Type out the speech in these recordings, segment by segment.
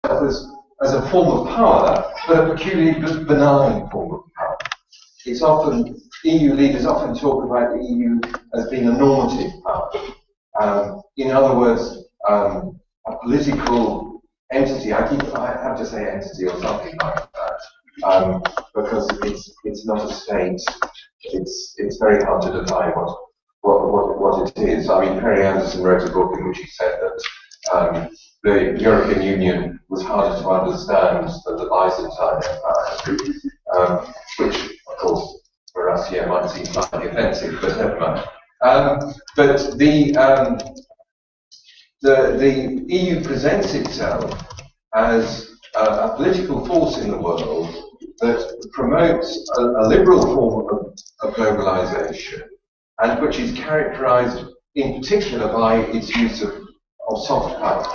itself as a form of power, but a peculiarly benign form of power. It's often, EU leaders often talk about the EU as being a normative power. In other words, a political entity, I have to say entity or something like that, because it's not a state. It's very hard to define what it is. I mean, Perry Anderson wrote a book in which he said that the European Union was harder to understand than the Byzantine Empire, which, of course, for us here might seem slightly offensive, but never mind. But the EU presents itself as a political force in the world that promotes a liberal form of globalization, and which is characterized in particular by its use of soft power.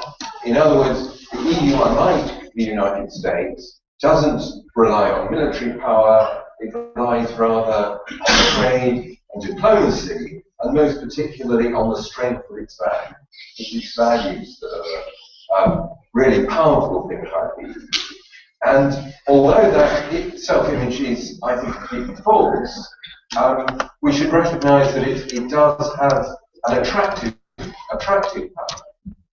In other words, the EU, unlike the United States, doesn't rely on military power. It relies rather on trade and diplomacy, and most particularly on the strength of its values that are really powerful things about the EU. And although that self-image is, I think, completely false, we should recognise that it does have an attractive power.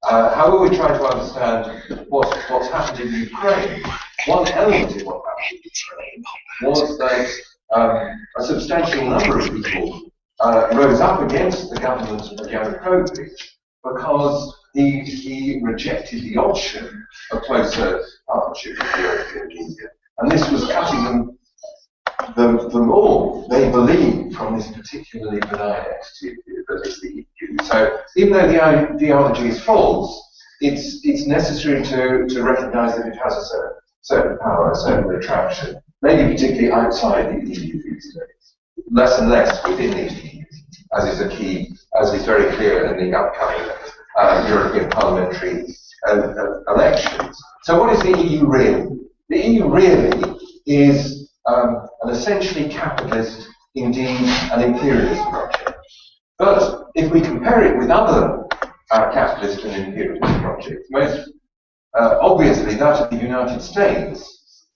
However, we try to understand what's happened in Ukraine. One element of what happened in Ukraine was that a substantial number of people rose up against the government of Yanukovych because he rejected the option of closer partnership with the European Union. And this was cutting the more they believed from this particularly benign entity that is the EU. So even though the ideology is false, it's necessary to recognise that it has a certain power, a certain attraction, maybe particularly outside the EU these days, less and less within the EU, as is very clear in the upcoming European parliamentary elections. So what is the EU really? The EU really is an essentially capitalist, indeed an imperialist project. But if we compare it with other capitalist and imperialist projects, most obviously that of the United States,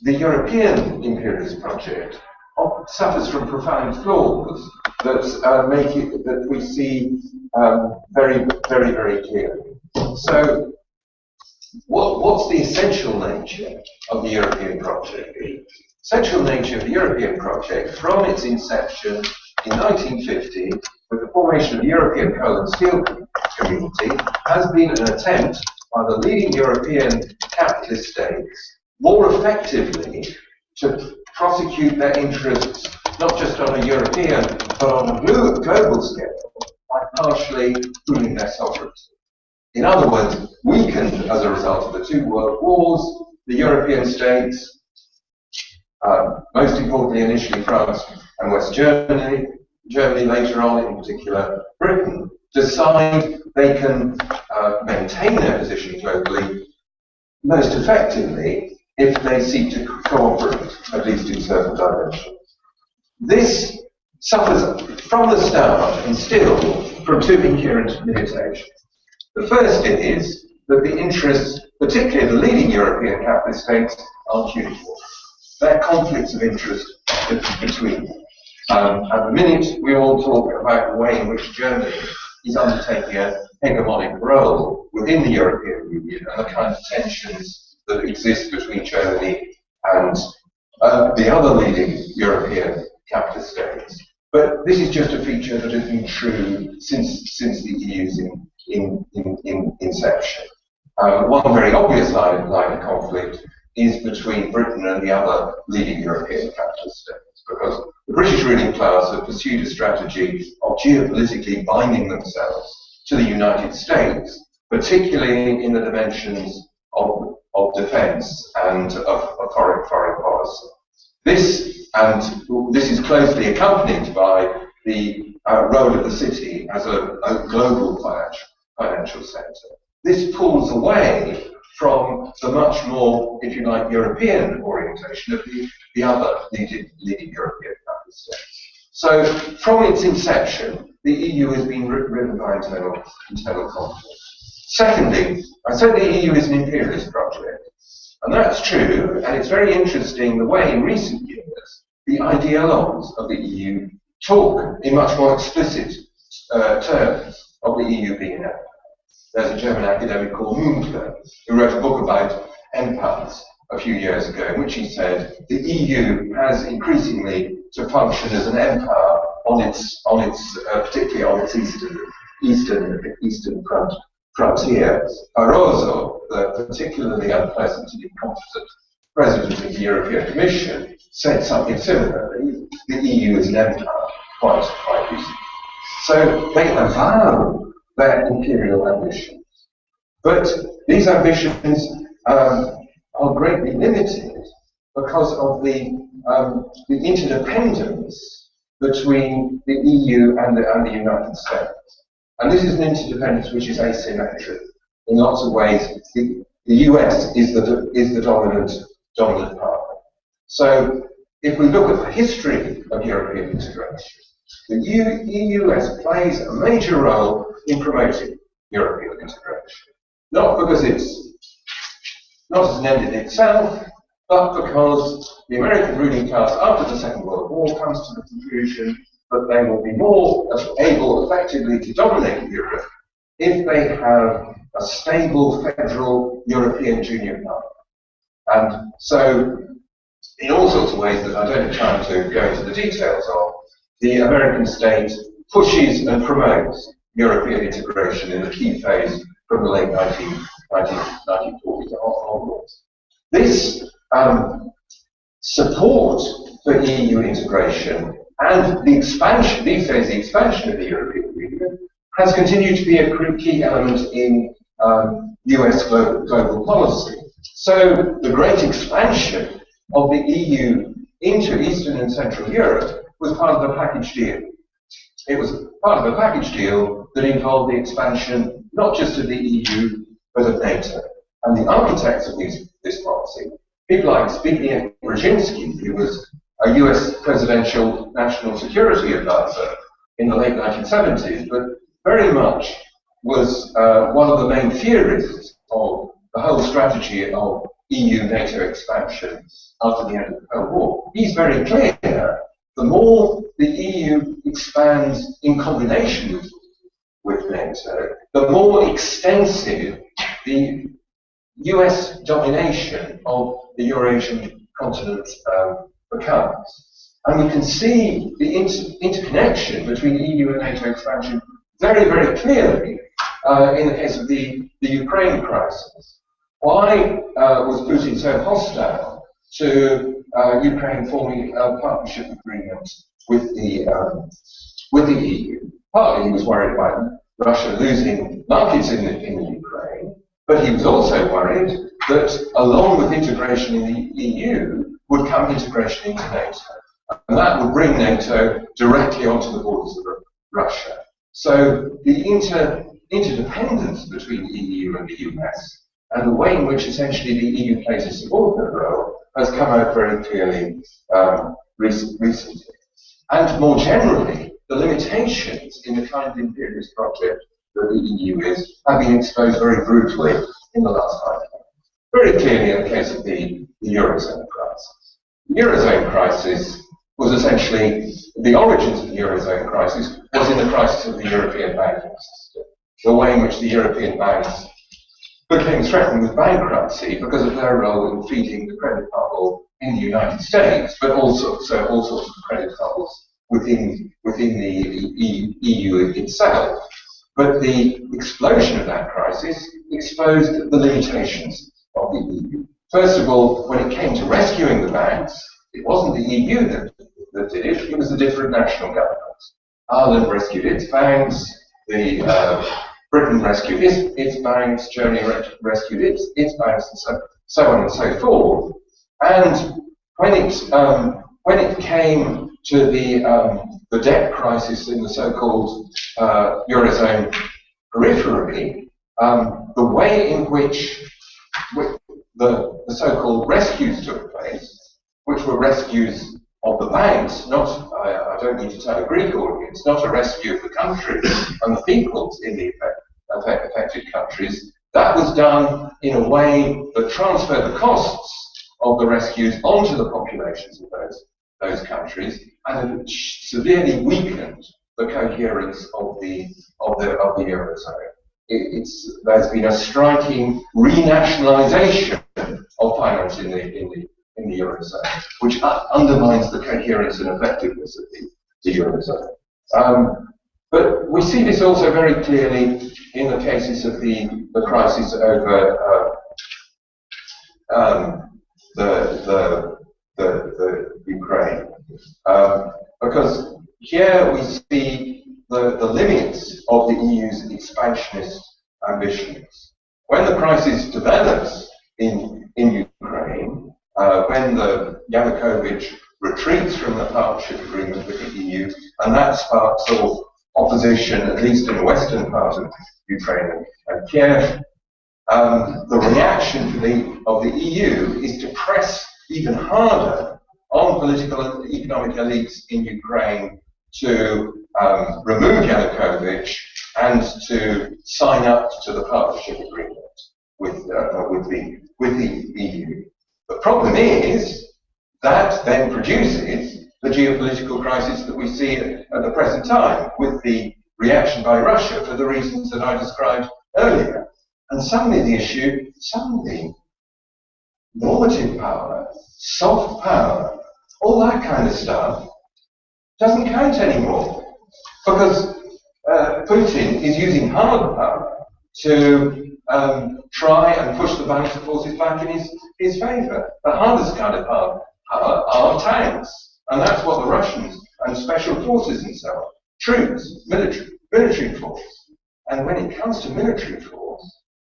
the European imperialist project suffers from profound flaws that make it that we see very, very, very clearly. So, what's the essential nature of the European project? The essential nature of the European project, from its inception in 1950, with the formation of the European Coal and Steel Community, has been an attempt by the leading European capitalist states more effectively to prosecute their interests, not just on a European, but on a global scale, by partially pooling their sovereignty. In other words, weakened as a result of the two world wars, the European states, most importantly initially France and West Germany, later on in particular Britain, decide they can maintain their position globally most effectively if they seek to cooperate, at least in certain dimensions. This suffers from the start and still from two inherent limitations. The first is that the interests, particularly of the leading European capitalist states, aren't uniform. There are conflicts of interest between them. At the minute, we all talk about the way in which Germany is undertaking a hegemonic role within the European Union and the kind of tensions that exist between Germany and the other leading European capitalist states. But this is just a feature that has been true since the EU's inception. One very obvious line of conflict is between Britain and the other leading European capitalist states, because the British ruling class have pursued a strategy of geopolitically binding themselves to the United States, particularly in the dimensions of defence and of foreign policy. This is closely accompanied by the role of the city as a global financial centre. This pulls away from the much more, if you like, European orientation of the other leading European capitalist states. So, from its inception, the EU has been driven by internal conflict. Secondly, I said the EU is an imperialist project. project. And that's true, and it's very interesting the way in recent years the ideologues of the EU talk in much more explicit terms of the EU being an empire. There's a German academic called Mundke who wrote a book about empires a few years ago, in which he said the EU has increasingly to function as an empire particularly on its eastern frontier. Barroso, the particularly unpleasant and incompetent president of the European Commission, said something similar. The EU is an empire, quite recently. So they avow their imperial ambitions. But these ambitions are greatly limited because of the interdependence between the EU and the United States. And this is an interdependence which is asymmetric. In lots of ways, the US is the dominant partner. So if we look at the history of European integration, the EU plays a major role in promoting European integration. Not because it's not as an end in itself, but because the American ruling class after the Second World War comes to the conclusion that they will be more able effectively to dominate Europe if they have a stable federal European junior partner. And so, in all sorts of ways that I don't have time to go into the details of, the American state pushes and promotes European integration in the key phase from the late 1940s onwards. This support for EU integration and the expansion, these days the expansion of the European Union, has continued to be a key element in US global policy. So the great expansion of the EU into Eastern and Central Europe was part of the package deal. It was part of a package deal that involved the expansion not just of the EU, but of NATO. And the architects of this policy, people like Zbigniew Brzezinski, who was a US presidential national security advisor in the late 1970s, but very much was one of the main theorists of the whole strategy of EU-NATO expansion after the end of the Cold War. He's very clear, the more the EU expands in combination with NATO, the more extensive the US domination of the Eurasian continent becomes. And we can see the interconnection between EU and NATO expansion very, very clearly in the case of the Ukraine crisis. Why was Putin so hostile to Ukraine forming a partnership agreement with the EU? Partly he was worried about Russia losing markets in the Ukraine, but he was also worried that along with integration in the EU would come integration into NATO. And that would bring NATO directly onto the borders of Russia. So the interdependence between the EU and the US and the way in which essentially the EU plays a subordinate role has come out very clearly recently. And more generally, the limitations in the kind of imperialist project that the EU is have been exposed very brutally in the last 5 years. Very clearly in the case of the Eurozone crisis. The Eurozone crisis was essentially, the origins of the Eurozone crisis was in the crisis of the European banking system. The way in which the European banks became threatened with bankruptcy because of their role in feeding the credit bubble in the United States, but also all sorts of credit bubbles within the EU itself. But the explosion of that crisis exposed the limitations of the EU. First of all, when it came to rescuing the banks, it wasn't the EU that did it, it was the different national governments. Ireland rescued its banks, Britain rescued its banks, Germany rescued its banks, and so on and so forth. And when it came to the debt crisis in the so-called Eurozone periphery, the way in which the so-called rescues took place, which were rescues of the banks, not, I don't need to tell a Greek audience, not a rescue of the countries and the peoples in the affected countries. That was done in a way that transferred the costs of the rescues onto the populations of those countries, and it severely weakened the coherence of the Eurozone. There's been a striking renationalisation of finance in the Eurozone, which undermines the coherence and effectiveness of the Eurozone. But we see this also very clearly in the cases of the crisis over the Ukraine, because here we see the limits of the EU's expansionist ambitions. When the crisis develops in Ukraine, when the Yanukovych retreats from the partnership agreement with the EU, and that sparks off opposition, at least in the western part of Ukraine and Kiev, the reaction of the EU is to press even harder on political and economic elites in Ukraine to remove Yanukovych and to sign up to the partnership agreement with the EU. The problem is that then produces the geopolitical crisis that we see at the present time, with the reaction by Russia for the reasons that I described earlier. And suddenly the issue, normative power, soft power, all that kind of stuff doesn't count anymore, because Putin is using hard power to try and push the balance of forces back in his favour. The hardest kind of hard power are tanks. And that's what the Russians and special forces and so on, troops, military force. And when it comes to military force,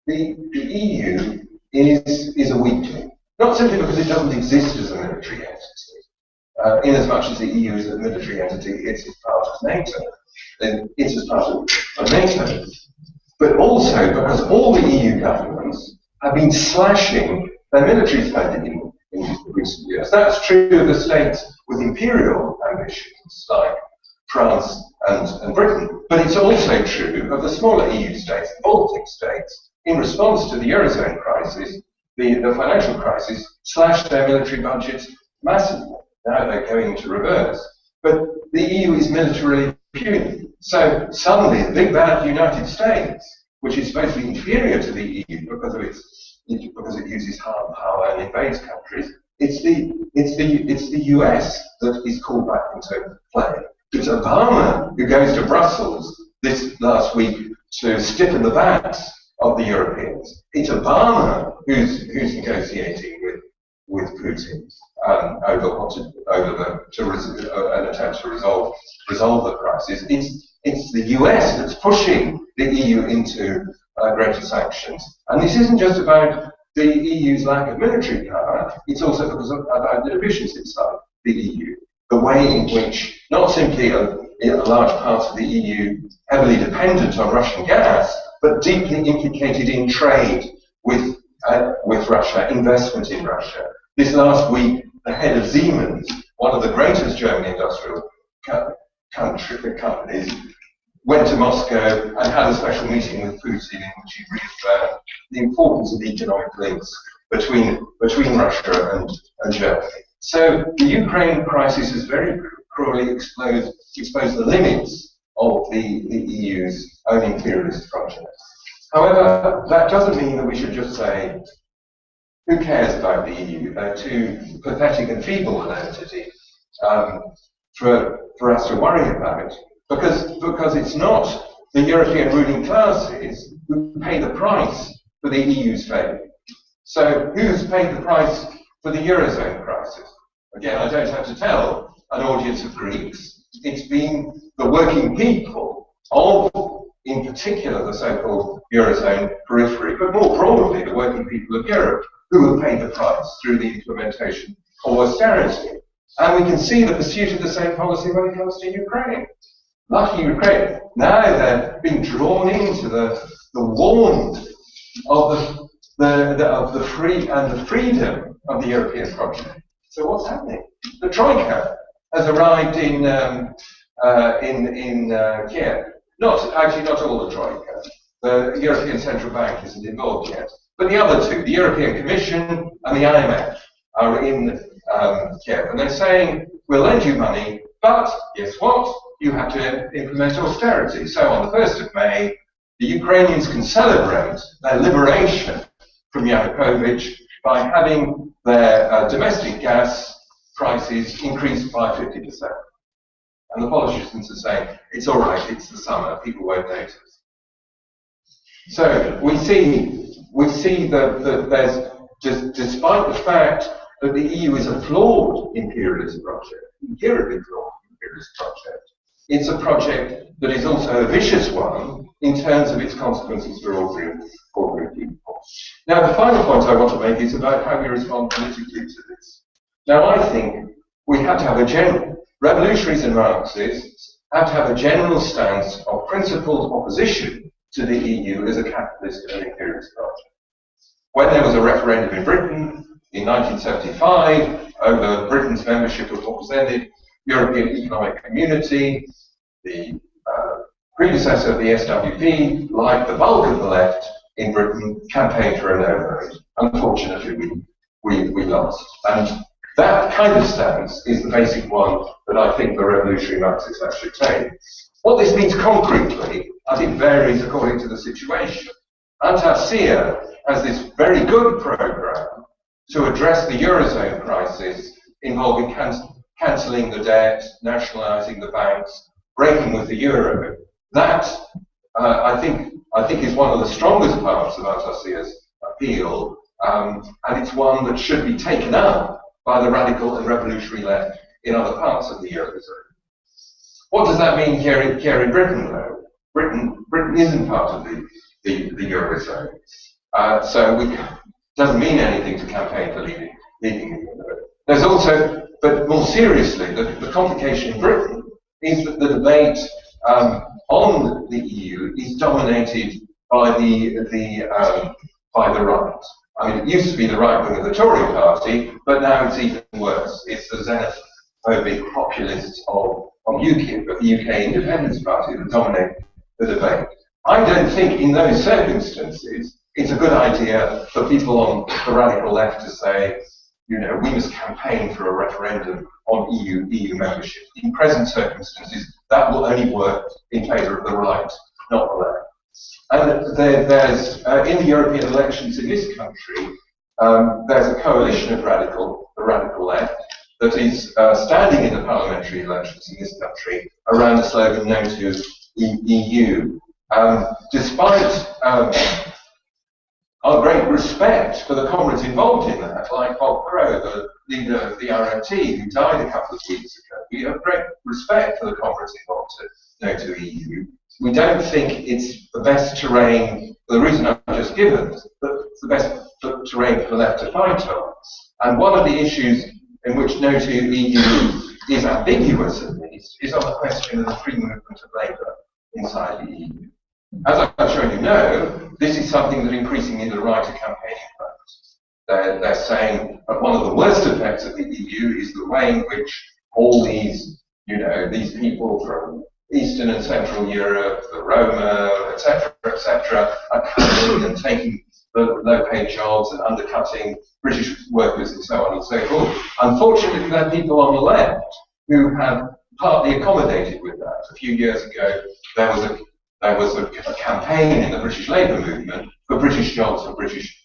the EU is a weakling. Not simply because it doesn't exist as a military entity. In as much as the EU is a military entity, it's as part of NATO. It's as part of NATO. But also because all the EU governments have been slashing their military spending in recent years. That's true of the states with imperial ambitions, like France and Britain. But it's also true of the smaller EU states, the Baltic states, in response to the Eurozone crisis, the financial crisis, slashed their military budgets massively. Now they're going into reverse. But the EU is militarily puny. So suddenly the big bad United States, which is supposed to be inferior to the EU because it uses hard power and invades countries, it's the US that is called back into play. It's Obama who goes to Brussels this last week to stiffen the backs of the Europeans. It's Obama who's negotiating with Putin over an attempt to resolve the crisis. It's the US that's pushing the EU into greater sanctions. And this isn't just about the EU's lack of military power, it's also because about the divisions inside the EU. The way in which not simply a large part of the EU heavily dependent on Russian gas, but deeply implicated in trade with Russia, investment in Russia. This last week, the head of Siemens, one of the greatest German industrial companies, went to Moscow and had a special meeting with Putin in which he reaffirmed the importance of economic links between Russia and Germany. So the Ukraine crisis has very cruelly exposed the limits of the EU's own imperialist project. However, that doesn't mean that we should just say, who cares about the EU? They're too pathetic and feeble an entity for us to worry about. Because it's not the European ruling classes who pay the price for the EU's failure. So who's paid the price for the Eurozone crisis? Again, I don't have to tell an audience of Greeks. It's been the working people of, in particular, the so-called Eurozone periphery, but more broadly, the working people of Europe, who have paid the price through the implementation of austerity. And we can see the pursuit of the same policy when it comes to Ukraine. Lucky Ukraine. Now they're being drawn into the warmth of the freedom of the European project. So what's happening? The Troika has arrived in Kiev. Not all the Troika. The European Central Bank isn't involved yet. But the other two, the European Commission and the IMF, are in Kiev. And they're saying, we'll lend you money, but guess what? You have to implement austerity. So on the 1st of May, the Ukrainians can celebrate their liberation from Yanukovych by having their domestic gas prices increased by 50%. And the politicians are saying, it's all right, it's the summer, people won't notice. So we see that there's, despite the fact that the EU is a flawed imperialist project, empirically flawed imperialist project, it's a project that is also a vicious one in terms of its consequences for ordinary people. Now, the final point I want to make is about how we respond politically to this. Now, I think we have to have a general, revolutionaries and Marxists have to have a general stance of principled opposition to the EU as a capitalist and imperialist project. When there was a referendum in Britain in 1975 over Britain's membership of what was then the European Economic Community, the predecessor of the SWP, like the bulk of the left in Britain, campaigned for a no vote. Unfortunately, we lost. And that kind of stance is the basic one that I think the revolutionary Marxists actually take. What this means concretely, I think, varies according to the situation. ANTARSYA has this very good program to address the Eurozone crisis involving cancelling the debt, nationalising the banks, breaking with the euro. That, I think is one of the strongest parts of ANTARSYA's appeal, and it's one that should be taken up by the radical and revolutionary left in other parts of the Eurozone. What does that mean here in Britain, though? Britain isn't part of the Eurozone. So it doesn't mean anything to campaign for leaving the Euro. There's also, but more seriously, the complication in Britain is that the debate on the EU is dominated by the right. I mean, it used to be the right wing of the Tory party, but now it's even worse. It's the xenophobic populists of UKIP, of the UK Independence Party, that dominate the debate. I don't think in those circumstances it's a good idea for people on the radical left to say, you know, we must campaign for a referendum on EU membership. In present circumstances, that will only work in favour of the right, not the left. And there's in the European elections in this country, there's a coalition of the radical left, that is standing in the parliamentary elections in this country around the slogan "No to EU." Despite our great respect for the comrades involved in that, like Bob Crow, the leader of the RMT, who died a couple of weeks ago, we have great respect for the comrades involved to No to EU. We don't think it's the best terrain, for the reason I've just given, but it's the best terrain for the left to fight on. And one of the issues in which No to EU is ambiguous, at least, is on the question of the free movement of labour inside the EU. As I'm sure you know, this is something that increasingly the right are campaigning about. They're saying that one of the worst effects of the EU is the way in which all these, you know, these people from Eastern and Central Europe, the Roma, etc., are coming and taking the low-paid jobs and undercutting British workers and so on and so forth. Unfortunately, there are people on the left who have partly accommodated with that. A few years ago, there was a campaign in the British Labour movement for British jobs for British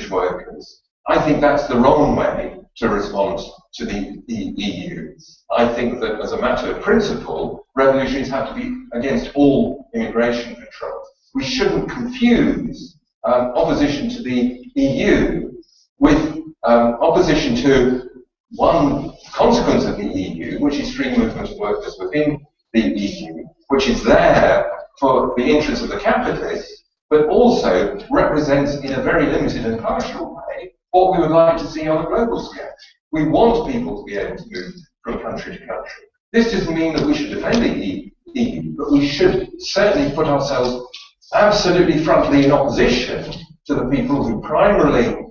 workers. I think that's the wrong way to respond to the EU. I think that as a matter of principle, revolutions have to be against all immigration controls. We shouldn't confuse opposition to the EU with opposition to one consequence of the EU, which is free movement of workers within the EU, which is there for the interests of the capitalists, but also represents in a very limited and partial way what we would like to see on a global scale. We want people to be able to move from country to country. This doesn't mean that we should defend the EU, but we should certainly put ourselves absolutely frontally in opposition to the people who primarily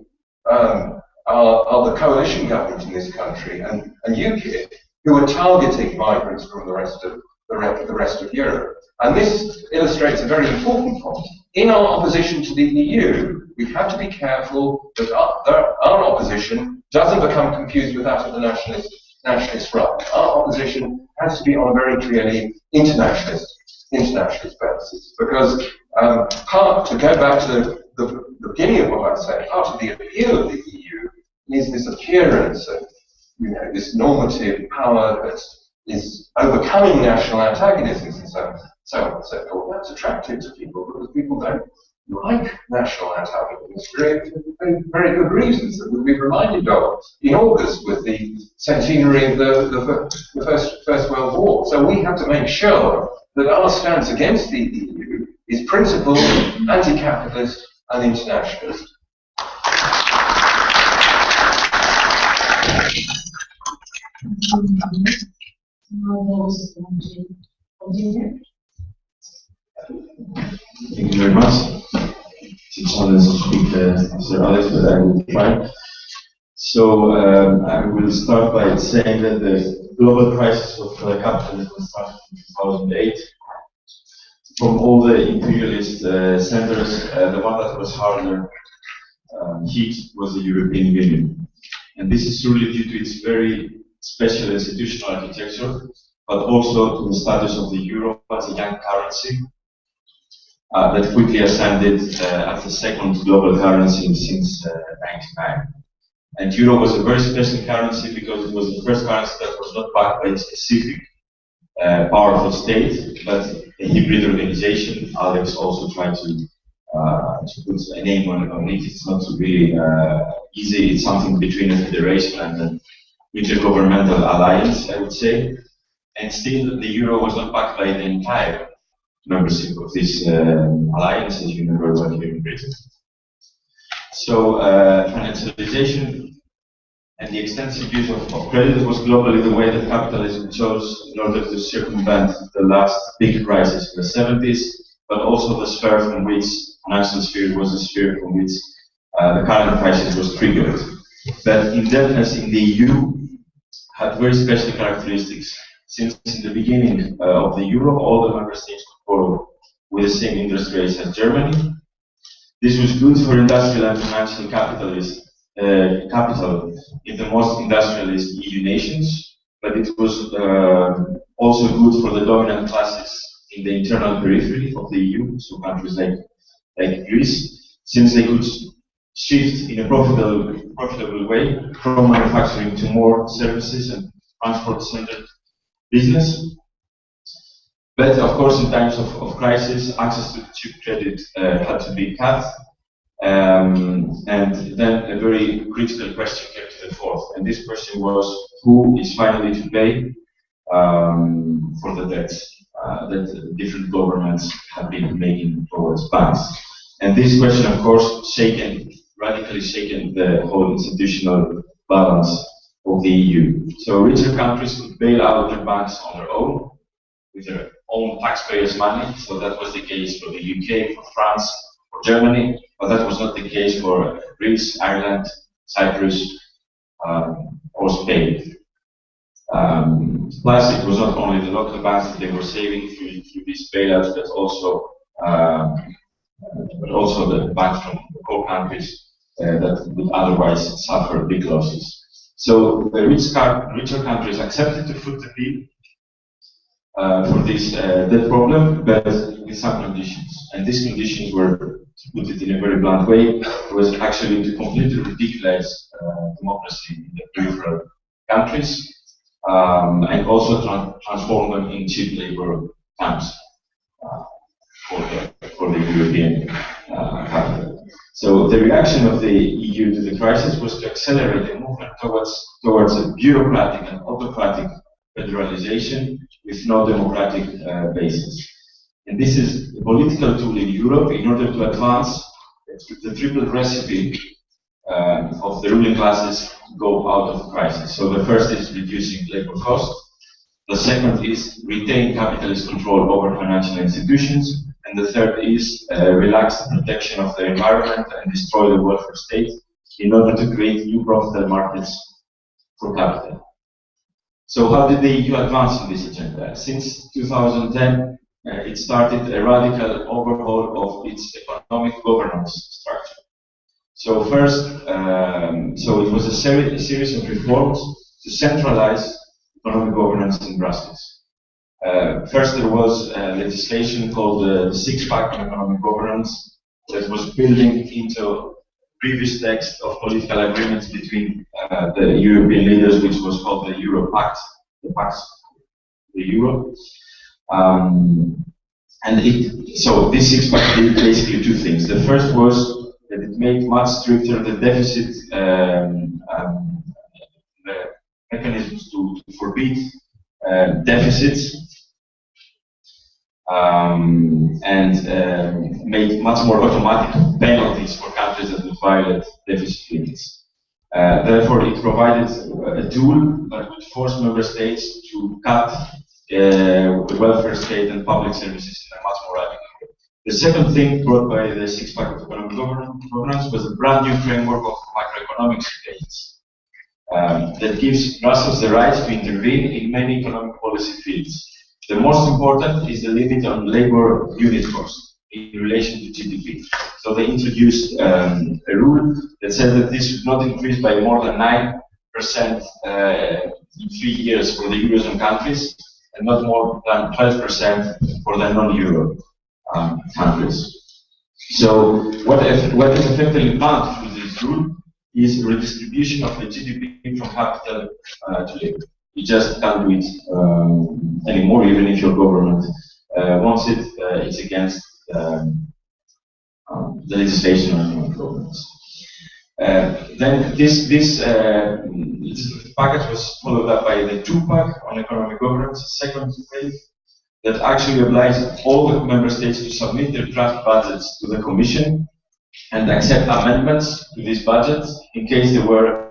are the coalition government in this country and UKIP, who are targeting migrants from the rest of Europe. And this illustrates a very important point. In our opposition to the EU, we have to be careful that our opposition doesn't become confused with that of the nationalist right. Our opposition has to be on a very clearly internationalist basis, because to go back to the beginning of what I said, part of the appeal of the EU is this appearance of, this normative power that is overcoming national antagonisms and so on and so forth. That's attractive to people because people don't like national antagonisms for very good reasons that we've been reminded of in August with the centenary of the First World War. So we have to make sure that our stance against the EU is principled, anti-capitalist and internationalist. Thank you very much. It's honest to speak Mr. Alex, but I will try. So I will start by saying that the global crisis of capitalism started in 2008. From all the imperialist centers, the one that was harder hit was the European Union. And this is truly due to its very special institutional architecture, but also to the status of the euro as a young currency that quickly ascended as the second global currency since 1999. And euro was a very special currency because it was the first currency that was not backed by a specific powerful state, but a hybrid organization. Alex also tried to put a name on it. It's not really easy. It's something between a federation and an intergovernmental alliance, I would say. And still, the euro was not backed by the entire membership of this alliance, as you know very well here in Britain. So, financialization and the extensive use of credit was globally the way that capitalism chose in order to circumvent the last big crisis in the 70s, but also the sphere from which, financial sphere, was the sphere from which the current crisis was triggered. But indebtedness in the EU had very special characteristics. Since in the beginning of the euro, all the member states could borrow with the same interest rates as Germany. This was good for industrial and financial capital in the most industrialist EU nations, but it was also good for the dominant classes in the internal periphery of the EU, so countries like Greece, since they could shift in a profitable way from manufacturing to more services and transport-centered business. But of course, in times of crisis, access to cheap credit had to be cut. And then a very critical question came to the fore. And this question was, who is finally to pay for the debts that different governments have been making towards banks? And this question, of course, radically shaken the whole institutional balance of the EU. So richer countries could bail out their banks on their own, with their own taxpayers' money. So that was the case for the UK, for France, for Germany, but that was not the case for Greece, Ireland, Cyprus, or Spain. Plus, it was not only the local banks that they were saving through these bailouts, but also the banks from the core countries that would otherwise suffer big losses. So the richer countries accepted to foot the bill for this debt problem, but with some conditions. And these conditions were, to put it in a very blunt way, was actually to completely ridicularize democracy in the peripheral countries, and also transform them in cheap labor camps for the European capital. So the reaction of the EU to the crisis was to accelerate the movement towards a bureaucratic and autocratic federalization with no democratic basis. And this is a political tool in Europe in order to advance the triple recipe of the ruling classes go out of the crisis. So the first is reducing labor cost. The second is retain capitalist control over financial institutions. And the third is relax the protection of the environment and destroy the welfare state in order to create new profitable markets for capital. So how did the EU advance on this agenda? Since 2010, it started a radical overhaul of its economic governance structure. So first, so it was a series of reforms to centralize economic governance in Brussels. First, there was legislation called the Six-Pack on Economic Governance that was building into previous text of political agreements between the European leaders, which was called the Euro Pact, the Euro. So this Six-Pack did basically two things. The first was that it made much stricter the deficit mechanisms to forbid deficits, and made much more automatic penalties for countries that would violate deficit limits. Therefore, it provided a tool that would force member states to cut the welfare state and public services in a much more radical way. The second thing brought by the Six-Pack of Economic Governance was a brand new framework of macroeconomic surveillance that gives Brussels the right to intervene in many economic policy fields. The most important is the limit on labor unit cost in relation to GDP. So they introduced a rule that said that this should not increase by more than 9% in 3 years for the Eurozone countries, and not more than 12% for the non-Euro countries. So what is effectively planned through this rule is redistribution of the GDP from capital to labor. You just can't do it anymore, even if your government wants it. It's against the legislation on governance. Then this package was followed up by the Two-Pack on economic governance, second wave, that actually obliged all the member states to submit their draft budgets to the Commission and accept amendments to these budgets in case they were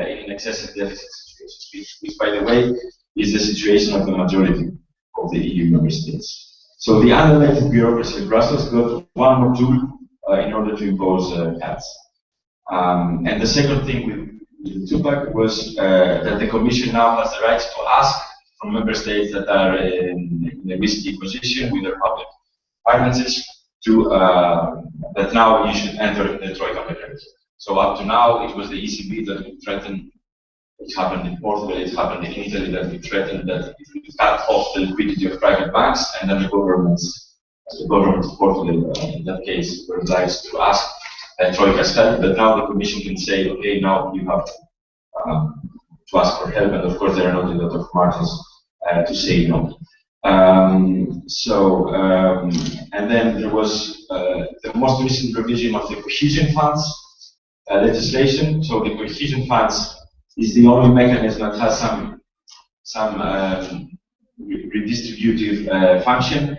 in excessive deficit situations, which, by the way, is the situation of the majority of the EU member states. So the unelected bureaucracy in Brussels got one more tool in order to impose cuts. And the second thing with the Two-Pack was that the Commission now has the right to ask from member states that are in a risky position with their public finances to that now you should enter the Troika mechanism. So up to now, it was the ECB that would threaten. It happened in Portugal, it happened in Italy, that we threatened that it would cut off the liquidity of private banks, and then the government of Portugal, in that case, were obliged to ask Troika's help. But now the Commission can say, okay, now you have to ask for help, and of course there are not a lot of margins to say no. And then there was the most recent revision of the cohesion funds legislation. So the cohesion funds is the only mechanism that has some redistributive function,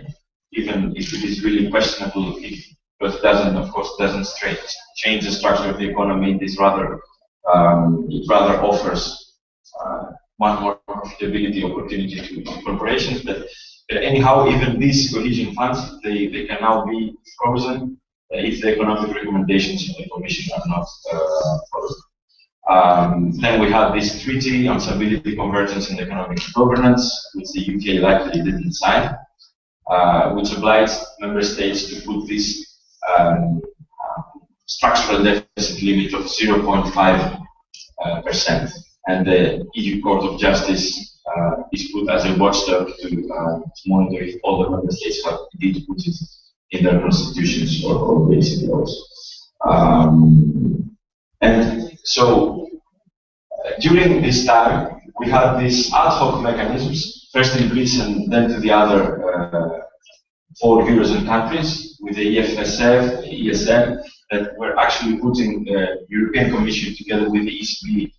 even if it is really questionable, because it doesn't, of course, change the structure of the economy. It rather offers one more profitability opportunity to corporations. But anyhow, even these cohesion funds, they can now be frozen if the economic recommendations of the Commission are not followed. Then we have this treaty on stability, convergence, and economic governance, which the UK likely didn't sign, which obliged member states to put this structural deficit limit of 0.5%. And the EU Court of Justice is put as a watchdog to monitor if all the member states have indeed put it in their constitutions or basic laws. And so during this time, we had these ad hoc mechanisms, first in Greece and then to the other 4 Eurozone countries, with the EFSF, the ESM, that were actually putting the European Commission together with the ECB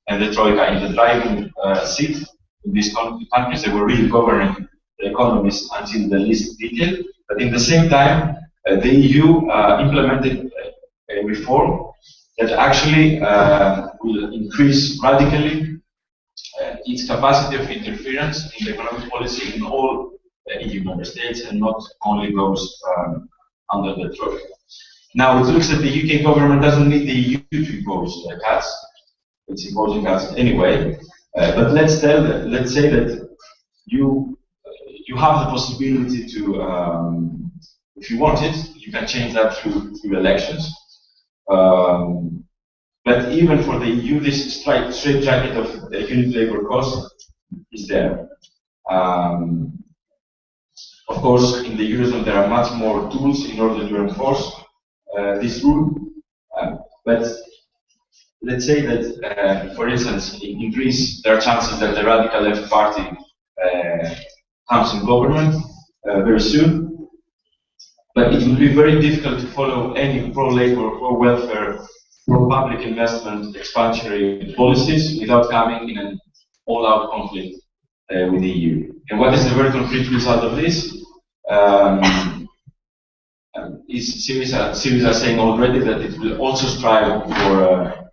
and the Troika in the driving seat in these countries. They were really governing the economies until the least detail. But in the same time, the EU implemented a reform that actually will increase radically its capacity of interference in the economic policy in all EU member states, and not only those under the Troika. Now, it looks that the UK government doesn't need the EU to impose cuts. It's imposing cuts anyway. But let's say that you you have the possibility to, if you want it, you can change that through elections. But even for the EU, this straight jacket of the unit labor cost is there. Of course, in the Eurozone, there are much more tools in order to enforce this rule. But let's say that, for instance, in Greece, there are chances that the radical left party comes in government very soon. But it will be very difficult to follow any pro-labor, pro-welfare, pro-public investment expansionary policies without coming in an all-out conflict with the EU. And what is the very concrete result of this? Syriza saying already that it will also strive for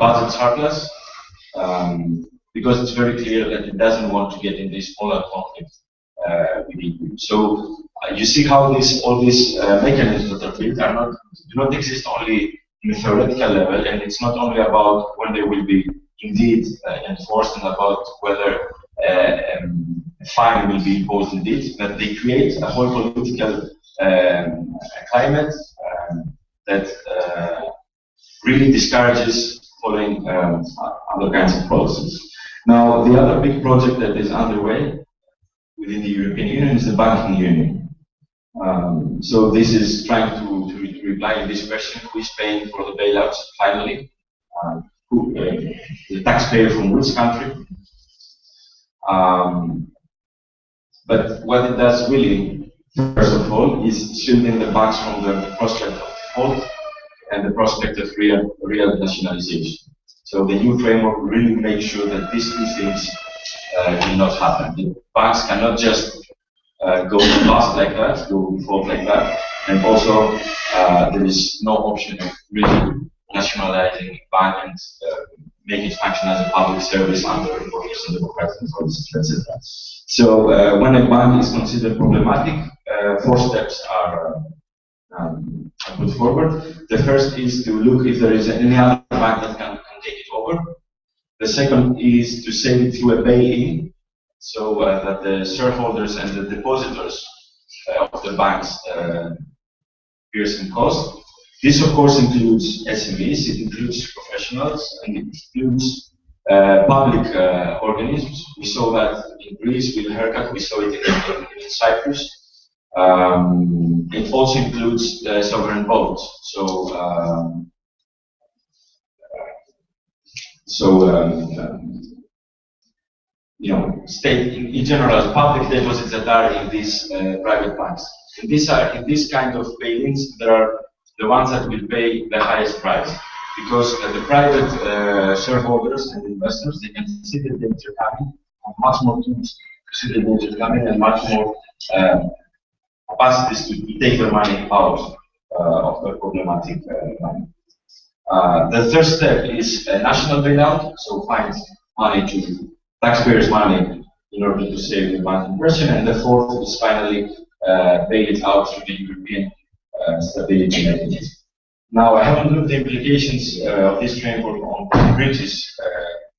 budget surplus, because it's very clear that it doesn't want to get in this all-out conflict with the EU. So you see how all these mechanisms that are built do not exist only in a theoretical level, and it's not only about when they will be indeed enforced and about whether a fine will be imposed indeed, but they create a whole political climate that really discourages following other kinds of policies. Now, the other big project that is underway within the European Union is the banking union. So this is trying to reply in this question: who is paying for the bailouts finally? The taxpayer from which country? But what it does really, first of all, is shielding the banks from the prospect of default and the prospect of real nationalization. So the new framework really makes sure that these two things will not happen. The banks cannot just go bust like that, go default like that, and also there is no option of really nationalizing a bank and make it function as a public service under reforms and democratic policies, etc. So when a bank is considered problematic, 4 steps are put forward. The first is to look if there is any other bank that can take it over. The second is to save it through a bail-in, so that the shareholders and the depositors of the banks bear some cost. This, of course, includes SMEs, it includes professionals, and it includes public organisms. We saw that in Greece with haircut, we saw it in Cyprus. It also includes the sovereign bonds. You know, state in general public deposits that are in these private banks. And these are in this kind of bail-ins. There are the ones that will pay the highest price, because the private shareholders and investors, they can see the danger coming, have much more tools to see the danger coming, and much more capacities to take their money out of the problematic money. The third step is a national bailout, so find money to taxpayers' money in order to save the bank in question, and the fourth is finally bail it out through the European stability mechanism. Now, I haven't looked at the implications of this framework on British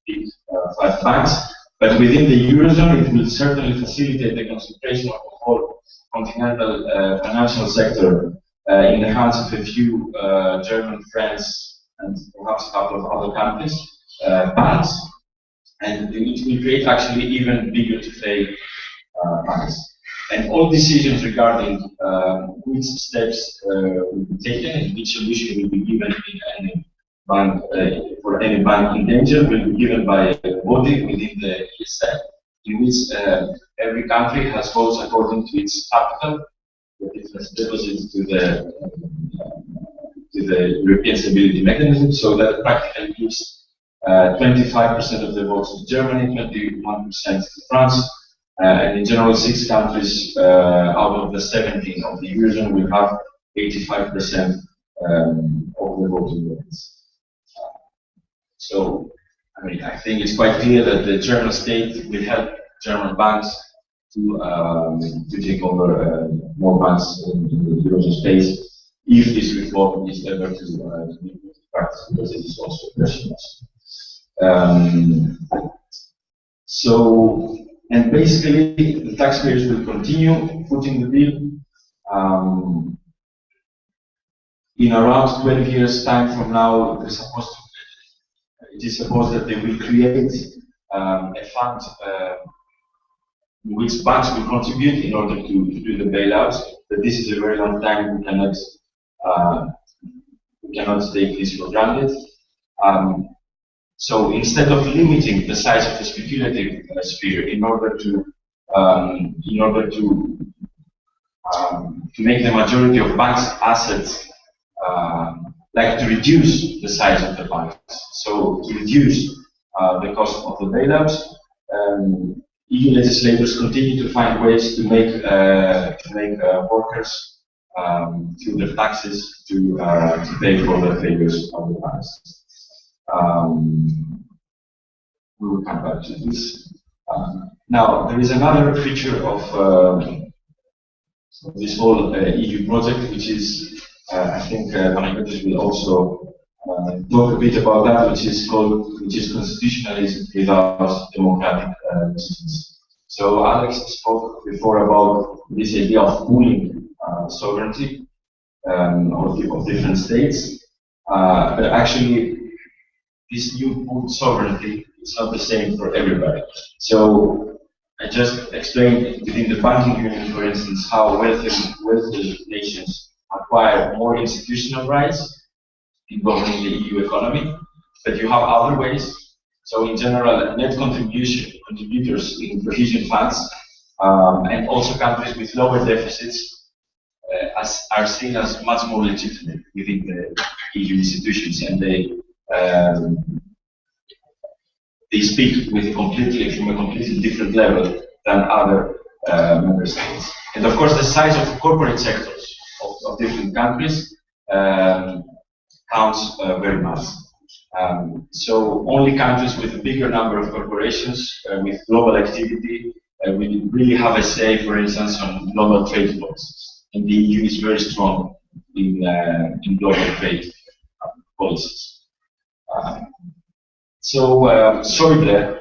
big 5 banks, but within the Eurozone, it will certainly facilitate the concentration of the whole continental financial sector in the hands of a few German, French, and perhaps a couple of other countries, banks, and it will create actually even bigger to fail banks. And all decisions regarding which steps will be taken and which solution will be given in any bank, for any bank in danger will be given by a body within the ESM, in which every country has votes according to its capital that it has deposited to the European Stability Mechanism, so that practically gives 25% of the votes to Germany, 21% to France, and in general 6 countries out of the 17 of the Eurozone will have 85% of the voting rights. So, I mean, I think it's quite clear that the German state will help German banks to take over more banks in the Eurozone space if this reform is ever to be put in practice, because it is also questions. So And basically, the taxpayers will continue footing the bill. In around 12 years' time from now, it is supposed that they will create a fund in which banks will contribute in order to do the bailouts. But this is a very long time. We cannot take this for granted. So instead of limiting the size of the speculative sphere in order to make the majority of banks' assets like to reduce the size of the banks, so to reduce the cost of the bailouts, EU legislators continue to find ways to make workers through their taxes to pay for the failures of the banks. We will come back to this. Now, there is another feature of this whole EU project, which is, I think Panagiotis will also talk a bit about that, which is constitutionalism without democratic resistance. So Alex spoke before about this idea of pooling sovereignty of different states, but actually this new pooled sovereignty is not the same for everybody. So I just explained within the banking union, for instance, how wealthy nations acquire more institutional rights in governing the EU economy, but you have other ways. So in general, net contributors in cohesion funds and also countries with lower deficits are seen as much more legitimate within the EU institutions, and they speak with from a completely different level than other member states. And of course, the size of the corporate sectors of different countries counts very much. So only countries with a bigger number of corporations with global activity will really have a say, for instance, on global trade policies. And the EU is very strong in global trade policies. So Schäuble,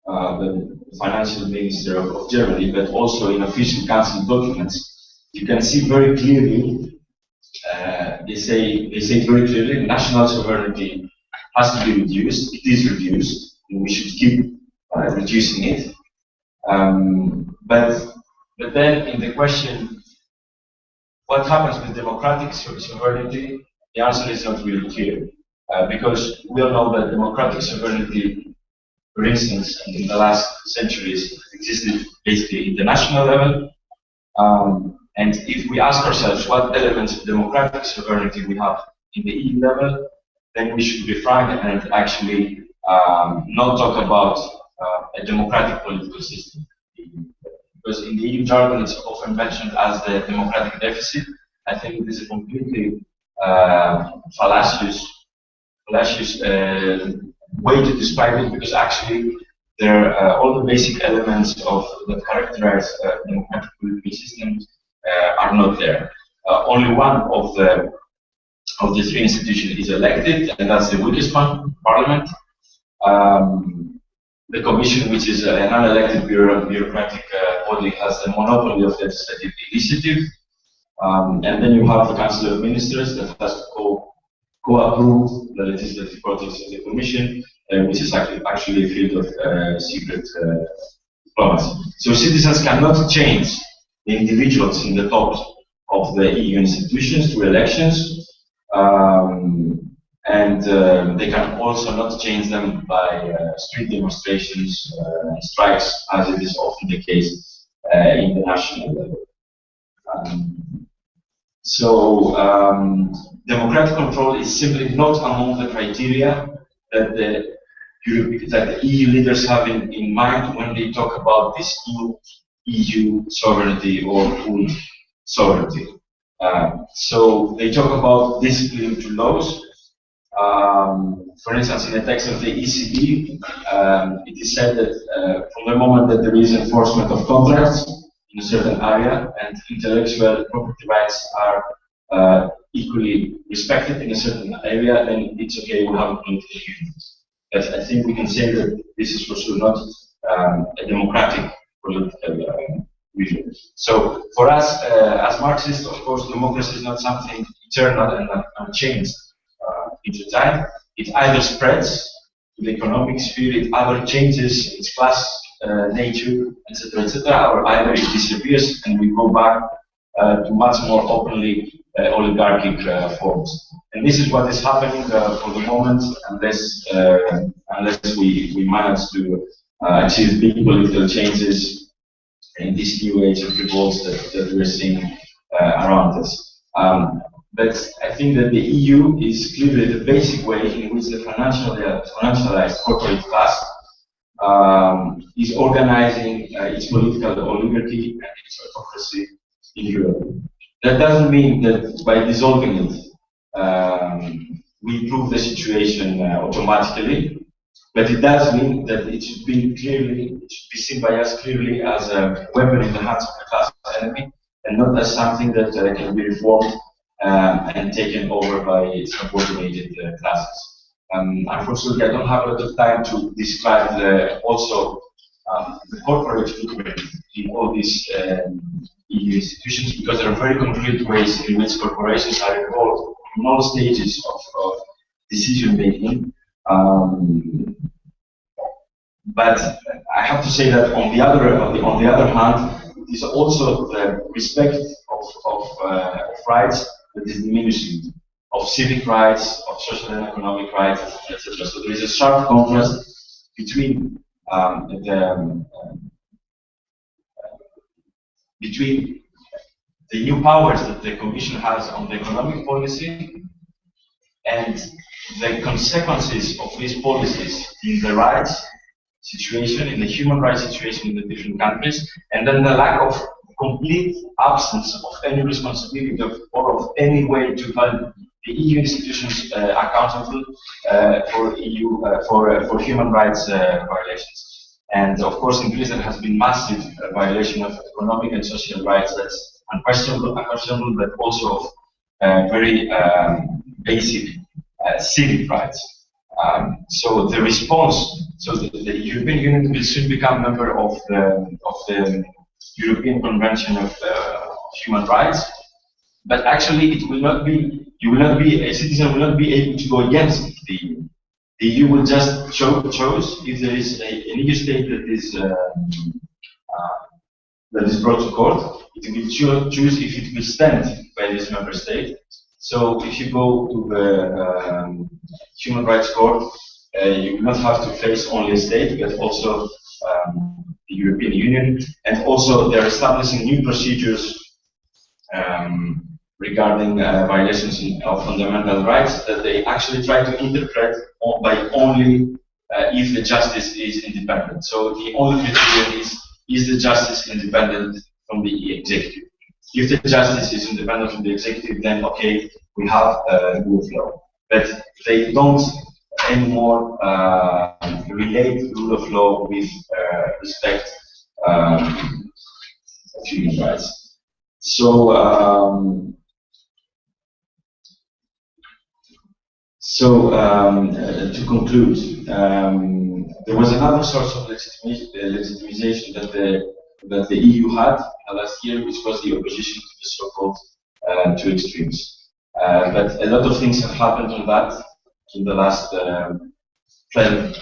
the financial minister of Germany, but also in official council documents, you can see very clearly. They say very clearly, national sovereignty has to be reduced. It is reduced, and we should keep reducing it. But then, in the question, what happens with democratic sovereignty? The answer is not really clear, because we all know that democratic sovereignty, for instance, in the last centuries, existed basically at the national level. And if we ask ourselves what elements of democratic sovereignty we have in the EU level, then we should be frank and actually not talk about a democratic political system. Because in the EU jargon, it's often mentioned as the democratic deficit. I think it is a completely fallacious way to describe it, because actually there are all the basic elements that characterize democratic political systems are not there. Only one of the three institutions is elected, and that's the weakest one, Parliament. The Commission, which is an unelected bureaucratic body, has the monopoly of legislative initiative. And then you have the Council of Ministers that has to co-approve the legislative projects of the Commission, which is actually a field of secret diplomacy. So citizens cannot change the individuals in the top of the EU institutions through elections, and they can also not change them by street demonstrations and strikes, as it is often the case in the national level. Democratic control is simply not among the criteria that the EU leaders have in mind when they talk about this new EU sovereignty or pooled sovereignty. So they talk about discipline through laws. For instance, in the text of the ECB, it is said that from the moment that there is enforcement of contracts in a certain area and intellectual property rights are equally respected in a certain area, then it's okay, we have a political union. But I think we can say that this is for sure not a democratic political region. So for us, as Marxists, of course, democracy is not something eternal and not changed into time. It either spreads to the economic sphere, it either changes its class nature, etc., etc., or either it disappears and we go back to much more openly oligarchic forms. And this is what is happening for the moment, unless we manage to achieve big political changes in this new age of revolts that we're seeing around us. But I think that the EU is clearly the basic way in which the financialized corporate class is organizing its political oligarchy and its autocracy in Europe. That doesn't mean that by dissolving it, we improve the situation automatically, but it does mean that it should be seen by us clearly as a weapon in the hands of the class enemy, and not as something that can be reformed and taken over by subordinated classes. Unfortunately, I don't have a lot of time to describe the corporate footprint in all these EU institutions, because there are very concrete ways in which corporations are involved in all stages of decision making. But I have to say that on the other hand, it is also the respect of rights that is diminishing, of civic rights, of social and economic rights, etc. So there is a sharp contrast between the new powers that the Commission has on the economic policy and the consequences of these policies in the rights situation, in the human rights situation in the different countries, and then the lack of complete absence of any responsibility or of any way to hold the EU institutions accountable for human rights violations. And of course, in Greece there has been massive violation of economic and social rights that's unquestionable, but also of very basic civic rights. So the response, so the European Union will soon become a member of the European Convention of Human Rights, but actually it will not be. A citizen will not be able to go against the EU. The EU will just choose if there is an EU state that is brought to court. It will choose if it will stand by this member state. So if you go to the Human Rights Court, you will not have to face only a state, but also the European Union, and also they're establishing new procedures regarding violations of fundamental rights that they actually try to interpret by only if the justice is independent. So the only criterion is the justice independent from the executive? If the justice is independent from the executive, then okay, we have rule of law. But they don't anymore relate rule of law with respect of human rights. So, to conclude, there was another source of legitimization that the EU had last year, which was the opposition to the so-called two extremes. But a lot of things have happened on that in the last 12,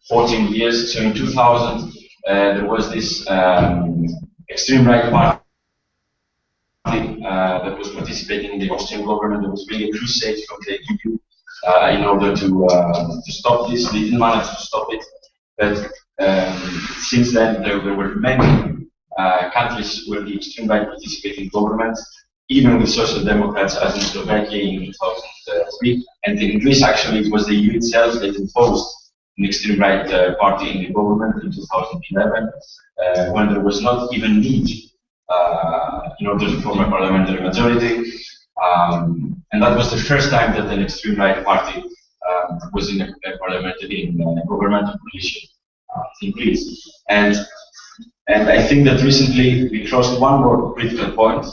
14 years. So in 2000, there was this extreme right party that was participating in the Austrian government. There was really a crusade from the EU in order to stop this. They didn't manage to stop it, but since then there were many countries where the extreme right participated in government, even with social democrats, as in Slovakia in 2003, and in Greece actually it was the EU itself that imposed an extreme right party in the government in 2011, when there was not even need in order to form a parliamentary majority. And that was the first time that an extreme right party was in a parliamentary governmental coalition in Greece. And I think that recently we crossed one more critical point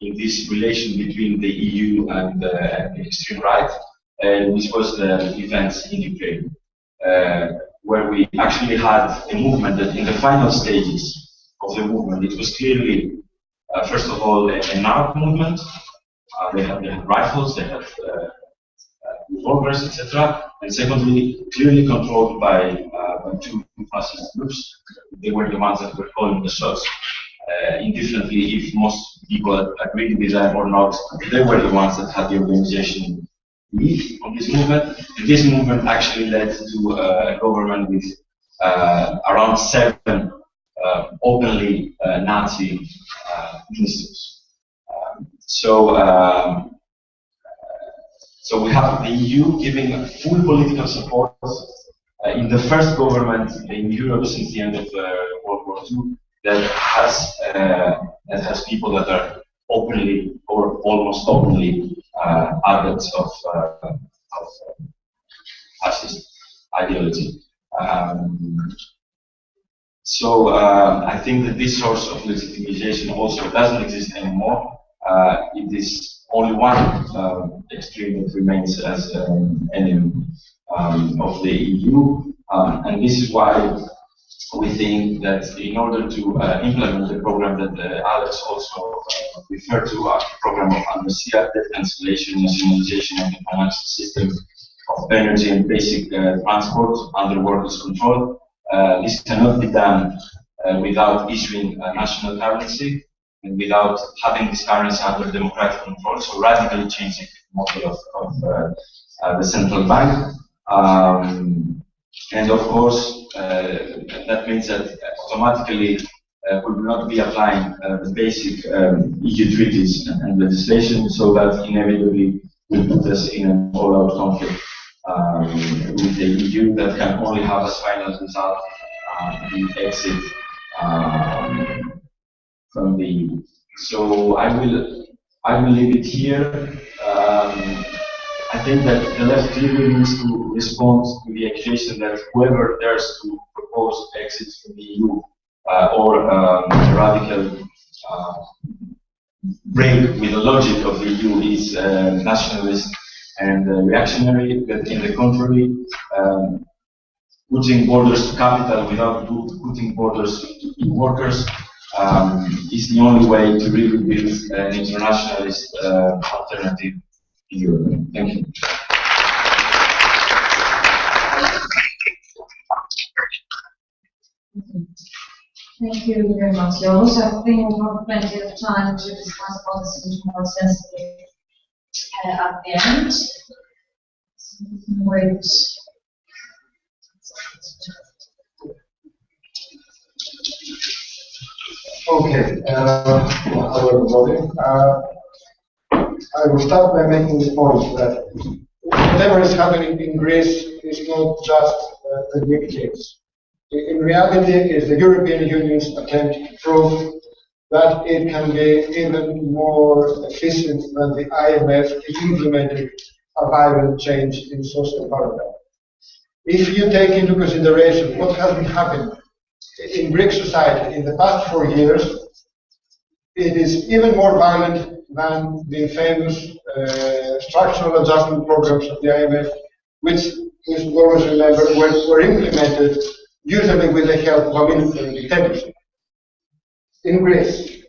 in this relation between the EU and the extreme right, which was the events in Ukraine. where we actually had a movement that in the final stages of the movement, it was clearly, first of all, an armed movement. They had rifles, they had revolvers, etc. And secondly, clearly controlled by two fascist groups. They were the ones that were calling the shots. Indifferently, if most people agreed with that or not, they were the ones that had the organization lead on this movement. And this movement actually led to a government with around 7 openly Nazi ministers. So we have the EU giving full political support in the first government in Europe since the end of World War II that has people that are openly or almost openly adepts of fascist ideology. So I think that this source of legitimization also doesn't exist anymore. It is only one extreme that remains as enemy of the EU, and this is why we think that in order to implement the program that Alex also referred to, a program of ANTARSYA, debt cancellation, nationalization of the financial system of energy and basic transport under workers' control, this cannot be done without issuing a national currency and without having this currency under democratic control, so radically changing the model of the central bank. And of course, that means that automatically we will not be applying the basic EU treaties and legislation, so that inevitably will put us in an all-out conflict with the EU that can only have as final result the exit from the EU. So I will leave it here. I think that the left clearly needs to respond to the accusation that whoever dares to propose exit from the EU or a radical break with the logic of the EU is nationalist and reactionary, that in the contrary, putting borders to capital without putting borders to workers is the only way to really build an internationalist alternative in Europe. Thank you. Thank you very much, Yiorgos. I think we'll have plenty of time to discuss policies more extensively at the end. Wait. Okay. Hello, everybody. I will start by making the point that whatever is happening in Greece is not just the Greek case. In reality, it's the European Union's attempt to prove that it can be even more efficient than the IMF if implemented a violent change in social paradigm. If you take into consideration what has been happening in Greek society in the past 4 years, it is even more violent than the famous structural adjustment programs of the IMF, which we always remember were implemented usually with the help of a military dictatorship. In Greece,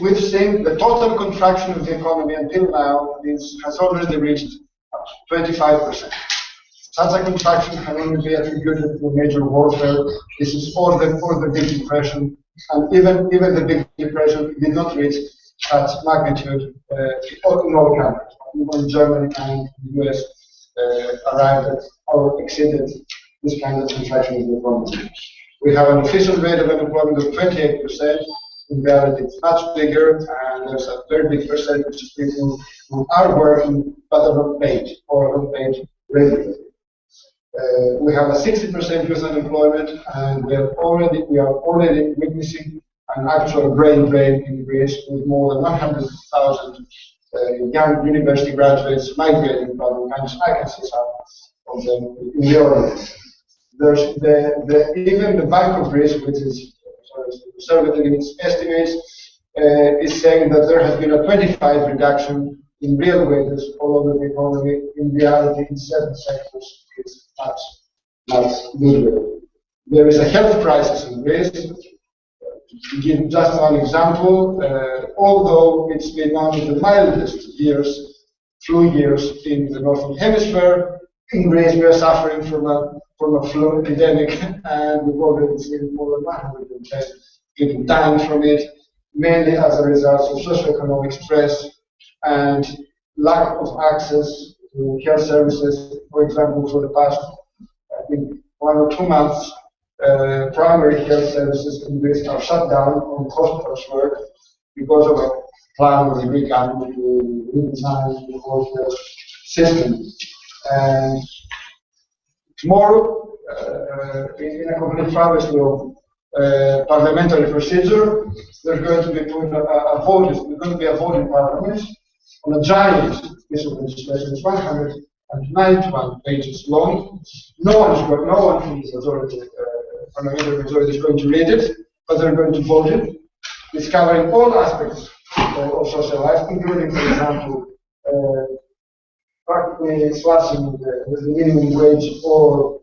we've seen the total contraction of the economy until now has already reached 25%. Such a contraction can only be attributed to major warfare. This is for the Big Depression, and even the Big Depression did not reach such magnitude in all countries. Even Germany and the US arrived at or exceeded this kind of contraction of the economy. We have an official rate of unemployment of 28%. In reality, it's much bigger, and there's a very big percentage of people who are working but are not paid or are not paid regularly. We have a 60% youth unemployment, and we are already witnessing an actual brain drain in Greece with more than 100,000 young university graduates migrating from the countries. I can see some of them in the audience. There's even the Bank of Greece, which is conservative in its estimates, is saying that there has been a 25% reduction in real wages all over the economy. In reality, in certain sectors, it's much good. There is a health crisis in Greece. To give just one example, although it's been one of the mildest years, flu years in the Northern Hemisphere, in Greece we are suffering from a flu epidemic, and we've already seen more than 110 people dying from it, mainly as a result of socioeconomic stress and lack of access to health services. For example, for the past, I think, 1 or 2 months, primary health services in Greece are shut down on hospitals work because of a plan of the Greek government to redesign the whole health system. And tomorrow, in a complete travesty of parliamentary procedure, there's going to be a vote in Parliament on a giant piece of legislation. It's 191 pages long. No one from the majority, parliamentary majority is going to read it, but they're going to vote it. It's covering all aspects of social life, including, for example, practically slashing the minimum wage or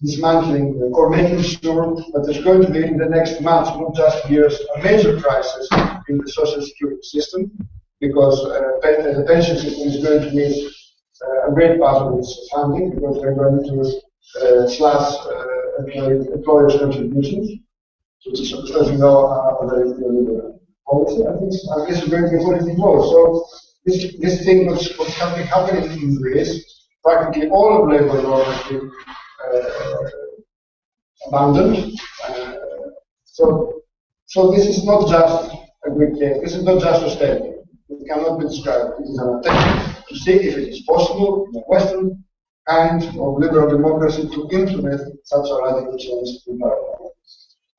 dismantling or making sure that there's going to be in the next months, not just years, a major crisis in the social security system, because the pension system is going to need a great part of its funding, because they're going to slash employers' contributions, which is, as you know, a very illegal policy. I think this is going to be politically more. So this thing what's happening in Greece, practically all of labor law has been abandoned. So this is not just a Greek case. This is not just austerity. It cannot be described. It is an attempt to see if it is possible in a Western kind of liberal democracy to implement such a radical change in Parliament.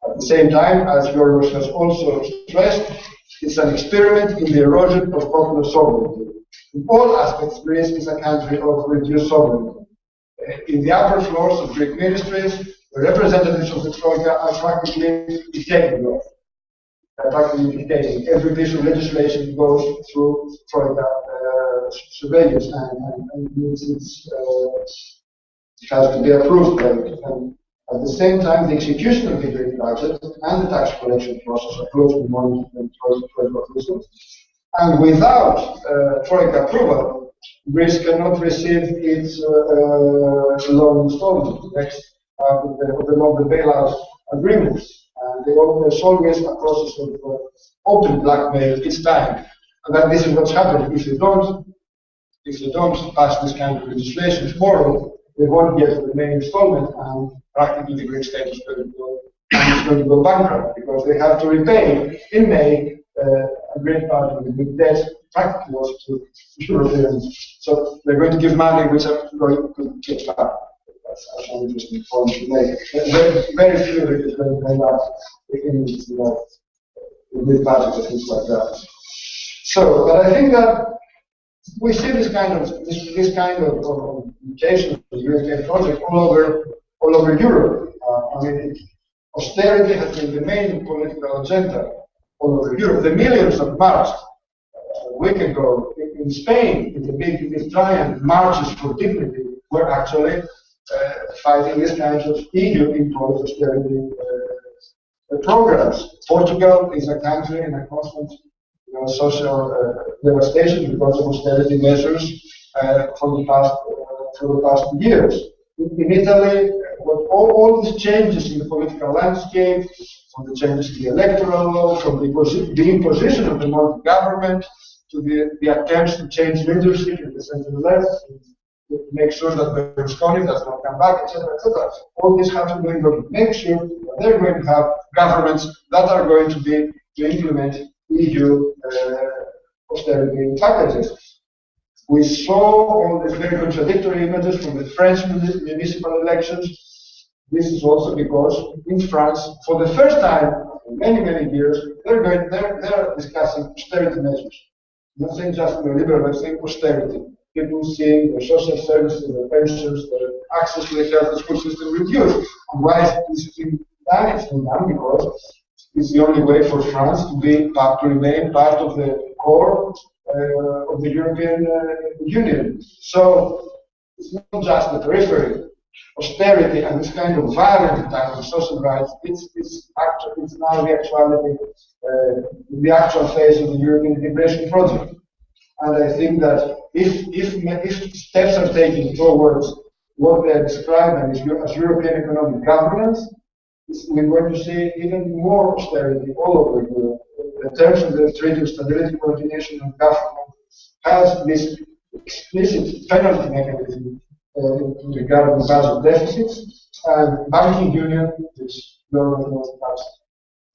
At the same time, as Yiorgos has also stressed, it's an experiment in the erosion of popular sovereignty. In all aspects, Greece is a country of reduced sovereignty. In the upper floors of Greek ministries, the representatives of the Troika are practically dictating law. Practically dictating. Every piece of legislation goes through Troika surveillance, and it has to be approved by it. And at the same time, the execution of the Greek budget and the tax collection process are closely monitored by Troika officials. And without Troika approval, Greece cannot receive its loan installment next of the bailout agreements. There's always a process of open blackmail each time, and that this is what's happening. If they don't pass this kind of legislation tomorrow, they won't get the main installment, and practically the Greek state is going to go bankrupt, because they have to repay in May a great part of the Greek debt, practically also to Europeans. So they're going to give money which are going to get back. That's an interesting point to make. Very few of it is going to end up in Greek budget and things like that. So, but I think that we see this kind of implication of the European project all over Europe. I mean, austerity has been the main political agenda all over Europe. The millions that marched a week ago in Spain, in the big giant marches for dignity, were actually fighting these kinds of EU-imposed austerity programs. Portugal is a country in a constant social devastation because of austerity measures for the past years. In Italy, with all these changes in the political landscape, from the changes to the electoral law, from the imposition of the multi-government, to the attempts to change leadership in the center left, to make sure that Berlusconi does not come back, etc., etc. All this has to be to make sure that they're going to have governments that are going to implement EU austerity packages. We saw all these very contradictory images from the French municipal elections. This is also because in France, for the first time in many years, they're discussing austerity measures. Not saying just neoliberal, but saying austerity. People seeing their social services, their pensions, their access to the health and school system reduced. And why is this being done? It's being done because it's the only way for France to remain part of the core of the European Union. So it's not just the periphery austerity and this kind of violent attack on social rights, it's now the actuality, the actual phase of the European integration project. And I think that if steps are taken towards what they are describing as European economic governance, we're going to see even more austerity all over Europe. The terms of the Treaty of Stability, Coordination and Government has this explicit penalty mechanism regarding budget deficits, and banking union, which government knows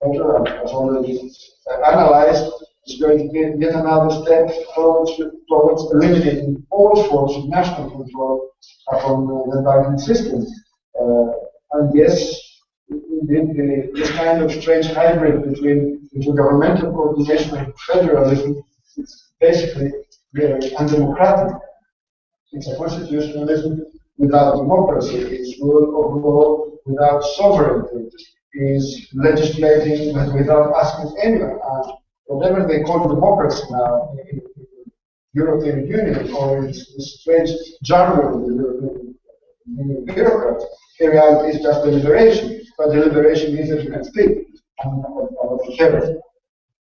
has already analyzed, is going to be yet another step towards eliminating all forms of national control upon the banking system. And yes, indeed, this kind of strange hybrid between governmental coordination and federalism is basically very undemocratic. It's a constitutionalism without democracy. It's rule of law without sovereignty. It's legislating but without asking anyone. And whatever they call democracy now in the European Union, or this strange jargon of the European Union bureaucrats, in reality is just deliberation. But deliberation means that you can speak about the terror.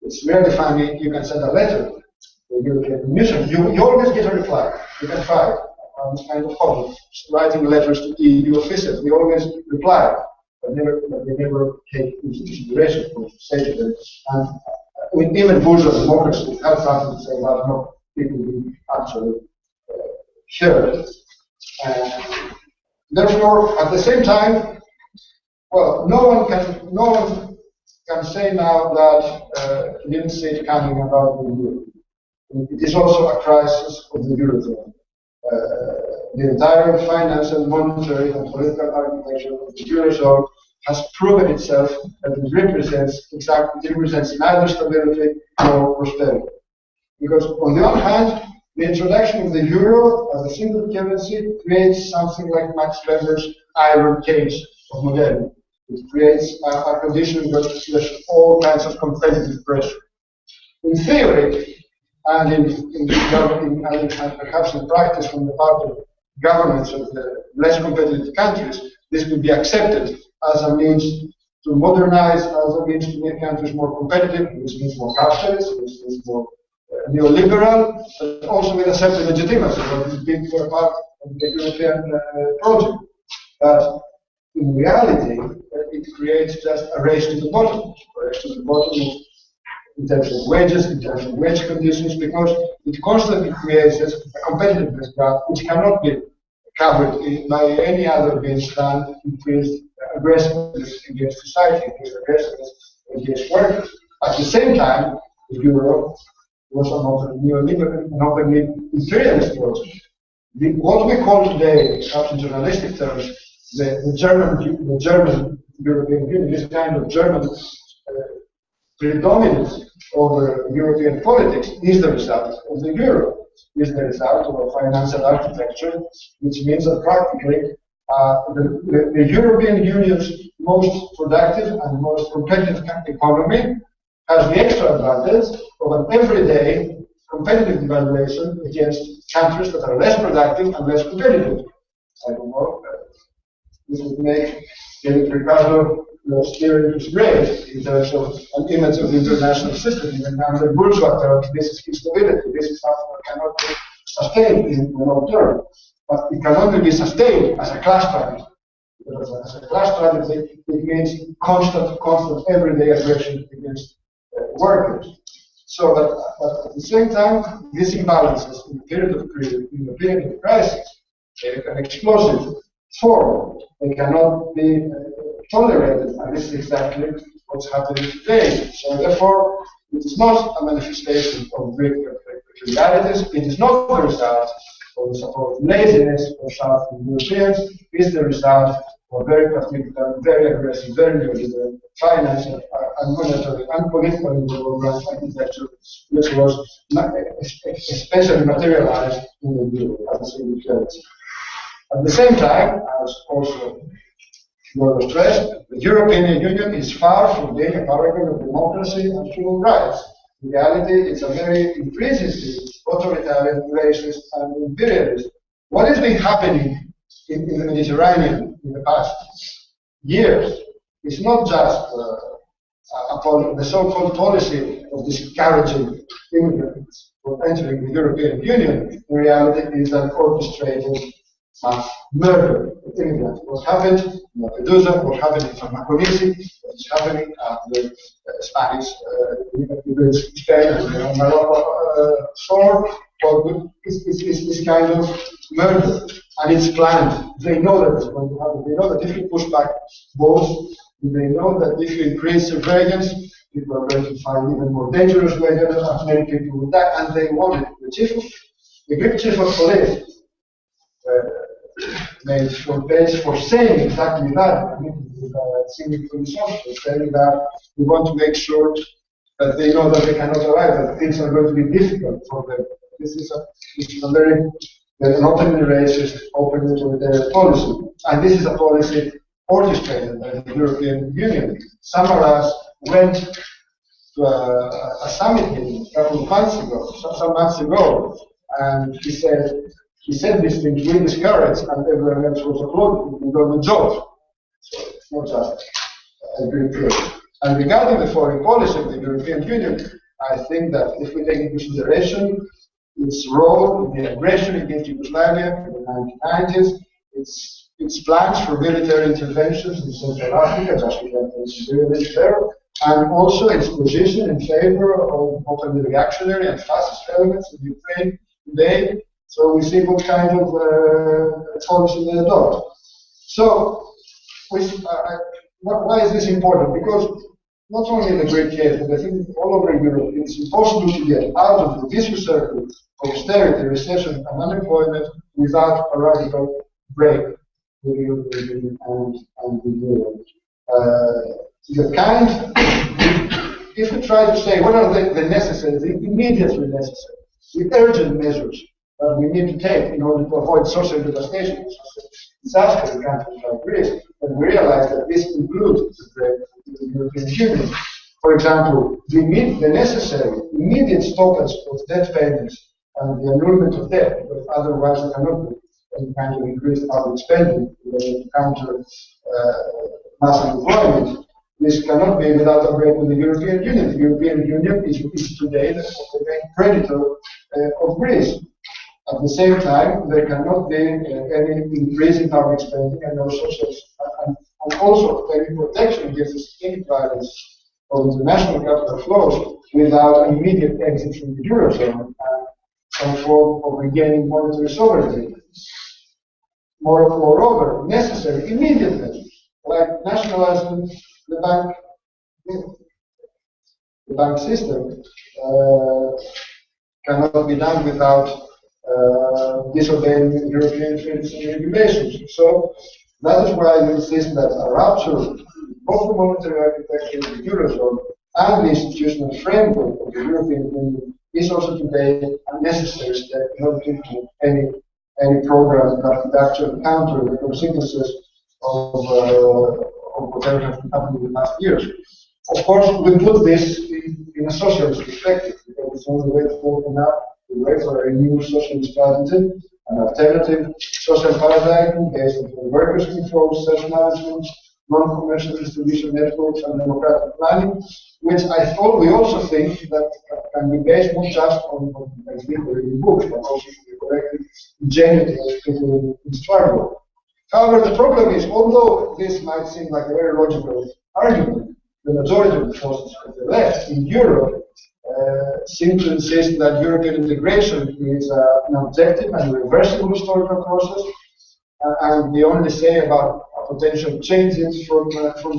It's really funny. You can send a letter to the European Commission. You always get a reply. You can try on this kind of hobby, writing letters to EU officials. We always reply, but they never take into consideration for safety. And even bourgeois democracy has something to say about not people being actually heard. Therefore, at the same time, well, no one can say now that he didn't see it coming about the euro. It is also a crisis of the eurozone. The entire financial, monetary, and political architecture of the eurozone has proven itself that it represents neither stability nor prosperity. Because on the one hand, the introduction of the euro as a single currency creates something like Max Weber's iron cage of modernity. It creates a condition where there's all kinds of competitive pressure. In theory, and perhaps in practice from the part of governments of the less competitive countries, this could be accepted as a means to modernize, as a means to make countries more competitive, which means more capitalist, which means more neoliberal, but also with a certain legitimacy, what is being for part of the European project. But in reality, it creates just a race to the bottom, in terms of wages, in terms of wage conditions, because it constantly creates a competitiveness gap which cannot be covered by any other means than increased aggressiveness against society, increased aggressiveness against workers. At the same time, the euro was an neoliberal and openly imperialist project. What we call today, perhaps in journalistic terms, the German European Union, this kind of German predominance over European politics is the result of the euro, is the result of a financial architecture, which means that practically the European Union's most productive and most competitive economy has the extra advantage of an everyday competitive devaluation against countries that are less productive and less competitive. I don't know. This would make Ricardo steering his grave in terms of an image of the international system, even under bourgeois terms. This is instability. This is something that cannot be sustained in the long term. But it can only be sustained as a class strategy. Because as a class strategy, it means constant, everyday aggression against workers. So that at the same time, these imbalances in the period of crisis, take an explosive form. They cannot be tolerated, and this is exactly what's happening today. So therefore, it is not a manifestation of Greek peculiarities. It is not the result of the supposed laziness of Southern Europeans. It is the result of very particular, very aggressive, very neoliberal financial and monetary and political architecture, which was especially materialized in the euro as a single currency. At the same time, as also was stressed, the European Union is far from being a paragon of democracy and human rights. In reality, it's a very increasingly authoritarian, racist, and imperialist. What has been happening in the Mediterranean in the past years is not just upon the so-called policy of discouraging immigrants from entering the European Union. In reality, it is an orchestrated mass murder of immigrants. What happened in Lampedusa, what happened in Panagiotis, what is happening at the Spanish, Spain and Morocco shore, is kind of murder, and it's planned. They know that it's going to happen. They know that if you push back both, they know that if you increase surveillance, people are going to find even more dangerous ways, and many people will die, and they want it. The Greek chief of police made short page for saying exactly that. I mean, senior police officers saying that we want to make sure that they know that they cannot arrive, that things are going to be difficult for them. This is a very an openly racist, openly authoritarian policy, and this is a policy orchestrated by the European Union. Samaras went to a summit meeting a couple of months ago, some months ago, and he said these things, we discourage, and everyone else was applauding, we got the job. So it's not just a Greek thing. And regarding the foreign policy of the European Union, I think that if we take into consideration its role in the aggression against Yugoslavia in the 1990s, its plans for military interventions in Central Africa, just to get there, and also its position in favor of openly reactionary and fascist elements in Ukraine today. So we see what kind of policy they adopt. So, why is this important? Because not only in the Greek case, but I think all over Europe, it's impossible to get out of the vicious circle of austerity, recession, and unemployment without a radical break with the European Union and the euro. If we try to say what are the necessary, the immediately necessary, the urgent measures that we need to take in order to avoid social devastation, disaster in countries like Greece, and we realize that this includes the European Union. For example, the necessary immediate stoppage of debt payments and the annulment of debt, because otherwise there cannot be any kind of increased public spending to counter mass unemployment. This cannot be without a break with the European Union. The European Union is today the main creditor of Greece. At the same time, there cannot be any increase in public spending and also any protection against the systemic violence of international capital flows without an immediate exit from the Eurozone and some form of regaining monetary sovereignty. Moreover, necessary immediate measures like nationalizing the bank system cannot be done without disobeying European treaties and regulations. So that is why we insist that a rupture of both the monetary architecture of the Eurozone and the institutional framework of the European Union is also today a necessary step in order to implement any program that could actually counter the consequences of whatever has been happening in the past years. Of course, we put this in a socialist perspective, because it's the only way forward now. We wait for a new socialist strategy, an alternative social paradigm based on workers' control, self-management, non-commercial distribution networks, and democratic planning, which we also think that can be based not just on what has been written in books, but also to be corrected ingenuity of people in struggle. However, the problem is, although this might seem like a very logical argument, the majority of the forces of the left in Europe seem to insist that European integration is an objective and irreversible historical process, and they only say about potential changes from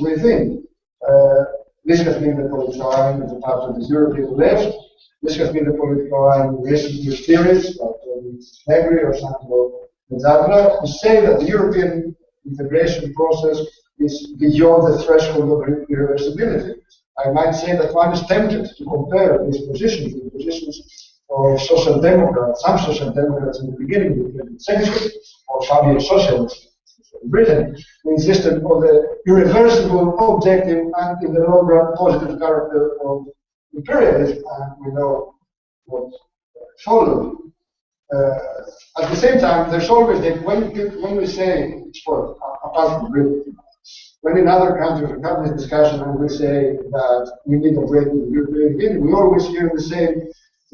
within. This has been the political line of the part of the European left. This has been the political line of recent years theorists like Negri or Santo Mezzadra, who say that the European integration process is beyond the threshold of irreversibility. I might say that one is tempted to compare these positions with positions of social democrats, some social democrats in the beginning of the 20th century, or Fabian socialists in Britain, who insisted on the irreversible, objective, and in the long run positive character of imperialism, and we know what followed. At the same time, there's always that when we say, apart from Britain, when in other countries we have this discussion and we say that we need a break with the European Union, we always hear the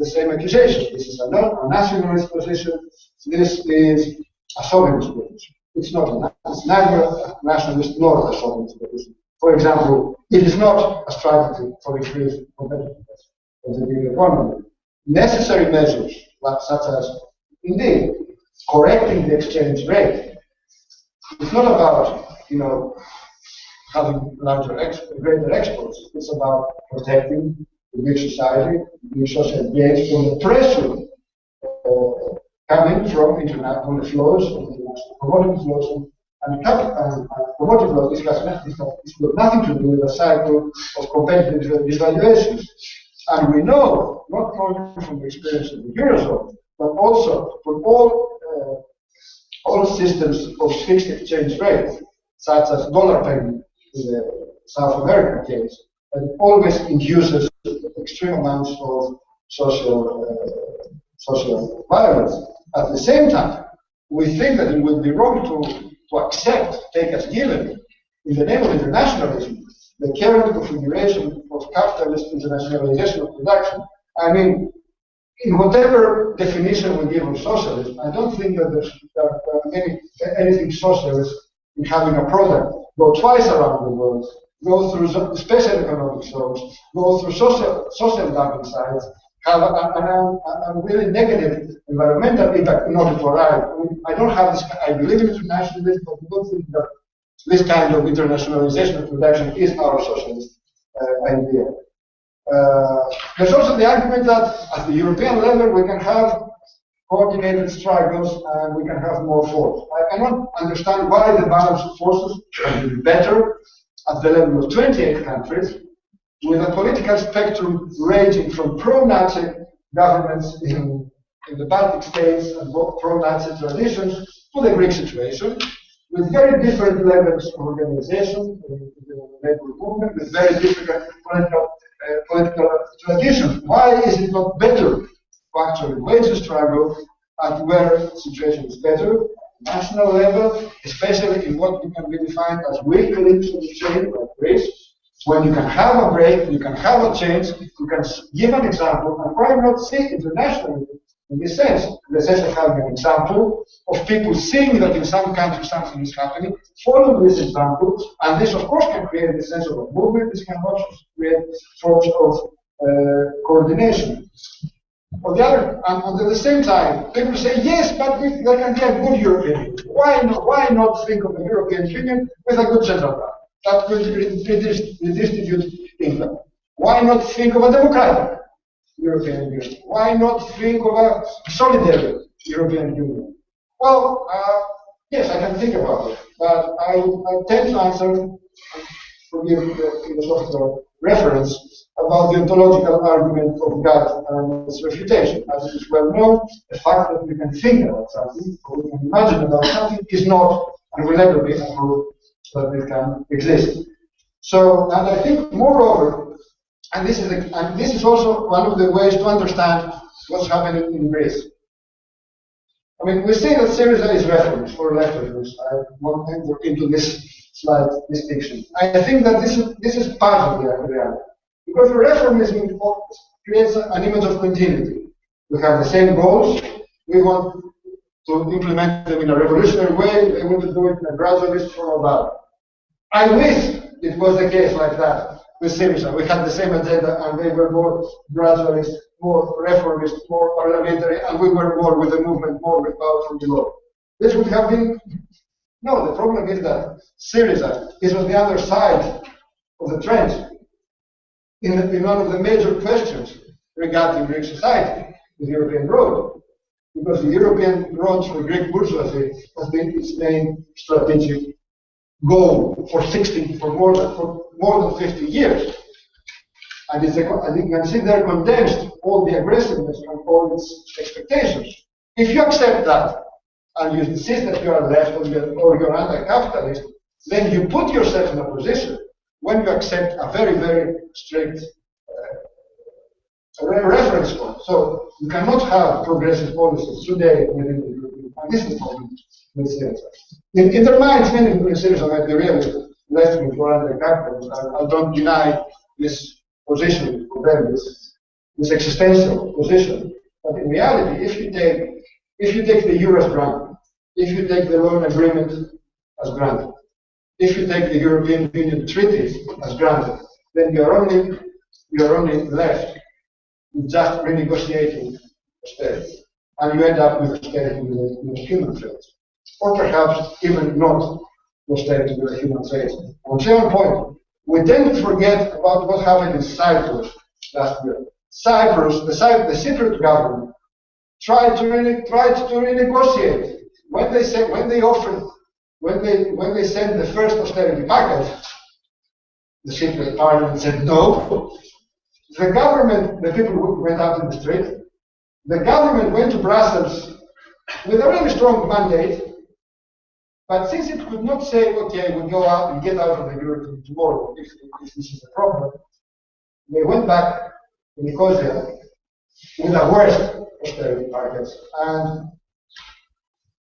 same accusation. This is a nationalist position. This is a sovereignist position. It's not. It's neither a nationalist nor a sovereignist position. For example, it is not a strategy for increased competitiveness of the European economy. Necessary measures, such as, indeed, correcting the exchange rate. It's not about, having greater exports. It's about protecting the Greek society, the social gains from the pressure coming from international flows, commodity flows, and commodity flows. This has nothing to do with a cycle of competitive devaluations. And we know, not only from the experience of the Eurozone, but also from all systems of fixed exchange rates, such as dollar payment in the South American case, and it always induces extreme amounts of social violence. At the same time, we think that it would be wrong to accept, take as given, in the name of internationalism, the current configuration of capitalist internationalization of production. I mean, in whatever definition we give of socialism, I don't think that there's anything socialist in having a product go twice around the world, go through special economic zones, go through social dumping sites, have a really negative environmental impact in order to arrive. I don't have this. I believe in internationalism, but I don't think that this kind of internationalization of production is our socialist idea. There's also the argument that at the European level we can have coordinated struggles and we can have more force. I cannot understand why the balance of forces can be better at the level of 28 countries, with a political spectrum ranging from pro-Nazi governments in the Baltic states and pro-Nazi traditions to the Greek situation, with very different levels of organization in the labor movement, with very different political traditions. Why is it not better to actually wage a struggle at where the situation is better, national level, especially in what we can be defined as weak links of the chain, like Greece, when you can have a break, you can have a change, you can give an example, and why not see internationally in this sense of having an example of people seeing that in some countries something is happening, follow this example, and this of course can create a sense of a movement, this can also create forms of coordination. On the other, and at the same time, people say, yes, but there can be a good European Union. Why not think of the European Union with a good central bank that will redistribute income? Why not think of a democratic European Union? Why not think of a solidary European Union? Well, yes, I can think about it, but I tend to answer, forgive the philosophical reference, about the ontological argument of God and its refutation. As it is well known, the fact that we can think about something, or we can imagine about something, is not and will never be a proof that it can exist. So, and I think, moreover, and this is also one of the ways to understand what's happening in Greece. I mean, we say that Syriza is reformist for leftists. I won't enter into this slight distinction. I think that this is part of the reality. Because reformism creates an image of continuity. We have the same goals, we want to implement them in a revolutionary way, they want to do it in a gradualist form of that. I wish it was the case like that with Syriza. We had the same agenda and they were more gradualist, more reformist, more parliamentary, and we were more with the movement, more with power from below. This would have been, no, the problem is that Syriza is on the other side of the trench. In one of the major questions regarding Greek society, the European road, because the European road for Greek bourgeoisie has been its main strategic goal for more than 50 years, and you can see there condensed all the aggressiveness and all its expectations. If you accept that and you insist that you are left or you're anti-capitalist, then you put yourself in a position when you accept a very, very strict reference point. So you cannot have progressive policies today within the European, and this is problem with Syriza. In their minds, many people in Syriza might be really left with one the capital. I don't deny this position for them, this existential position. But in reality, if you take the euro as granted, if you take the loan agreement as granted, if you take the European Union treaties as granted, then you're only left with just renegotiating austerity, and you end up with austerity with human trades, or perhaps even not austerity with human trades. On the second point, we tend to forget about what happened in Cyprus last year. Cyprus, the Cypriot government, tried to renegotiate when they sent the first austerity package. The Cypriot parliament said no. The government, the people went out in the street. The government went to Brussels with a really strong mandate, but since it could not say, okay, we'll go out and get out of the euro tomorrow if this is a problem, they went back to Nicosia with a worse austerity package. And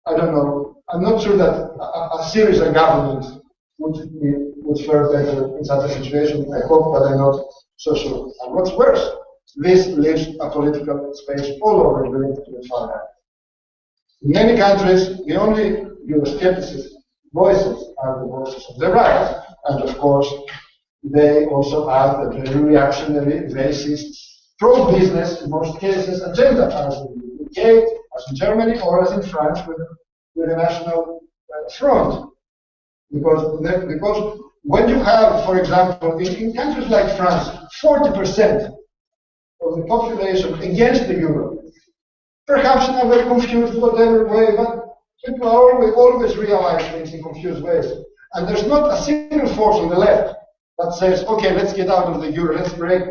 I don't know, I'm not sure that a Syriza government would fare better in such a situation. I hope, but I'm not so sure. And what's worse, this leaves a political space all over the far right. In many countries, the only Euroscepticist voices are the voices of the right, and of course, they also have the very reactionary, racist, pro-business, in most cases, agenda, as in the UK, as in Germany, or as in France with a national front. Because when you have, for example, in countries like France, 40% of the population against the euro, perhaps in a very confused, whatever way, but people always realize things in confused ways. And there's not a single force on the left that says, okay, let's get out of the euro, let's break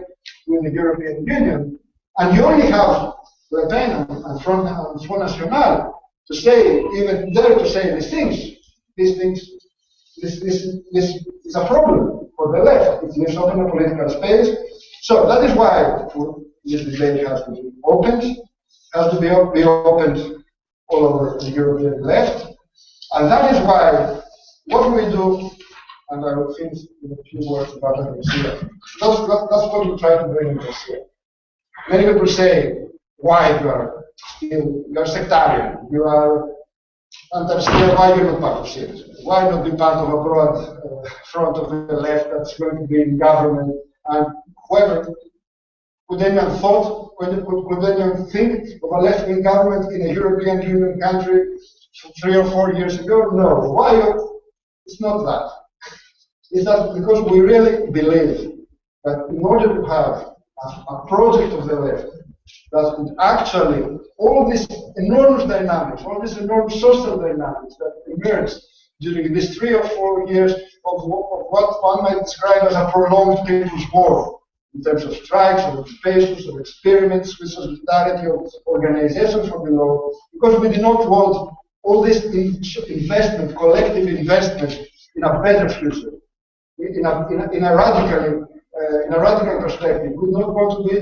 with the European Union. And you only have Le Pen and Front National to say, even dare to say these things. This is a problem for the left. It leaves open a political space. So that is why this debate has to be opened, has to be opened all over the European left. And that is why what we do, and I will finish with a few words about ANTARSYA. That's what we try to do in ANTARSYA. Many people say, why you are sectarian, you are ANTARSYA, why you're not part of Syria? Why not be part of a broad front of the left that's going to be in government? And whoever, could anyone think of a left-wing government in a European Union country 3 or 4 years ago? No. Why? It's not that. It's that because we really believe that in order to have a project of the left that would actually, all these enormous dynamics, all these enormous social dynamics that emerged during these 3 or 4 years of what one might describe as a prolonged people's war, in terms of strikes, of occupations, of experiments with solidarity, of organization from below, because we do not want all this investment, collective investment in a better future, in a radical perspective. We do not want to be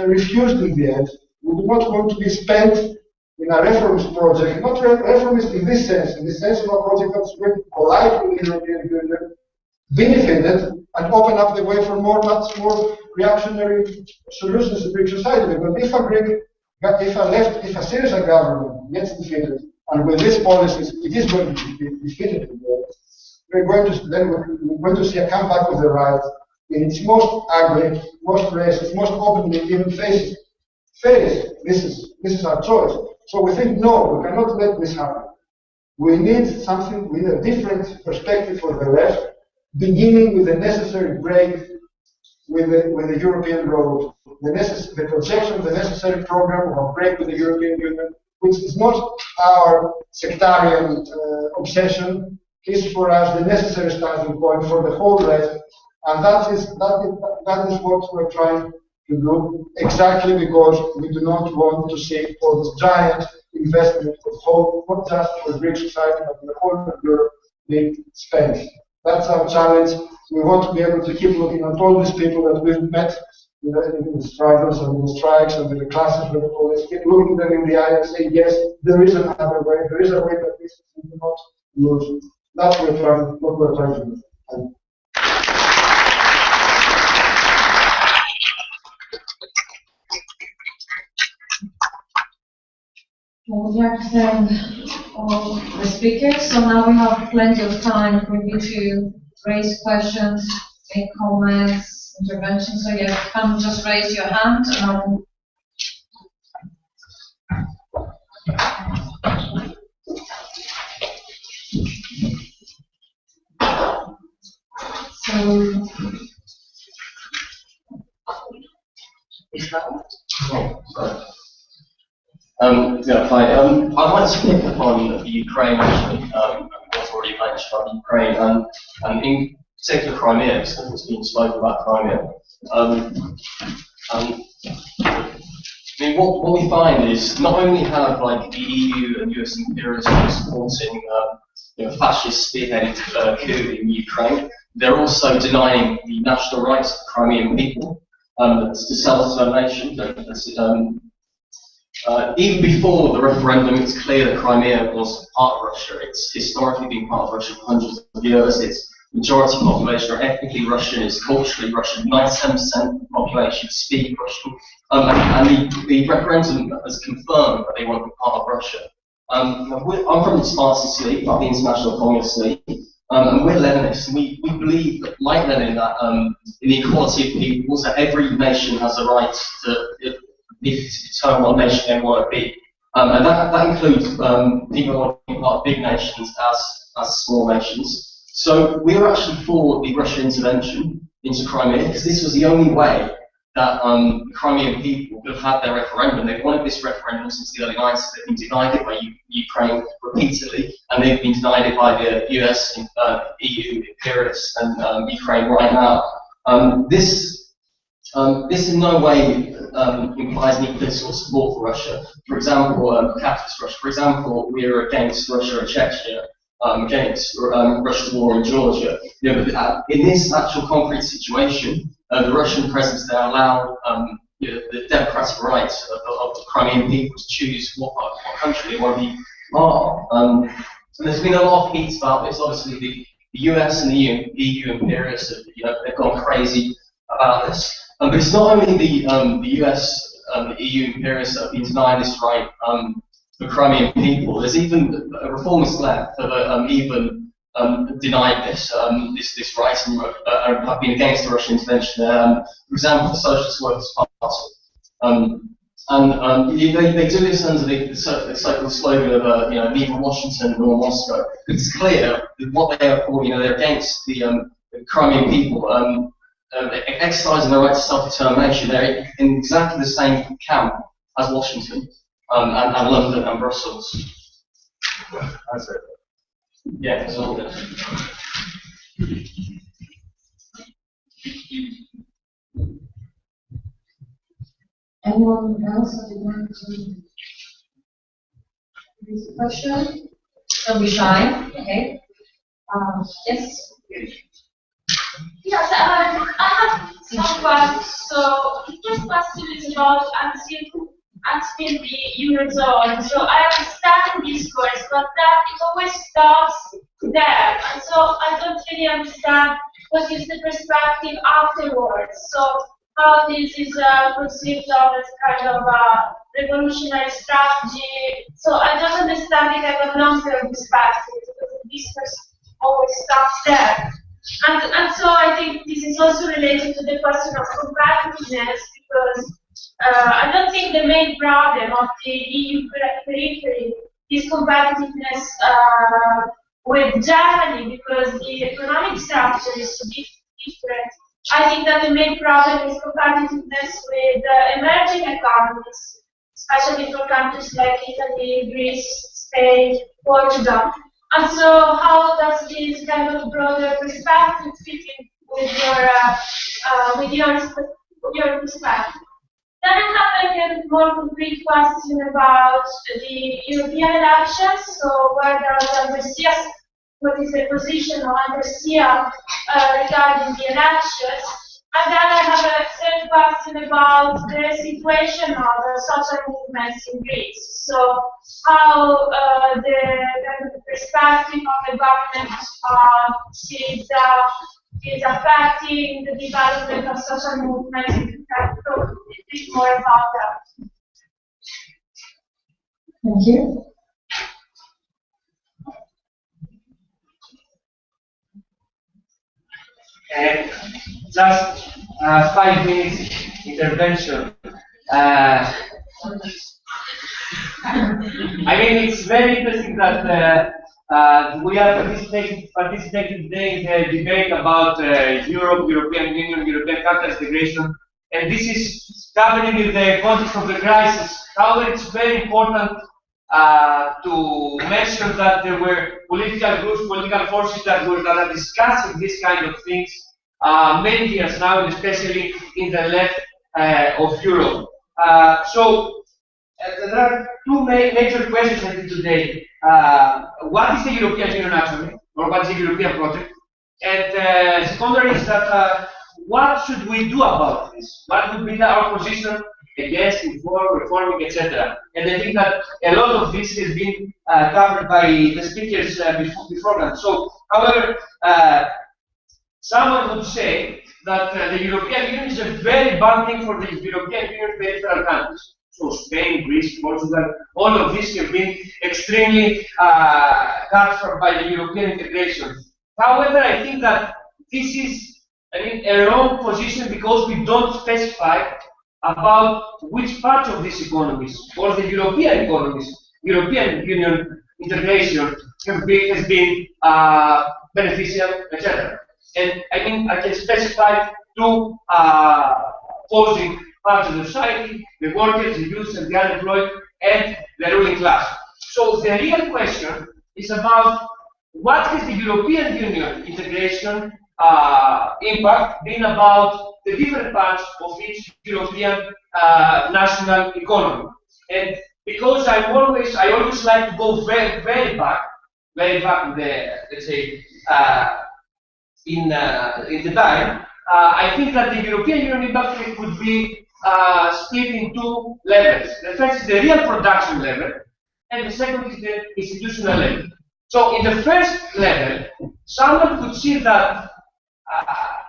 refused in the end. We do not want to be spent in a reformist project, not reformist in this sense of a project that's going to collide with the European Union, benefited and open up the way for much more reactionary solutions to Greek society. But if a Syriza government gets defeated, and with these policies it is going to be defeated, we're going to see a comeback of the right in its most ugly, most racist, most openly even face. This is our choice. So we think, no, we cannot let this happen. We need something with a different perspective for the left, beginning with the necessary break with the European road, the projection of the necessary program of a break with the European Union, which is not our sectarian obsession, is for us the necessary starting point for the whole rest, and that is what we're trying to do, exactly because we do not want to see all this giant investment of whole, not just for Greek society, but for the whole of Europe being spent. That's our challenge. We want to be able to keep looking at all these people that we've met in the struggles and the strikes and the classes with always keep looking them in the eye and say, yes, there is another way, there is a way that this is not lose. That's what we're trying to do. Well, we'd like to thank all the speakers. So now we have plenty of time for you to raise questions, make comments, interventions. So you can just raise your hand and I'll Yeah, hi. I'd like to pick up on the Ukraine, actually, what's already mentioned about Ukraine, and in particular Crimea, because it's been spoken about Crimea. I mean, what we find is not only have like the EU and US imperialism supporting fascist spearheaded coup in Ukraine, they're also denying the national rights of the Crimean people to self-determination. Even before the referendum, it's clear that Crimea was part of Russia. It's historically been part of Russia for hundreds of years. Its majority population are ethnically Russian, it's culturally Russian. 97% of the population speak Russian. And the referendum has confirmed that they want to be part of Russia. I'm from the Spartan League, the International Communist League, and we're Leninists. And we believe, that, like Lenin, that in the equality of peoples, that every nation has a right to determine what nation they want to be. And that includes people who want to be part of big nations as small nations. So we were actually for the Russian intervention into Crimea, because this was the only way that the Crimean people could have had their referendum. They've wanted this referendum since the early 90s. They've been denied it by Ukraine repeatedly, and they've been denied it by the US, EU, imperialists, and Ukraine right now. This in no way implies any political support for Russia. For example, capitalist Russia. For example, we are against Russia and Chechnya, against Russia's war in Georgia. But in this actual concrete situation, the Russian presence there allowed the democratic rights of the Crimean people to choose what country they want to be part of. And there's been a lot of heat about this. Obviously, the US and the EU imperialists have they've gone crazy about this. But it's not only the US and the EU imperialists that have been denying this right for Crimean people. There's even a reformist left that have even denied this right and have been against the Russian intervention. For example, the Socialist Workers' Party. They do this under the so-called slogan of neither Washington nor Moscow. It's clear that what they are for, they're against the Crimean people. Exercising their right to self-determination. They're in exactly the same camp as Washington and London and Brussels. That's it. Yeah, that's all it is. Anyone else that would like to raise a question? Don't be shy. Okay. Yes. Yes, I have some questions. So the first question is about until the Eurozone. So I understand the discourse, but that it always stops there. And so I don't really understand what is the perspective afterwards. So how this is perceived as kind of a revolutionary strategy. So I don't understand it as a long-term perspective, because the discourse always stops there. And so I think this is also related to the question of competitiveness, because I don't think the main problem of the EU periphery is competitiveness with Germany, because the economic structure is so different. I think that the main problem is competitiveness with emerging economies, especially for countries like Italy, Greece, Spain, Portugal. And so how does this kind of broader perspective fit in with your perspective? Then I have a more concrete question about the European elections. So where does ANTARSYA, what is the position of ANTARSYA regarding the elections? And then I have a third question about the situation of the social movements in Greece. So how the perspective of the government is affecting the development of social movements. If you can talk a bit more about that. Thank you. Just 5 minutes intervention. I mean, it's very interesting that we are participating today in the debate about Europe, European Union, European capital integration, and this is happening in the context of the crisis. However, it's very important to mention that there were political groups, political forces that are discussing this kind of things many years now, and especially in the left of Europe. So there are two major questions I think today. What is the European Union actually, or what is the European project? And secondary is that what should we do about this? What would be our position against, before, reforming, etc.? And I think that a lot of this has been covered by the speakers beforehand. So, however, someone would say that the European Union is a very bad thing for the European Union peripheral countries. So Spain, Greece, Portugal, all of these have been extremely hurt by the European integration. However, I think that this is a wrong position because we don't specify about which part of these economies, or the European economies, European Union integration has been beneficial, etc. And I mean, I can specify two opposing parts of the society: the workers, the youth, and the unemployed, and the ruling class. So the real question is about what has the European Union integration impact been about the different parts of each European national economy. And because I always like to go very back in the, let's say, in the time, I think that the European Union impact could be split in two levels. The first is the real production level, and the second is the institutional level. So in the first level, someone could see that,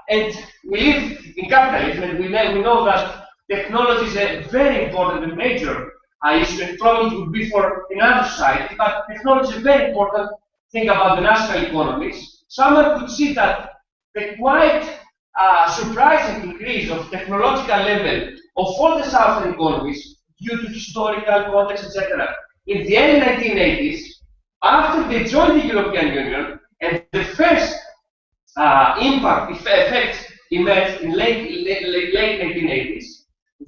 and we live in capitalism, and we know that technology is a very important and major issue, and probably would be for another society, but technology is a very important thing about the national economies. Someone could see that the quite surprising increase of technological level of all the southern economies due to historical context, etc. In the early 1980s, after they joined the European Union, and the first effects emerged in late 1980s,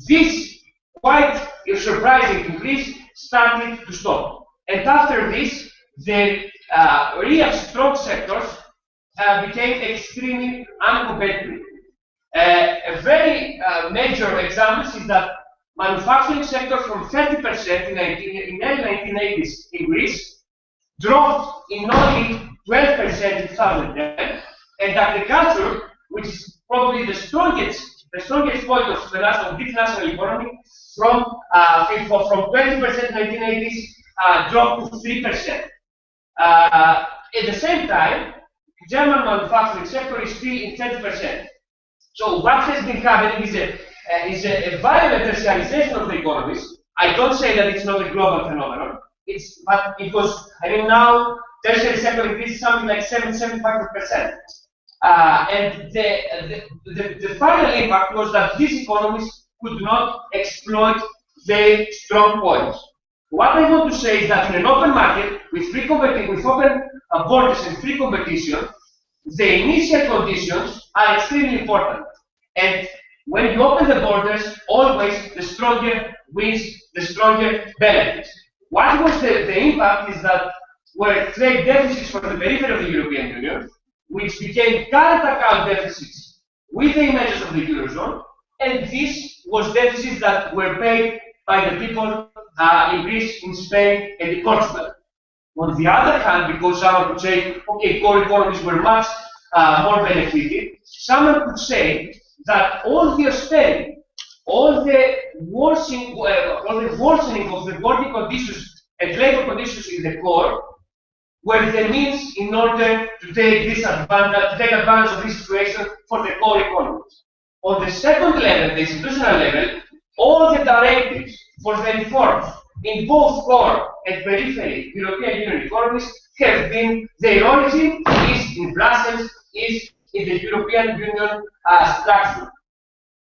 this quite surprising increase started to stop. And after this, the real strong sectors became extremely uncompetitive. A very major example is that manufacturing sector from 30% in early 1980s in Greece dropped in only 12% in 2010, and agriculture, which is probably the strongest point of the national economy, from 20% in 1980s dropped to 3%. At the same time, German manufacturing sector is still in 30%. So what has been happening is a violent tertiarization of the economies. I don't say that it's not a global phenomenon. But it was, I mean, now tertiary sector increased something like 75%. And the final impact was that these economies could not exploit their strong points. What I want to say is that in an open market with free competition, with open borders and free competition, the initial conditions are extremely important. And when you open the borders, always the stronger wins, the stronger benefits. What was the impact is that were trade deficits for the periphery of the European Union, which became current account deficits with the emergence of the Eurozone, and this was deficits that were paid by the people in Greece, in Spain, and in Portugal. On the other hand, because someone could say, okay, core economies were much more benefited, someone could say that all the austerity, all the worsening of the working conditions and labor conditions in the core were the means in order to take advantage of this situation for the core economies. On the second level, the institutional level, all the directives for the reforms in both core and periphery European Union economies have been, their origin is in Brussels, is in the European Union structure.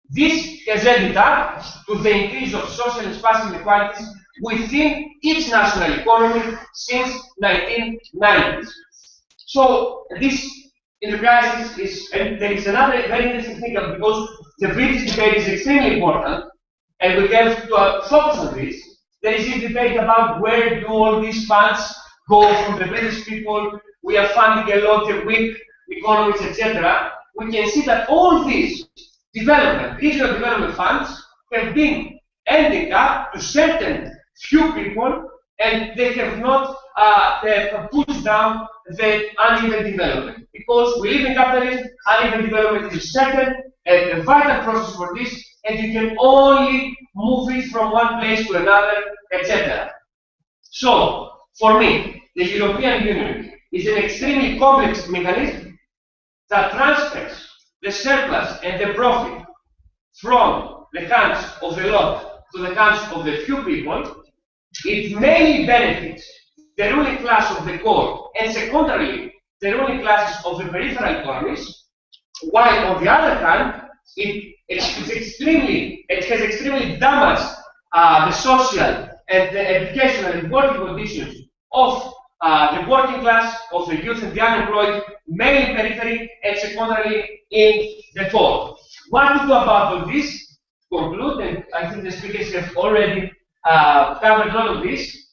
This has ended up to the increase of social and spatial inequalities within each national economy since 1990s. So this in the crisis is, and there is another very interesting thing because the British debate is extremely important, and we have to focus on this. There is a debate about where do all these funds go from the British people. We are funding a lot of weak economies, etc. We can see that all these regional development funds have been ending up to certain few people, and they have not pushed down the uneven development. Because we live in capitalism, uneven development is certain, and a vital process for this, and you can only move it from one place to another, etc. So, for me, the European Union is an extremely complex mechanism that transfers the surplus and the profit from the hands of the lot to the hands of the few people. It mainly benefits the ruling class of the core and secondarily the ruling classes of the peripheral economies, while on the other hand, it has extremely damaged the social and the educational and working conditions of the working class, of the youth and the unemployed, mainly periphery and secondarily in the core. What to do about all this? To conclude, and I think the speakers have already covered a lot of this.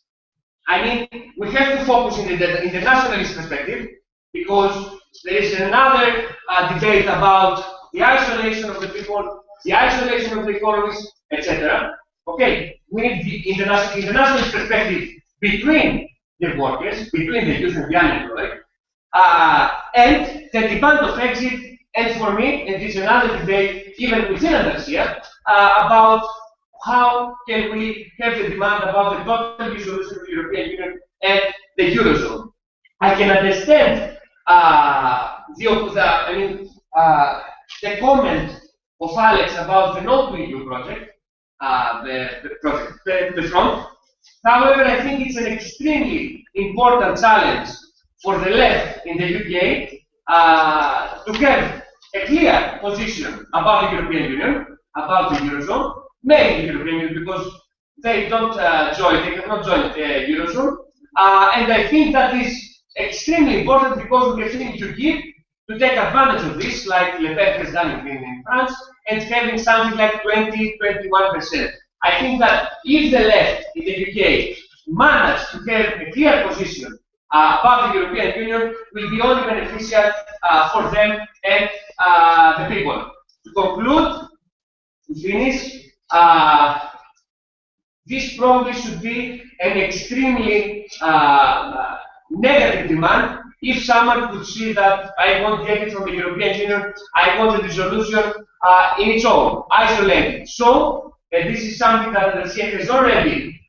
I mean, we have to focus in the nationalist perspective, because there is another debate about the isolation of the people, the isolation of the economies, etc. Okay, we need in the nationalist perspective between the workers, between the youth and the unemployed, and the demand of exit. And for me, and this is another debate, even within ANTARSYA, about how can we have the demand about the total dissolution of the European Union and the Eurozone. I can understand the comment of Alex about the no to EU project, the front. However, I think it's an extremely important challenge for the left in the UK to have a clear position about the European Union, about the Eurozone, mainly the European Union because they don't join, they have not joined the Eurozone. And I think that is extremely important because we have seen Turkey to take advantage of this, like Le Pen has done in France, and having something like 20–21%. I think that if the left in the UK manage to have a clear position about the European Union, will be only beneficial for them and the people. To conclude, to finish, this probably should be an extremely negative demand. If someone could see that I won't get it from the European Union, I want a dissolution in its own, isolated. So, this is something that the CF has already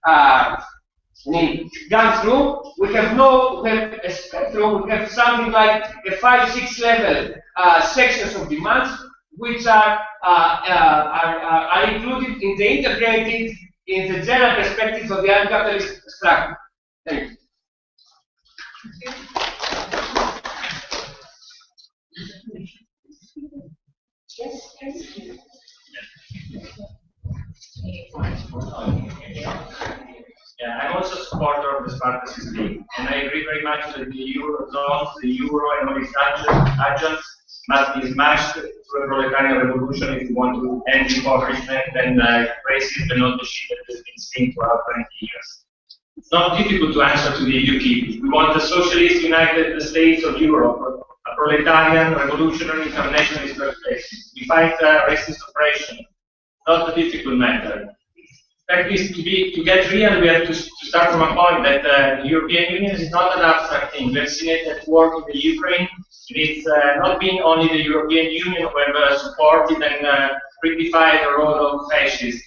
gone through. We have a spectrum, we have something like a 5–6 level sections of demands, which are included in the integrated, in the general perspective of the anti-capitalist structure. Thank you. Yeah, I'm also a supporter of the Sparta system, and I agree very much that the Eurozone, the Euro, and all its agents must be smashed through a proletarian revolution if we want to end impoverishment and racism and all the shit that has been seen throughout 20 years. It's not difficult to answer to the UKIP. We want a socialist United States of Europe, a proletarian, revolutionary, internationalist workplace. We fight racist oppression. Not a difficult matter. The fact is, to get real, we have to start from a point that the European Union is not an abstract thing. We have seen it at work in the Ukraine, It's not been only the European Union who have supported and critified the role of fascists.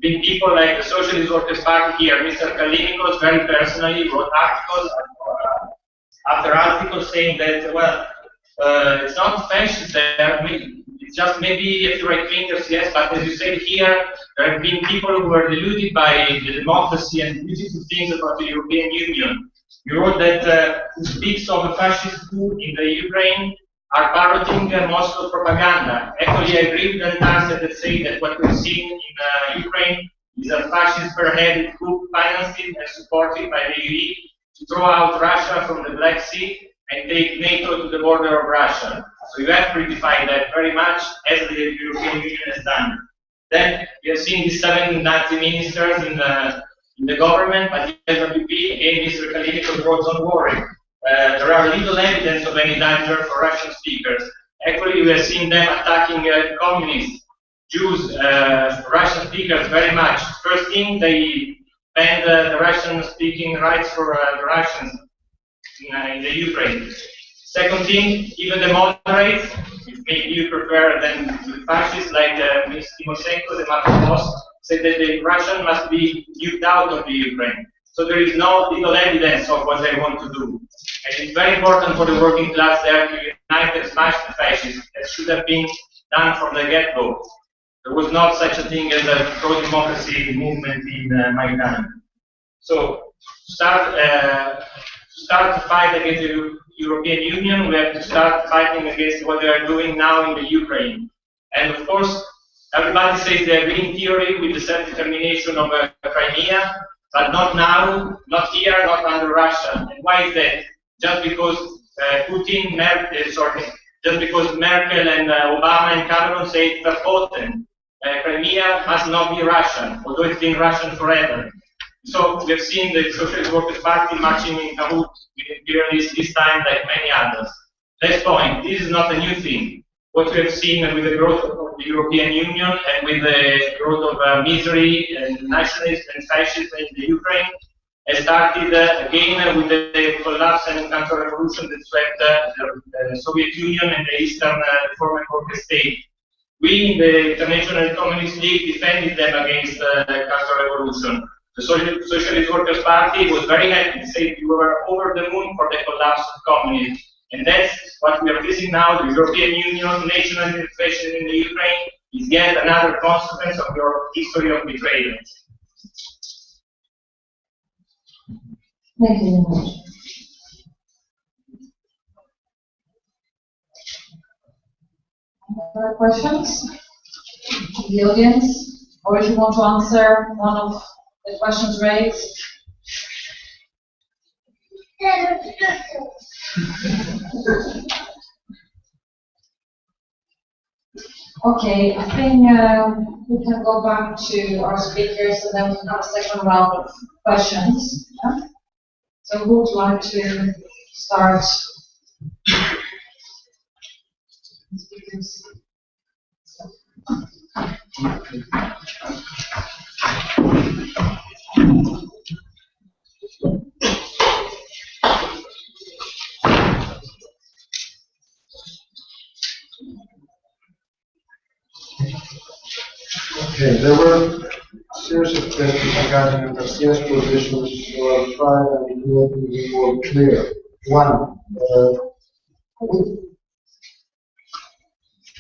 Been people like the Socialist Workers' Party here, Mr. Callinicos very personally wrote articles after articles saying that, well, it's not fascist there, it's just maybe a few right wingers, yes, but as you said here, there have been people who were deluded by the democracy and beautiful things about the European Union. You wrote that who speaks of a fascist coup in the Ukraine are parroting Moscow propaganda. Actually, I agree with ANTARSYA that say that what we've seen in Ukraine is a fascist spearheaded coup financed and supported by the EU to throw out Russia from the Black Sea and take NATO to the border of Russia. So you have critified that very much, as the European Union has done. Then we have seen the 7 Nazi ministers in the government, but the LWP and Mr. Callinicos wrote, don't worry. There are little evidence of any danger for Russian speakers. Actually, we have seen them attacking communists, Jews, Russian speakers very much. First thing, they banned the Russian-speaking rights for the Russians in the Ukraine. Second thing, even the moderates, if maybe you prefer than the fascists like Ms. Timoshenko, the Vassalos, said that the Russian must be nuked out of the Ukraine. So there is no legal evidence of what they want to do. And it's very important for the working class there to unite and smash the fascists. That should have been done from the get-go. There was not such a thing as a pro-democracy movement in Maidan. So to start to fight against the European Union, we have to start fighting against what they are doing now in the Ukraine. And of course, everybody says they agree in theory with the self-determination of Crimea, but not now, not here, not under Russia. And why is that? Just because just because Merkel and Obama and Cameron say it's verboten. Crimea must not be Russian, although it's been Russian forever. So we have seen the Socialist Workers' Party marching in cahoots with imperialists this time like many others. Next point, this is not a new thing. What we have seen with the growth of the European Union and with the growth of misery and nationalism and fascism in the Ukraine has started again with the collapse and counter-revolution that swept the Soviet Union and the Eastern former Soviet state. We in the International Communist League defended them against the counter-revolution. The Socialist Workers' Party was very happy to say we were over the moon for the collapse of communism. And that's what we are facing now. The European Union, national intervention in the Ukraine is yet another consequence of your history of betrayal. Thank you very much. Other questions from the audience? Or if you want to answer one of the questions raised? Okay, I think we can go back to our speakers and then we have a second round of questions. Yeah? So who would like to start? Speakers. Okay, there were a series of questions regarding ANTARSYA's positions, so I'll try and do it even more clear. One,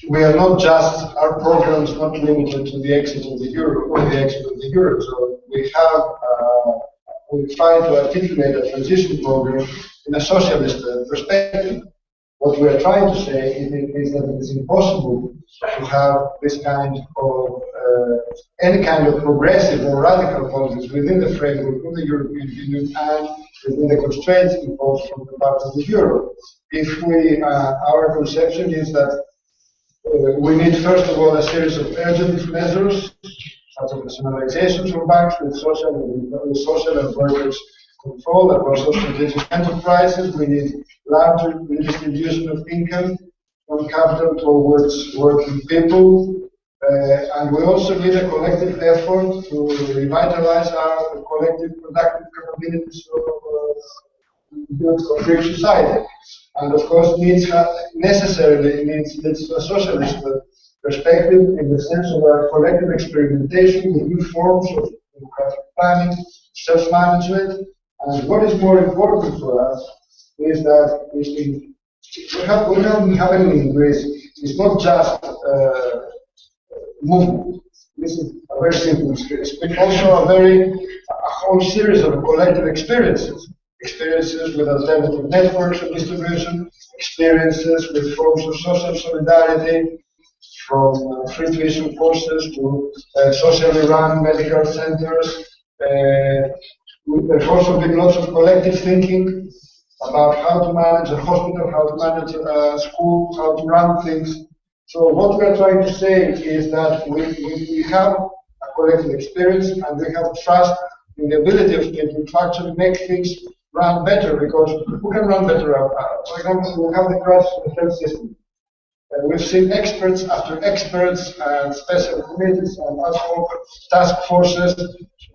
we are not just, our program is not limited to the exit of the euro or the exit of the euro. So we have, we try to articulate a transition program in a socialist perspective. What we are trying to say is that it is impossible to have this kind of any kind of progressive or radical policies within the framework of the European Union and within the constraints imposed from the part of the euro. If we, our conception is that we need first of all a series of urgent measures, such as nationalizations of banks with social and workers control across all strategic enterprises. We need larger redistribution of income from capital towards working people. And we also need a collective effort to revitalize our collective productive capabilities of build a free society. And of course, necessarily needs to a socialist perspective in the sense of a collective experimentation with new forms of democratic planning, self-management. And what is more important for us is that what has been happening in Greece is not just movement. This is a very simple experience, but also a whole series of collective experiences. Experiences with alternative networks of distribution, experiences with forms of social solidarity, from free tuition courses to socially run medical centers. There's also been lots of collective thinking about how to manage a hospital, how to manage a school, how to run things. So what we are trying to say is that we have a collective experience and we have trust in the ability of people to actually make things run better, because who can run better? For example, we have the crisis of the health system. We've seen experts after experts and special committees and task forces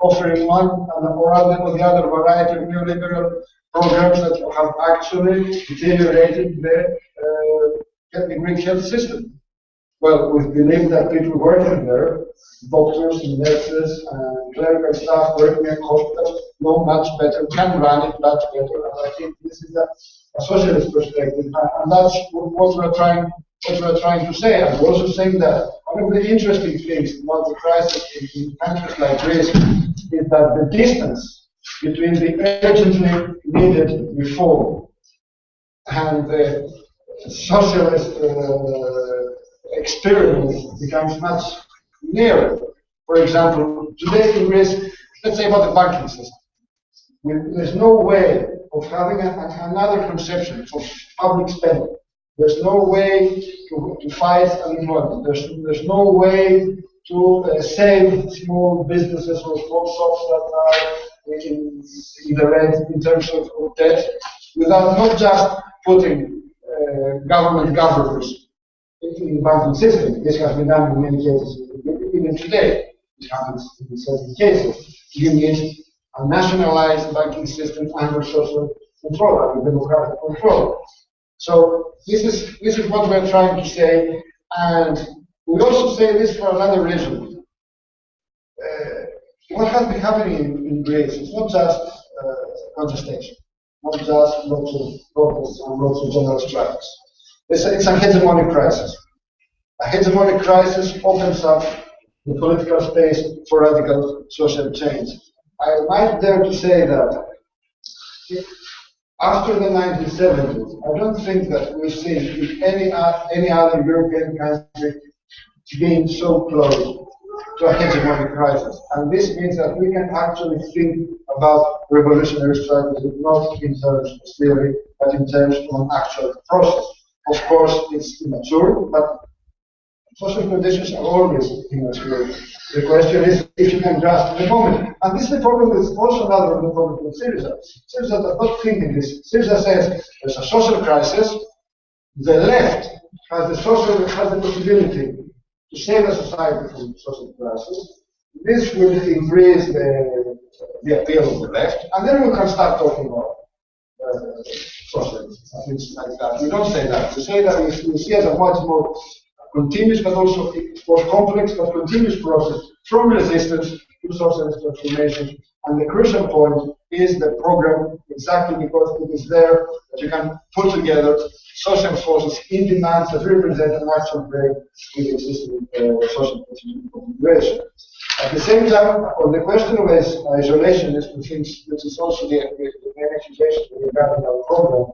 offering one or the other variety of neoliberal programs that have actually deteriorated the Greek health system. Well, we believe that people working there, doctors and nurses and clerical staff working in hospitals, know much better, can run it much better. And I think this is a socialist perspective, and that's what we're trying to say. And we're also saying that one of the interesting things about the crisis in countries like Greece is that the distance between the urgently needed reform and the socialist experience becomes much nearer. For example, today in Greece, let's say about the banking system. There's no way of having another conception of public spending. There's no way to fight unemployment. There's no way to save small businesses or small shops that are in the red in terms of debt, without not just putting government governors in the banking system. This has been done in many cases, even today. It happens in certain cases. You need a nationalized banking system under social control, under democratic control. So this is what we're trying to say, and we also say this for another reason. What has been happening in Greece is not just contestation, not just lots of protests and lots of general strikes. It's a hegemonic crisis. A hegemonic crisis opens up the political space for radical social change. I might dare to say that after the 1970s, I don't think that we've seen any other European country being so close to a hegemonic crisis. And this means that we can actually think about revolutionary strategy not in terms of theory, but in terms of an actual process. Of course, it's immature, but social conditions are always immature. The question is if you can grasp the moment. And this is the problem is also another of the problem with Syriza. Syriza does not think in this. Syriza says there's a social crisis. The left has the possibility to save a society from social crisis. This will increase the appeal of the left, and then we can start talking about socialism, things like that. We don't say that. We say that we see it as a much more continuous, but also more complex, but continuous process from resistance to socialist transformation. And the crucial point is the program, exactly because it is there that you can put together social forces in demand that represent an actual break with existing social configuration. At the same time, on the question of isolationism, which is also the main accusation regarding our program,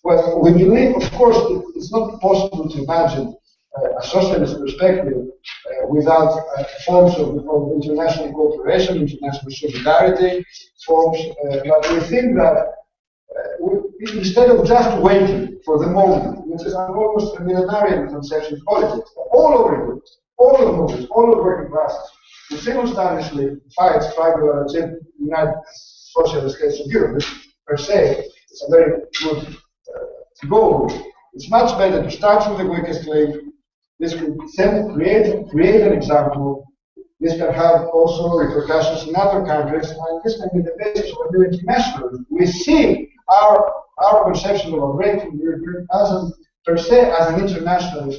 well, we believe, of course, it's not possible to imagine a socialist perspective without forms of international cooperation, international solidarity, forms, but we think that instead of just waiting for the moment, which is almost a millenarian conception of politics, all over Europe, all the movements, all the working classes, to simultaneously try to achieve United Socialist States of Europe, which per se is a very good goal. It's much better to start with the weakest link. This could create an example. This can have also repercussions in other countries, and this can be the basis of a new international. We see our our conception of a breakthrough as per se as an international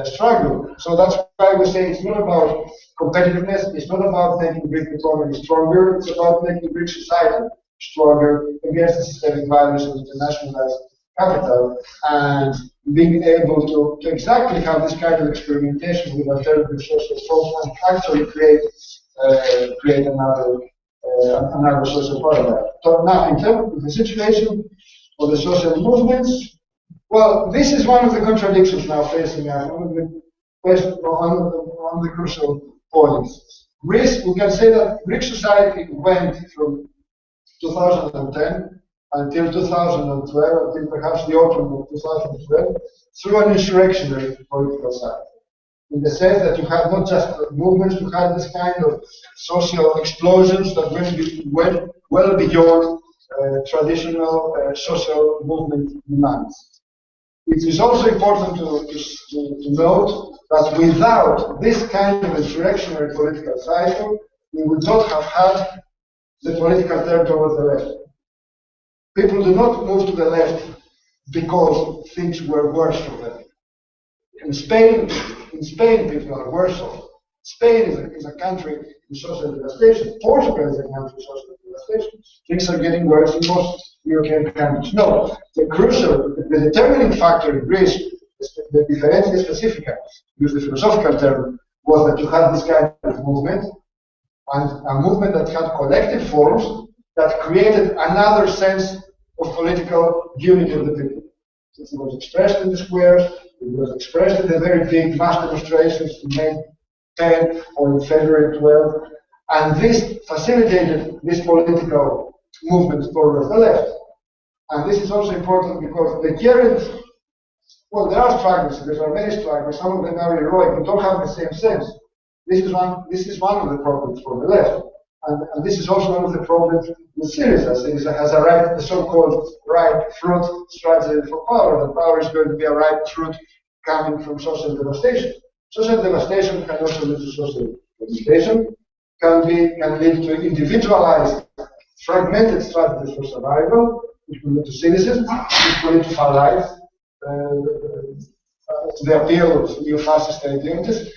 struggle. So that's why we say it's not about competitiveness, it's not about making Greek economy stronger, it's about making Greek society stronger against the systemic values of internationalized capital, and being able to exactly have this kind of experimentation with alternative social forms and actually create another social paradigm. So now, in terms of the situation of the social movements, well, this is one of the contradictions now facing us, one of the crucial points. Greece, we can say that Greek society went from 2010 until 2012, until perhaps the autumn of 2012, through an insurrectionary political cycle. In the sense that you had not just movements, you had this kind of social explosions that went well beyond traditional social movement demands. It is also important to note that without this kind of insurrectionary political cycle, we would not have had the political turn towards the left. People do not move to the left because things were worse for them. In Spain, people are worse off. Spain is a country in social devastation. Portugal is a country in social devastation. Things are getting worse in most European countries. No, the determining factor in Greece, the differentia specifica, use the philosophical term, was that you had this kind of movement, and a movement that had collective forms that created another sense of political unity of the people. It was expressed in the squares, it was expressed in the very big mass demonstrations in May 10 or in February 12, and this facilitated this political movement towards the left. And this is also important because the current, well, there are struggles, there are many struggles, some of them are heroic, but don't have the same sense. This is one of the problems for the left. And this is also one of the problems with Syriza. Syriza has the so-called ripe fruit strategy for power. The power is going to be a ripe fruit coming from social devastation. Social devastation can also lead to social devastation, can lead to individualized, fragmented strategies for survival, which will lead to cynicism, which will lead to far right, to the appeal of new fascist ideologies.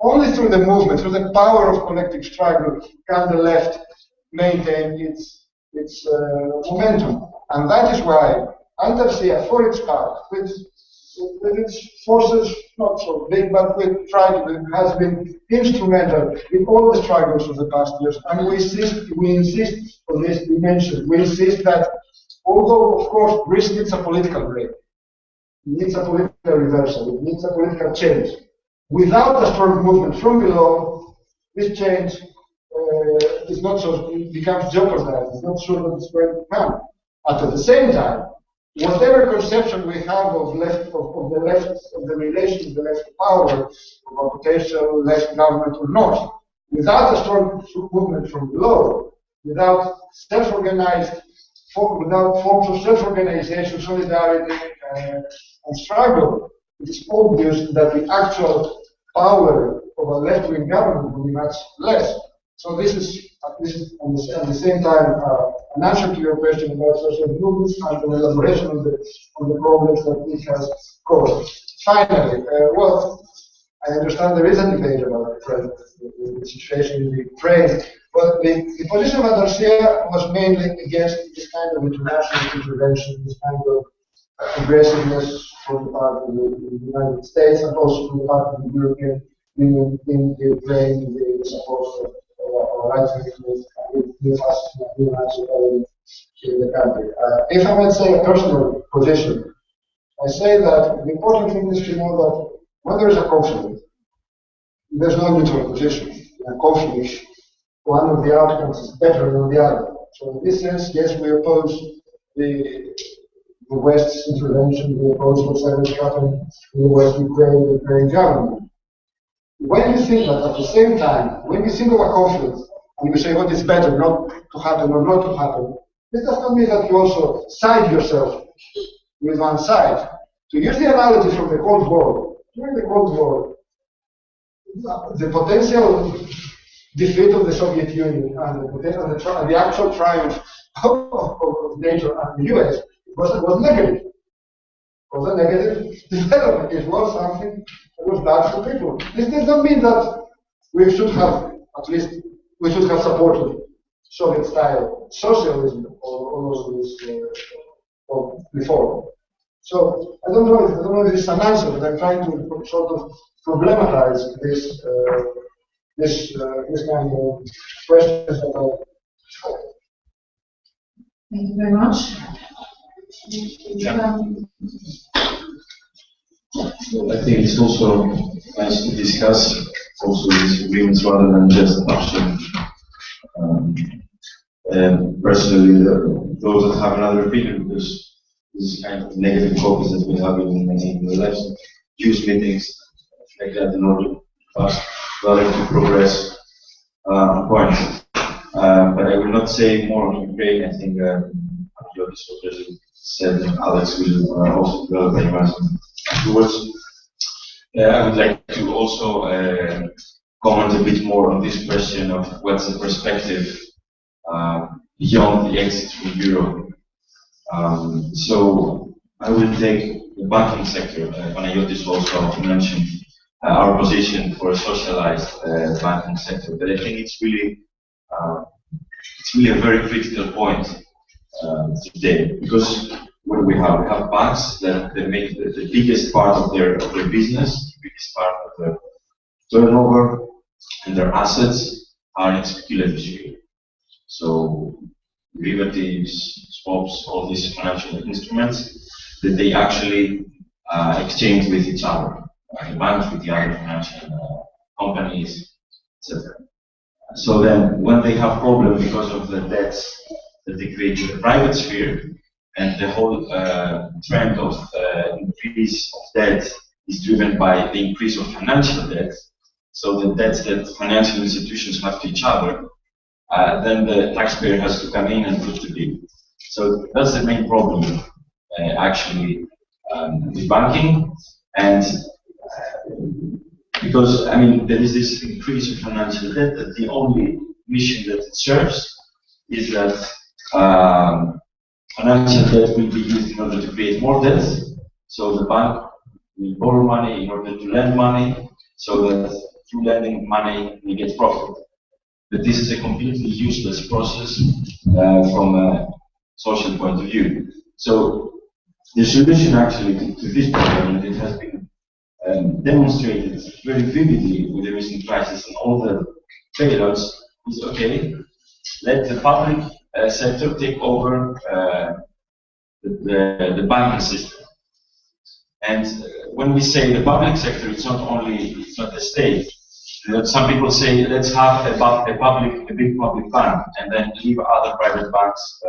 Only through the movement, through the power of collective struggle, can the left maintain its momentum. And that is why ANTARSYA, for its part, with its forces not so big, but has been instrumental in all the struggles of the past years. And we insist on this dimension. We insist that, although, of course, Greece needs a political break, it needs a political reversal, it needs a political change. Without a strong movement from below, this change is not so, it becomes jeopardized. It's not sure that it's going to come. But at the same time, whatever conception we have of the relation of the left to power, of a potential left government or not, without a strong movement from below, without without forms of self-organization, solidarity, and struggle, it is obvious that the actual power of a left-wing government will be much less. So this is at the same time an answer to your question about social movements and an elaboration on the problems that it has caused. Finally, well, I understand there is a debate about the situation in the Ukraine, but the position of ANTARSYA was mainly against this kind of international intervention, this kind of aggressiveness from the part of the United States and also from the part of the European Union in the Ukraine, the support of right-wing fascist and neo-Nazi elements in the country. If I might say a personal position, I say that the important thing is to know that when there is a conflict, there's no neutral position. In a conflict, one of the outcomes is better than the other. So in this sense, yes, we oppose the West's intervention, we oppose whatever is happening in the West Ukraine government. When you think that at the same time, when you think of a conflict, and you say what is better not to happen or not to happen, this does not mean that you also side yourself with one side. To use the analogy from the Cold War, during the Cold War, the potential defeat of the Soviet Union and the actual triumph of NATO and the US was negative. Was a negative development. It was something that was bad for people. This does not mean that we should have, at least, we should have supported Soviet-style socialism or all of this before. So I don't know if this is an answer, but I'm trying to sort of problematize this this kind of questions that are. Thank you very much. I think it's also nice to discuss also these agreements rather than just abstract. And personally, those that have another opinion, because this is kind of negative focus that we have in many elections, use meetings like that in order to pass rather to progress points. But I will not say more on Ukraine. I think Yiorgos already said, and Alex will also develop the argument afterwards. I would like to also comment a bit more on this question of what's the perspective beyond the exit from Europe. So I will take the banking sector. Panagiotis also mentioned our position for a socialized banking sector, but I think it's really a very critical point today, because what do we have? We have banks that they make the biggest part of their business, the biggest part of their turnover, and their assets are in speculative sphere. So derivatives, swaps, all these financial instruments that they actually exchange with each other, the banks with the other financial companies, etc. So then, when they have problems because of the debts that they create in the private sphere, and the whole trend of increase of debt is driven by the increase of financial debt, so the debts that financial institutions have to each other, then the taxpayer has to come in and foot the bill. So that's the main problem, actually, with banking. And because, I mean, there is this increase of financial debt that the only mission that it serves is that financial debt will be used in order to create more debt. So the bank will borrow money in order to lend money, so that through lending money we get profit. But this is a completely useless process from a social point of view. So the solution actually to this problem, and it has been demonstrated very vividly with the recent crisis and all the bailouts, is okay, let the public sector take over the banking system. And when we say the public sector, it's not the state. Some people say, let's have a big public bank and then leave other private banks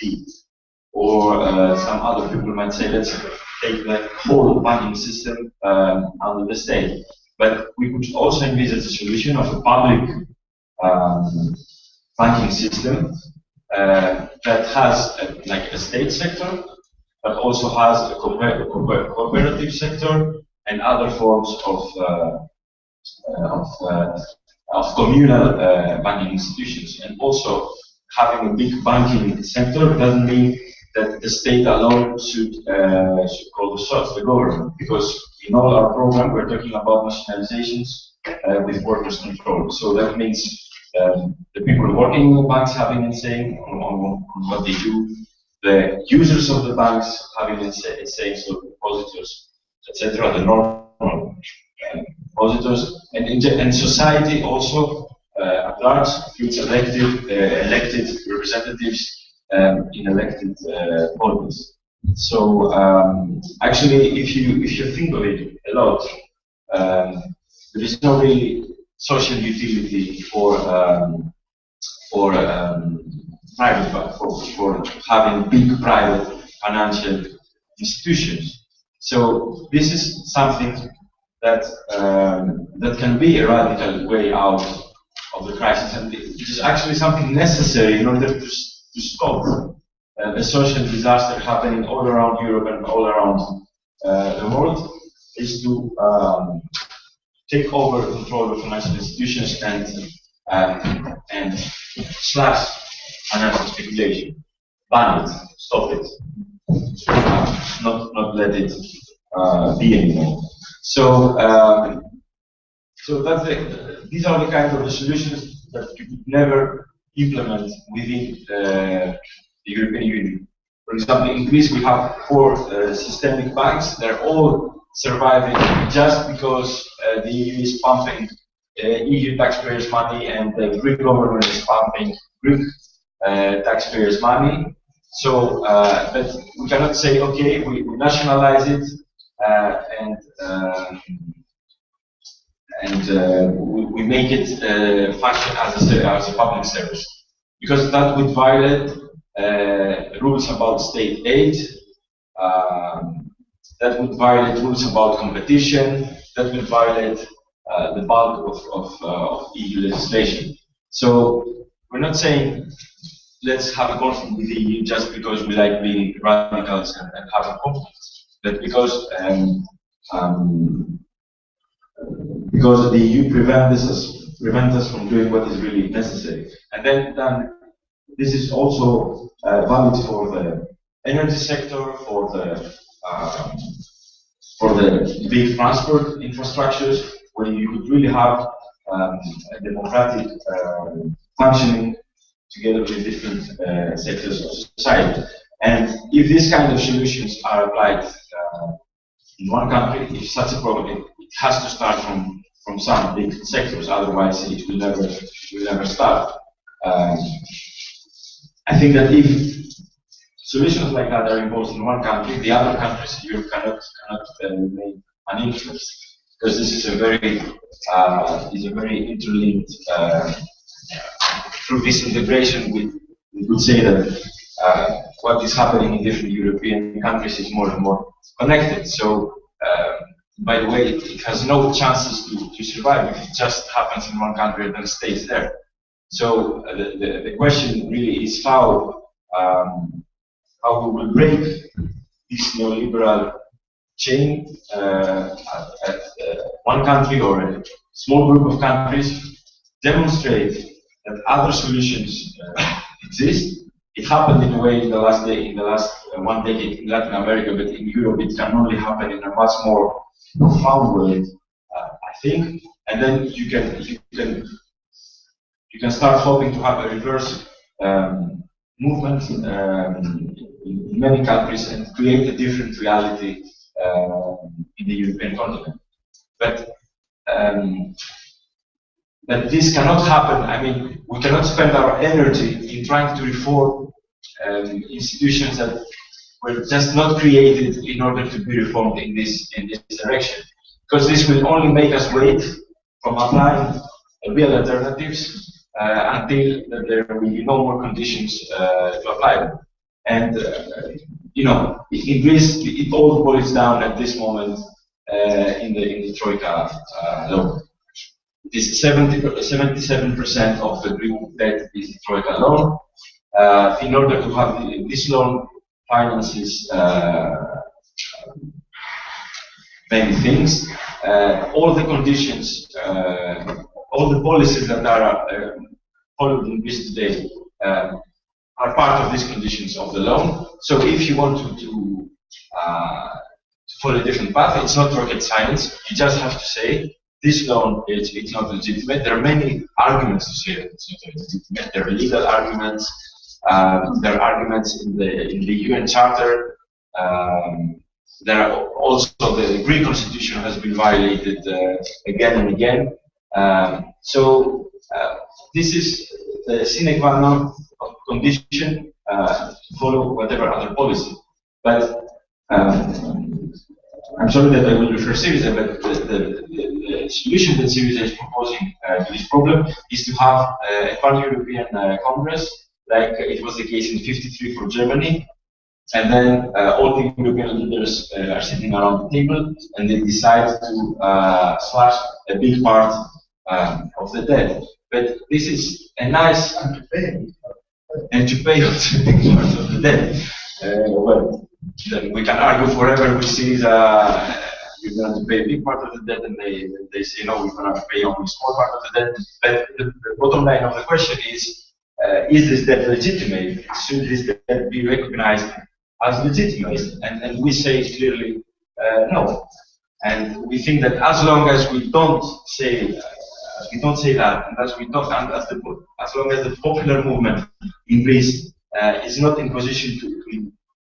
be. Or some other people might say, let's take the whole banking system under the state. But we could also envisage a solution of a public banking system that has like a state sector, but also has a cooperative sector and other forms of communal banking institutions. And also, having a big banking sector doesn't mean that the state alone should call the shots, the government, because in all our program we're talking about nationalizations with workers' control. So that means the people working in the banks having a say on what they do, the users of the banks having a say, so depositors, etc., the normal depositors, and society also at large through its elected representatives in elected bodies. So actually, if you think of it a lot, there is no really social utility for having big private financial institutions. So this is something that that can be a radical way out of the crisis, and it is actually something necessary in order to stop a social disaster happening all around Europe and all around the world, is to take over control of financial institutions and slash financial speculation, ban it, stop it. not let it be anymore. So so that's these are the kind of the solutions that you could never implement within the European Union. For example, in Greece we have 4 systemic banks. They're all surviving just because the EU is pumping EU taxpayers' money and the Greek government is pumping Greek taxpayers' money. So, but we cannot say, okay, we nationalize it we make it function as a public service, because that would violate rules about state aid, that would violate rules about competition, that would violate the bulk of EU legislation. So we're not saying let's have a conflict with the EU just because we like being radicals and having conflicts, but because the EU prevents us from doing what is really necessary. And then this is also valid for the energy sector, for the big transport infrastructures, where you could really have a democratic functioning together with different sectors of society. And if these kind of solutions are applied in one country, if such a problem, it has to start from some big sectors, otherwise it will never start. I think that if solutions like that are imposed in one country, the other countries in Europe cannot remain uninfluenced, because this is a very interlinked. Through this integration, we could say that what is happening in different European countries is more and more connected. So, by the way, it has no chances to survive if it just happens in one country and then stays there. So the question really is how we will break this neoliberal chain at one country or a small group of countries, demonstrate that other solutions exist. It happened in a way in the last 1 decade in Latin America, but in Europe it can only happen in a much more profound way, I think. And then you can start hoping to have a reverse movement in many countries and create a different reality in the European continent. But this cannot happen. I mean, we cannot spend our energy in trying to reform institutions that were just not created in order to be reformed in this direction, because this will only make us wait from applying real alternatives until there will be no more conditions to apply them. And you know, in Greece, it all boils down at this moment in the Troika loan. It is 77% of the Greek debt is the Troika loan. In order to have this loan finances many things. All the conditions, all the policies that are followed in Greece today are part of these conditions of the loan. So if you want to follow a different path, it's not rocket science. You just have to say this loan it's not legitimate. There are many arguments to say that it's not legitimate. There are legal arguments. There are arguments in the UN Charter. There are also the Greek Constitution has been violated again and again. So this is the sine qua non of condition to follow whatever other policy. But I'm sorry that I will refer Syriza, but the solution that Syriza is proposing to this problem is to have a pan-European Congress, like it was the case in '53 for Germany, and then all the European leaders are sitting around the table and they decide to slash a big part of the debt. But this is a nice and to pay also a big part of the debt. Well, then we can argue forever. We see you're going to pay a big part of the debt, and they say no, we're going to pay only a small part of the debt. But the bottom line of the question is this debt legitimate? Should this debt be recognized as legitimate, and we say clearly no. And we think that as long as we don't say that, and as long as the popular movement in Greece is not in position to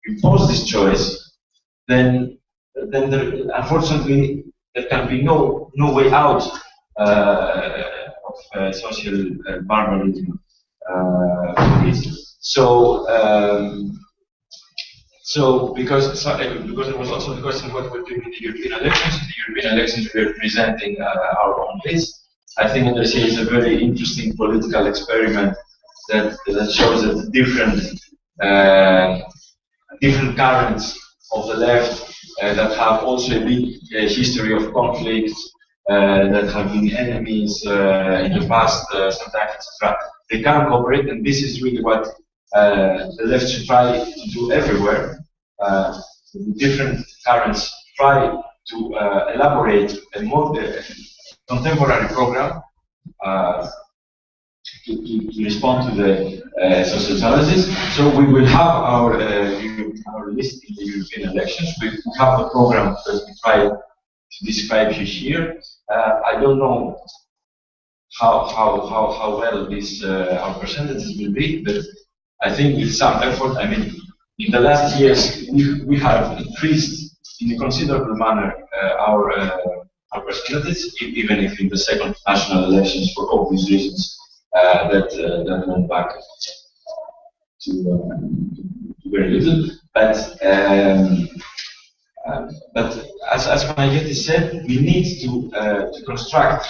impose this choice, then unfortunately there can be no way out of social barbarism. So because there was also the question what we're doing in the European elections. In the European elections, we're presenting our own list. I think ANTARSYA is a very interesting political experiment that shows that different currents of the left that have also a big history of conflict, that have been enemies in the past, sometimes, etc. They can cooperate, and this is really what the left should try to do everywhere. Different currents try to elaborate a more contemporary program to respond to the social challenges. So we will have our list in the European elections. We have a program that we try to describe here. I don't know how well this our percentages will be, but I think with some effort, I mean, in the last years we have increased in a considerable manner our percentages, even if in the second national elections, for obvious reasons, that went back to very little. But as Panagiotis said, we need to construct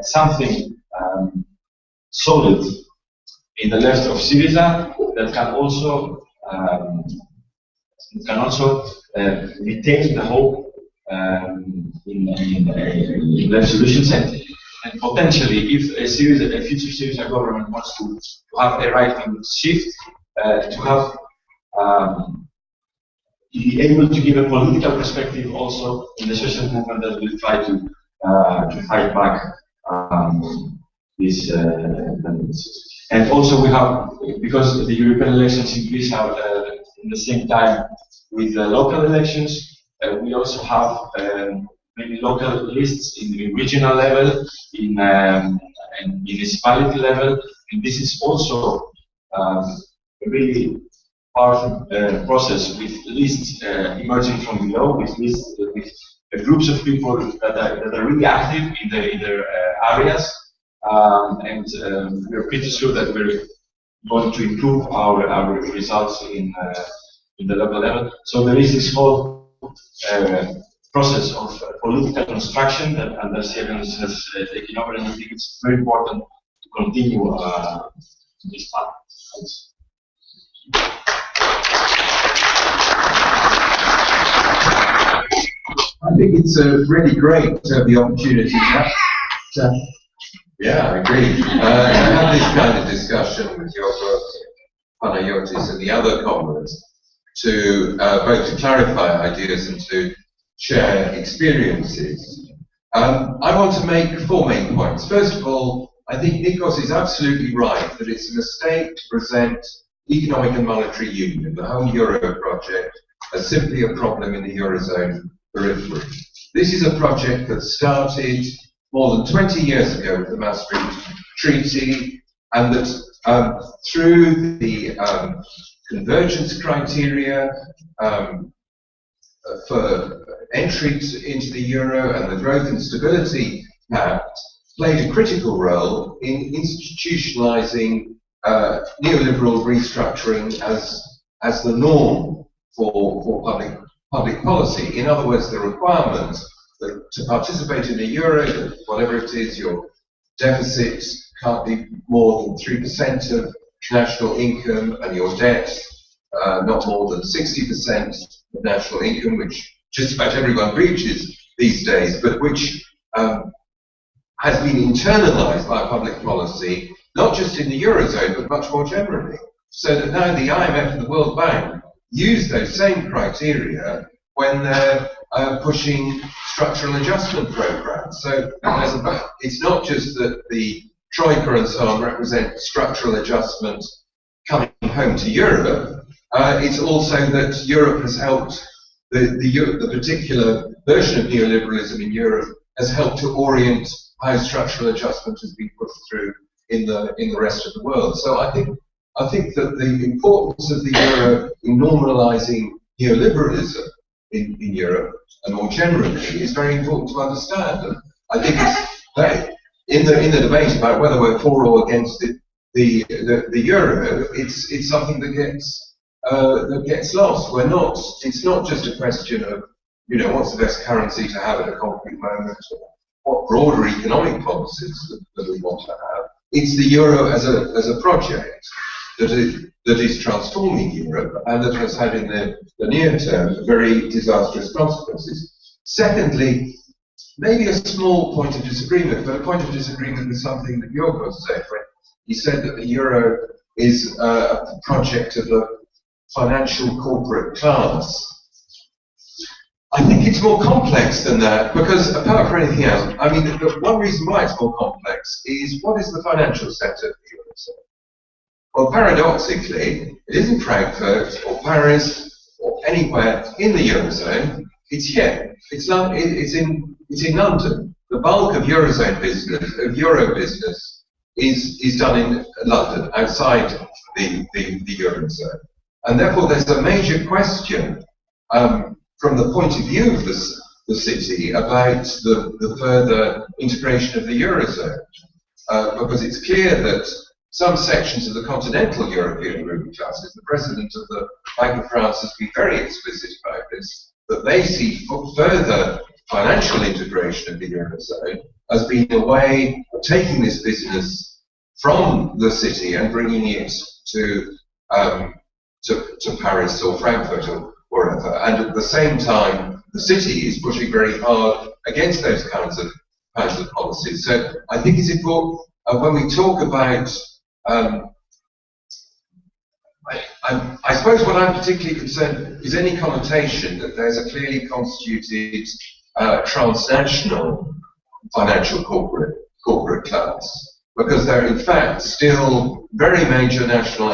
something solid in the left of Syriza that can also retain the hope in left solutions, and potentially, if a future Syriza government wants to have a right-wing shift, to have be able to give a political perspective also in the social movement that will try to fight back this tendencies. And also we have, because the European elections in Greece are in the same time with the local elections, we also have maybe local lists in the regional level, in municipality level, and this is also a really powerful process with lists emerging from below, with lists with groups of people that are really active in their areas, and we're pretty sure that we're going to improve our results in the local level. So there is this whole process of political construction that ANTARSYA has taken over, and I think it's very important to continue this path. Thanks. I think it's really great to have the opportunity yeah, I agree. To have this kind of discussion with Yiorgos, Panagiotis, and the other comrades to both to clarify ideas and to share experiences. I want to make 4 main points. First of all, I think Nikos is absolutely right that it's a mistake to present economic and monetary union, the whole Euro project, as simply a problem in the Eurozone periphery. This is a project that started more than 20 years ago with the Maastricht Treaty, and that through the convergence criteria for entry into the Euro and the Growth and Stability Pact played a critical role in institutionalizing neoliberal restructuring as the norm for public policy. In other words, the requirement that to participate in the Euro, that whatever it is, your deficit can't be more than 3% of national income, and your debt not more than 60% of national income, which just about everyone breaches these days, but which has been internalized by public policy, not just in the Eurozone, but much more generally. So that now the IMF and the World Bank use those same criteria when they're pushing structural adjustment programs. So it's not just that the Troika and so on represent structural adjustment coming home to Europe, It's also that Europe has helped, the particular version of neoliberalism in Europe has helped to orient how structural adjustment has been pushed through in the rest of the world. So I think that the importance of the euro in normalising neoliberalism in Europe and more generally is very important to understand. And I think it's that in the debate about whether we're for or against the euro, it's something that gets lost. We're not. It's not just a question of, you know, what's the best currency to have at a concrete moment, or what broader economic policies that we want to have. It's the euro as a project that is transforming Europe and that has had in the near term very disastrous consequences. Secondly, maybe a small point of disagreement, but a point of disagreement with something that Yiorgos said when he said that the euro is a project of the financial corporate class. I think it's more complex than that, because apart from anything else, I mean, the one reason why it's more complex is what is the financial sector of the Eurozone? Well, paradoxically, it isn't Frankfurt or Paris or anywhere in the Eurozone. It's here. It's in London. The bulk of Eurozone business, of Euro business, is done in London, outside the Eurozone. And therefore, there's a major question from the point of view of the city about the further integration of the Eurozone, because it's clear that some sections of the continental European ruling classes, the president of the Bank of France has been very explicit about this, that they see further financial integration of the Eurozone as being a way of taking this business from the city and bringing it to Paris or Frankfurt or wherever. And at the same time, the city is pushing very hard against those kinds of policies. So I think it's important when we talk about. I suppose what I'm particularly concerned is any connotation that there's a clearly constituted transnational financial corporate class, because there are in fact still very major national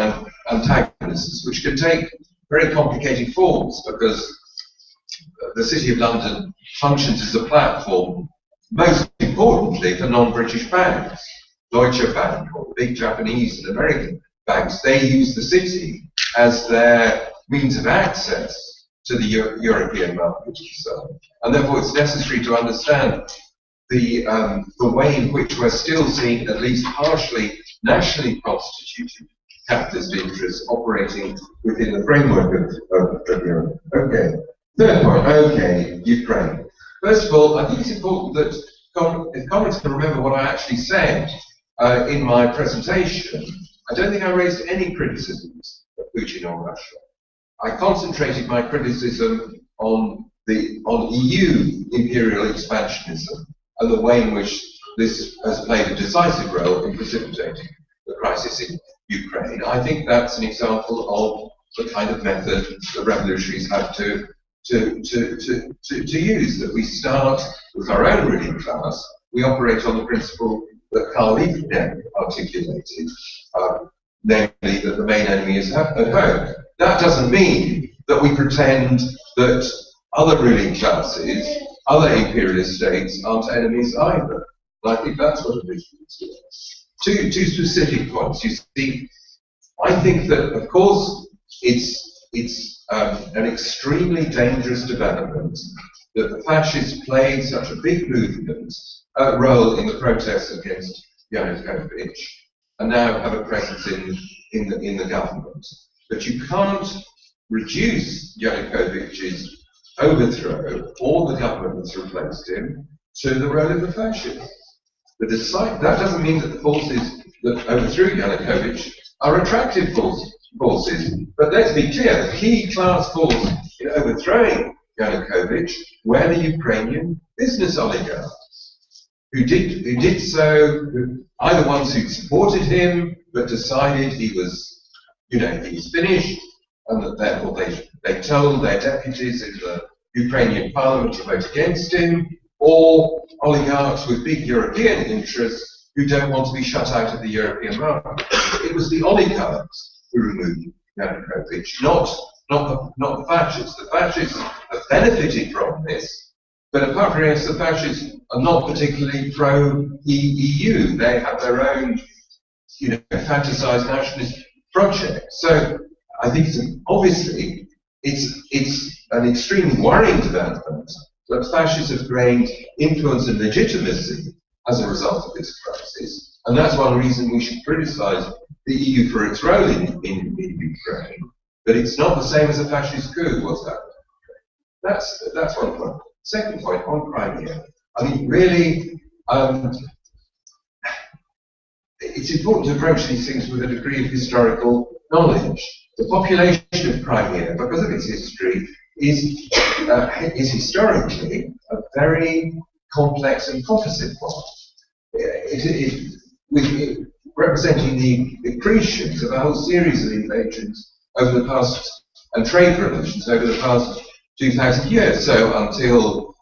antagonists, which can take very complicated forms, because the City of London functions as a platform, most importantly, for non-British banks. Deutsche Bank or the big Japanese and American banks, they use the city as their means of access to the European market. And therefore it's necessary to understand the way in which we're still seeing at least partially nationally constituted capitalist interests operating within the framework of Europe. Okay. Third point, okay, Ukraine. First of all, I think it's important that if comrades can remember what I actually said in my presentation, I don't think I raised any criticisms of Putin or Russia. I concentrated my criticism on EU imperial expansionism and the way in which this has played a decisive role in precipitating the crisis in Ukraine. I think that's an example of the kind of method that revolutionaries have to use, that we start with our own ruling class. We operate on the principle that Callinicos articulated, namely that the main enemy is at home. That doesn't mean that we pretend that other ruling classes, other imperialist states, aren't enemies either. And I think that's what it is. Two specific points. You see, I think that, of course, it's an extremely dangerous development that the fascists played such a big role in the protests against Yanukovych, and now have a presence in the government. But you can't reduce Yanukovych's overthrow or the government that's replaced him to the role of the fascists. That doesn't mean that the forces that overthrew Yanukovych are attractive forces. But let's be clear, the key class force in overthrowing Yanukovych were the Ukrainian business oligarchs, who did so, either ones who supported him but decided he was finished, and that therefore they told their deputies in the Ukrainian parliament to vote against him, or oligarchs with big European interests who don't want to be shut out of the European market. It was the oligarchs who removed Yanukovych, not the fascists. The fascists have benefited from this, but apart from this, the fascists are not particularly pro-EU. They have their own, fantasized nationalist project. So I think obviously it's an extremely worrying development that fascists have gained influence and legitimacy as a result of this crisis, and that's one reason we should criticize the EU for its role in Ukraine. But it's not the same as a fascist coup, what's happened. That's one point. Second point, on Crimea. I mean, really, it's important to approach these things with a degree of historical knowledge. The population of Crimea, because of its history, is historically a very complex and composite one. Representing the accretions of a whole series of invasions over the past, and trade relations over the past 2,000 years. So until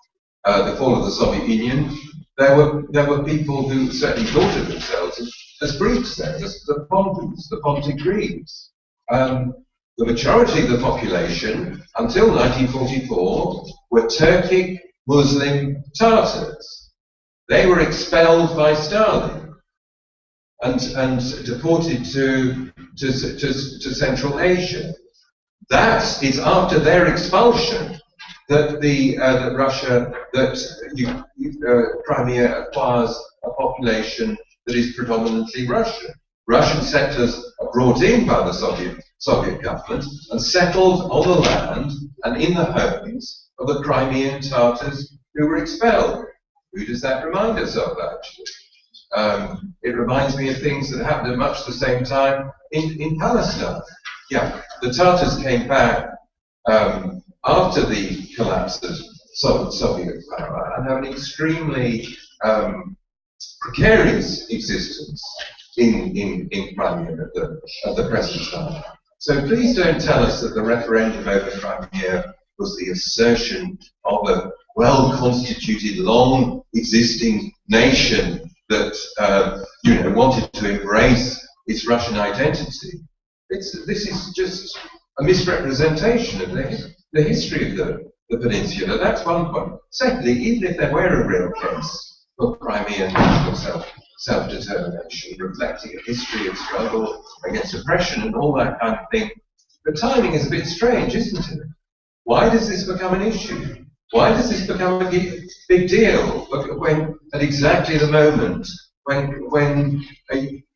the fall of the Soviet Union, there were people who certainly thought of themselves as Greeks then, as the Pontins, the Pontic Greeks. The majority of the population, until 1944, were Turkic Muslim Tatars. They were expelled by Stalin and deported to Central Asia. That is after their expulsion that Crimea acquires a population that is predominantly Russian. Russian settlers are brought in by the Soviet government and settled on the land and in the homes of the Crimean Tatars who were expelled. Who does that remind us of, actually? It reminds me of things that happened at much the same time in Palestine. Yeah, the Tatars came back after the collapse of Soviet power and have an extremely precarious existence in Crimea at the present time. So please don't tell us that the referendum over Crimea was the assertion of a well-constituted, long-existing nation that wanted to embrace its Russian identity. This is just a misrepresentation of the history of the peninsula. That's one point. Secondly, even if there were a real case for Crimean national self-determination, reflecting a history of struggle against oppression and all that kind of thing, the timing is a bit strange, isn't it? Why does this become an issue? Why does this become a big deal when, at exactly the moment when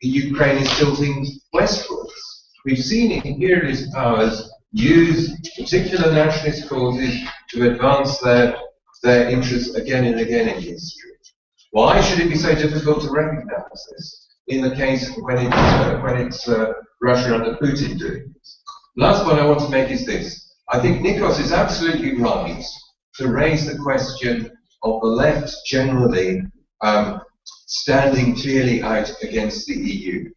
Ukraine is tilting westwards? We've seen imperialist powers use particular nationalist causes to advance their interests again and again in history. Why should it be so difficult to recognize this in the case when it's Russia under Putin doing this? Last point I want to make is this. I think Nikos is absolutely right to raise the question of the left generally standing clearly out against the EU.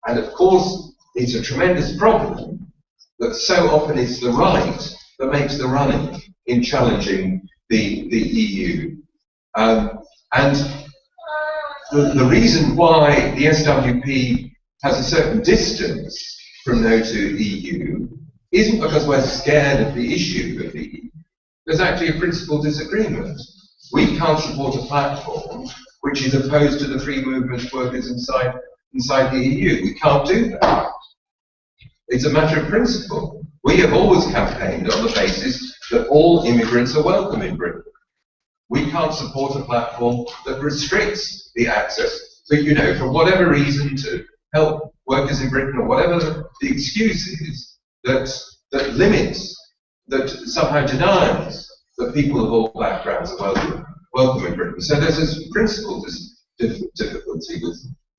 And of course, it's a tremendous problem that so often it's the right that makes the running in challenging the EU. And the reason why the SWP has a certain distance from no to EU isn't because we're scared of the issue of the EU. There's actually a principal disagreement. We can't support a platform which is opposed to the free movement of workers inside the EU. We can't do that. It's a matter of principle. We have always campaigned on the basis that all immigrants are welcome in Britain. We can't support a platform that restricts the access, for whatever reason, to help workers in Britain, or whatever the excuse is, that limits, that somehow denies that people of all backgrounds are welcome in Britain. So there's this principal difficulty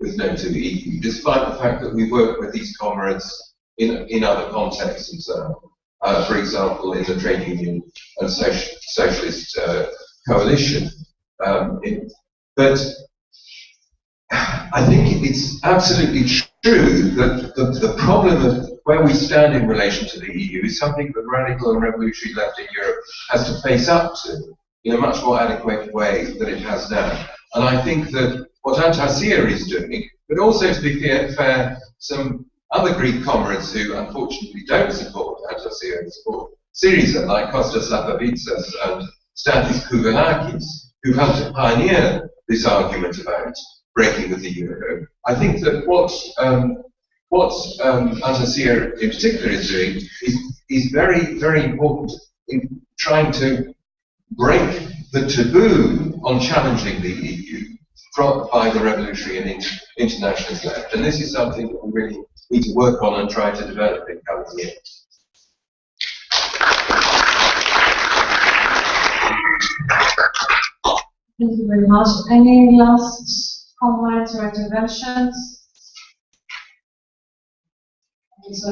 with no to the EU, despite the fact that we work with these comrades in other contexts and so on. For example, in the trade union and socialist coalition. But I think it's absolutely true that the problem of where we stand in relation to the EU is something that radical and revolutionary left in Europe has to face up to in a much more adequate way than it has now. And I think that what ANTARSYA is doing, but also, to be fair, some other Greek comrades who unfortunately don't support ANTARSYA and support Syriza, like Kostas Lapavitsas and Stathis Kouvelakis, who helped to pioneer this argument about breaking with the euro. I think that what ANTARSYA in particular is doing is very, very important in trying to break the taboo on challenging the EU by the revolutionary and internationalist left. And this is something that we really need to work on and try to develop in coming years. Thank you very much. Any last comments or interventions? So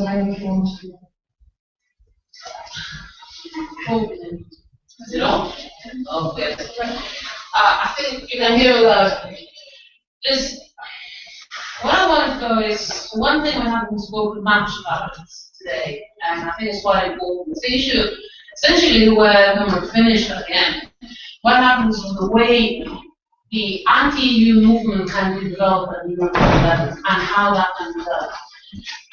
Is it on? Oh, yes. I think you can hear is what I want to go is one thing we haven't spoken much about today, and I think it's quite important. The issue, essentially, where when we're finished at the end, what happens with the way the anti-EU movement can be developed at the European level, and how that can be developed.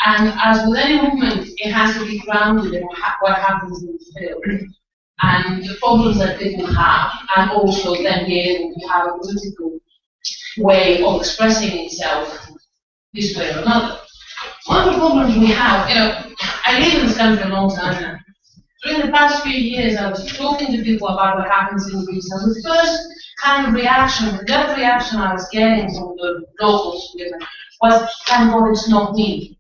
And as with any movement, it has to be grounded in what happens in the field, and the problems that people have, and also then be able to have a political way of expressing itself this way or another. One of the problems we have, I live in this country a long time now. During the past few years, I was talking to people about what happens in Greece, and the first kind of reaction, the gut reaction I was getting from the locals was, thank God it's not me.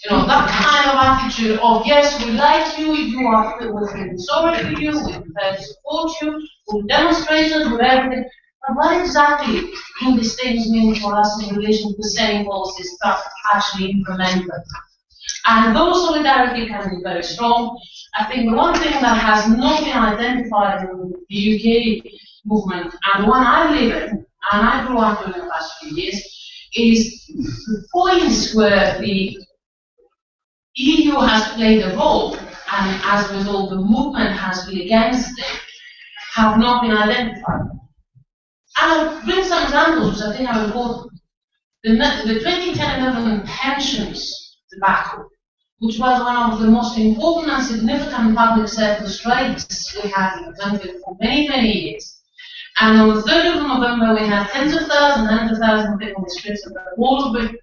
That kind of attitude of, yes, we like you, we're feeling sorry for you, we're prepared to support you, we'll demonstrate it, with everything. But what exactly do these things mean for us in relation to the same policies that actually implement them? And though solidarity can be very strong, I think the one thing that has not been identified in the UK movement, and the one I live in, and I grew up in the past few years, is the points where the EU has played a role, and as a result the movement has been against it, have not been identified. And I'll bring some examples, which I think are important. The 2010-11 pensions debacle, which was one of the most important and significant public sector strikes we had in the country for many, many years. And on the 3rd of November, we had tens of thousands people on the streets of the whole of Britain,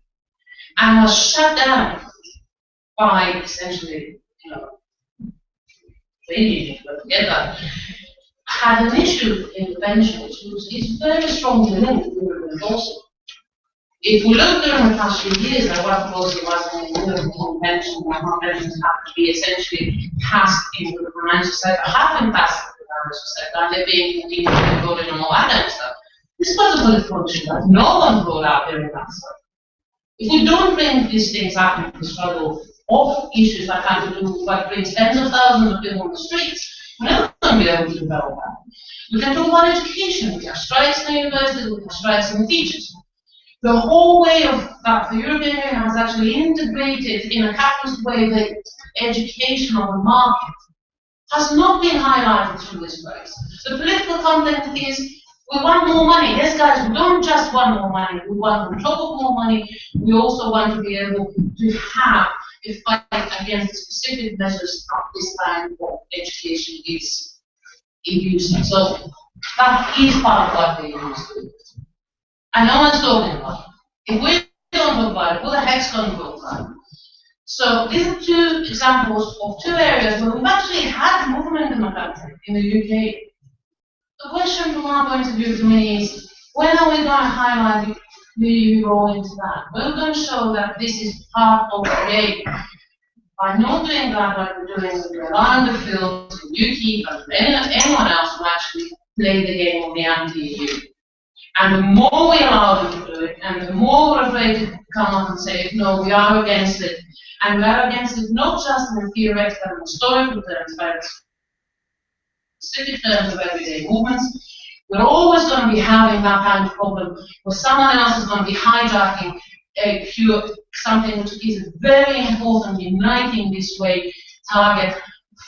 and was shut down by essentially, trade unions, but forget that, had an issue in the pensions, which is very strongly linked to European policy. If we look during the past few years at what policy was in the European pension, and how pensions have to be essentially passed into the financial sector, have been passed into the financial sector, and they're being continued to be voted and all that kind of stuff. This was a political issue that no one brought out during that stuff. If we don't bring these things up into the struggle of issues that have to do with what brings tens of thousands of people on the streets, we're never going to be able to develop that. We can talk about education. We have strikes in the universities, we have strikes in the teachers. The whole way of that the European Union has actually integrated in a capitalist way the education of the market has not been highlighted through this place. The political content is, we want more money. Yes, guys, we don't just want more money. We want on top of more money, we also want to be able to have a fight against the specific measures of this kind of education is using. So that is part of what they use. And no one's talking about it. If we don't talk about it, who the heck's going to talk about it? So these are two examples of two areas where we've actually had movement in the country, in the UK. The question from our point of view to me is, when are we going to highlight the EU role into that? We're going to show that this is part of the game. By not doing that, like we're doing with the around the field, UKIP, and anyone else who actually play the game of the anti-EU. And the more we allow them to do it, and the more we're afraid to come up and say, no, we are against it. And we are against it not just in the theoretical and historical terms, but in specific terms of everyday movements. We're always going to be having that kind of problem where someone else is going to be hijacking something which is very important, uniting this way target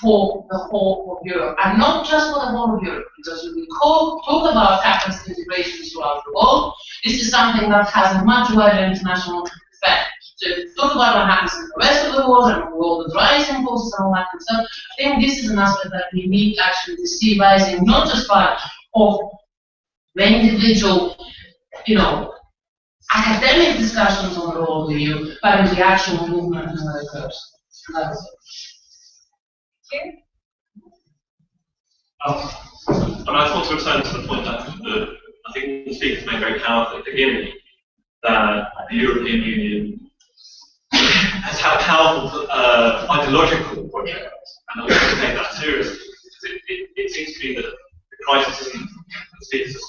for the whole of Europe, and not just for the whole of Europe, because when we talk about capitalist integration throughout the world, this is something that has a much wider international effect. to talk about what happens in the rest of the world and all the rising forces and all that kind of stuff. I think this is an aspect that we need actually to see rising, not just by of the individual, academic discussions on the role of the EU, but in the actual movement that occurs. I just want to return to the point that I think the speakers made very powerfully at the beginning, that the European Union has had a powerful ideological project, and I want to take that seriously. It seems to be that the crisis isn't, the speakers have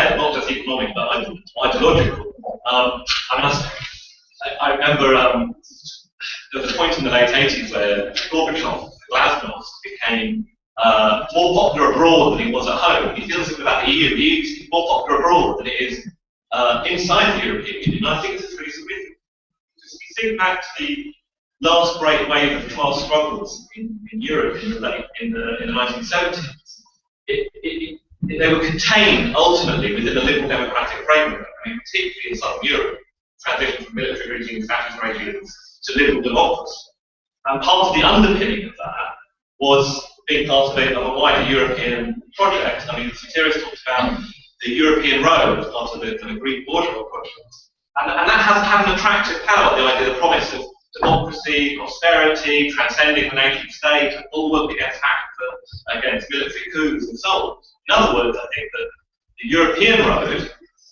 said, not just economic, but ideological. I remember there was a point in the late 80s where Gorbachev, Glasnost, became more popular abroad than he was at home. He feels it about the EU. He's more popular abroad than it is inside the European Union. And I think this is really significant. Because if you think back to the last great wave of class struggles in Europe in the 1970s, they were contained ultimately within a liberal democratic framework. I mean, particularly in Southern Europe, transition from military regimes, fascist regimes to liberal democracy. And part of the underpinning of that was being part of a wider European project. I mean, Sotiris talked about the European road as part of the Greek bourgeois project. And that has had an attractive power, the idea, the promise of democracy, prosperity, transcending the nation state, and bulwark against against military coups and so on. In other words, I think that the European road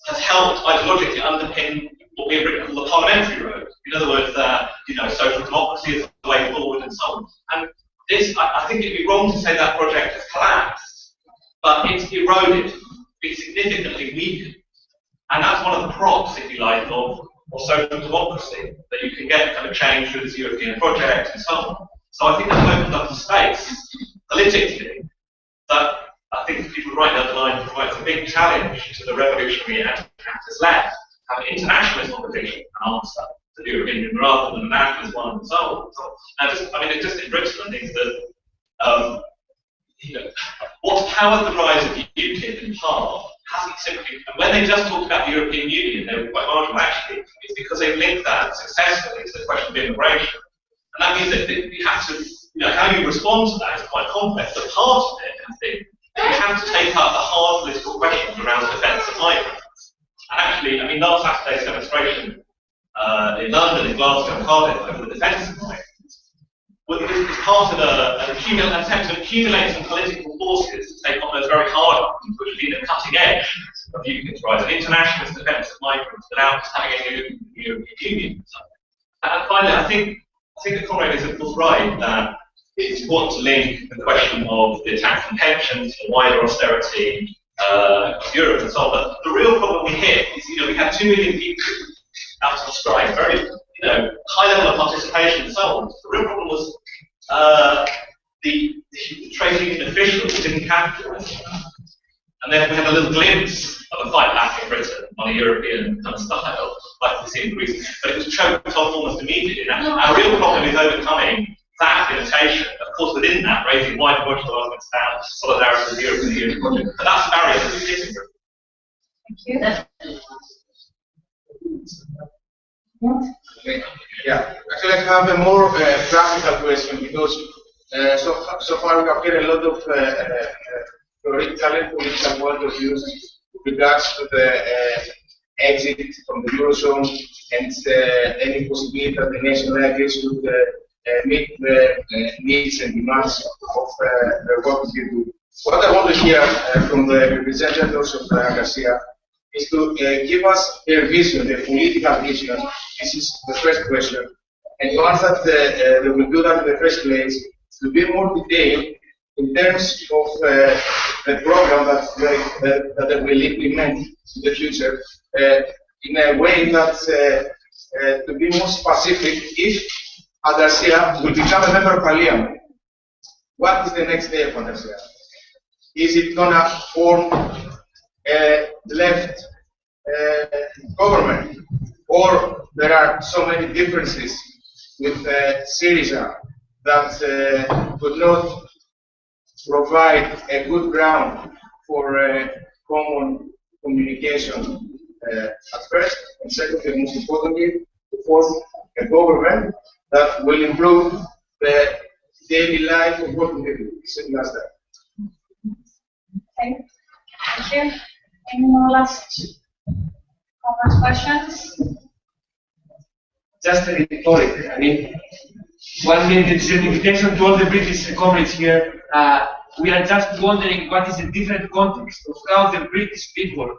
has helped ideologically underpin what we have written called the parliamentary road. In other words, social democracy is the way forward and so on. And this, I think it'd be wrong to say that project has collapsed, but it's eroded, it's significantly weakened. And that's one of the props, if you like, of social democracy, that you can get kind of change through this European project and so on. So I think that's opened up a space, politically, that I think people right underline provides a big challenge to the revolutionary anti-capitalist left, have an internationalist opposition and answer to the European Union rather than a nationalist one and so on. So, just in Britain, I think that how has the rise of UKIP in part hasn't simply, and when they just talked about the European Union, they were quite marginal actually, it's because they linked that successfully to the question of immigration. And that means that you have to, how you respond to that is quite complex, but part of it, I think, you have to take up the hard political questions around the defence of migrants. And actually, last Saturday's demonstration in London, in Glasgow and Cardiff over the defence of migrants is part of an attempt to accumulate some political forces to take on those very hard ones, which would be the cutting edge of UKIP's rise, an internationalist defence of migrants without having any European Union. And finally, I think the comrade is of course right that it's important to link the question of the attack on pensions, the wider austerity of Europe and so on. But the real problem we hit is, we had 2 million people out on strike, very, high level of participation and so on. The real problem was the trade union officials didn't capitalise on that. And then we had a little glimpse of a fight back in Britain on a European kind of style, like we see in Greece, but it was choked off almost immediately. Now, our real problem is overcoming that limitation, of course, within that, raising wider political arguments about solidarity with the European Union project. But that's the barrier that we're hitting. Thank you. Yeah, actually, I have a more practical question because so far we have heard a lot of theoretical and political point of views with regards to the exit from the Eurozone and any possibility that the nation like this would meet the needs and demands of the work we do. What I want to hear from the representatives of ANTARSYA is to give us their vision, their political vision. This is the first question. And once that they will do that in the first place, to be more detailed in terms of the program that they will implement in the future, in a way that to be more specific, if ANTARSYA will become a member of Parliament, what is the next step of ANTARSYA? Is it going to form a left government, or there are so many differences with Syriza that would not provide a good ground for common communication at first, and secondly, most importantly, to form a that will improve the daily life of working people. Simple as that. Okay. Thank you. Any more last comments, questions? Just a rhetoric. I mean, 1 minute certification to all the British comrades here. We are just wondering what is the different context of how the British people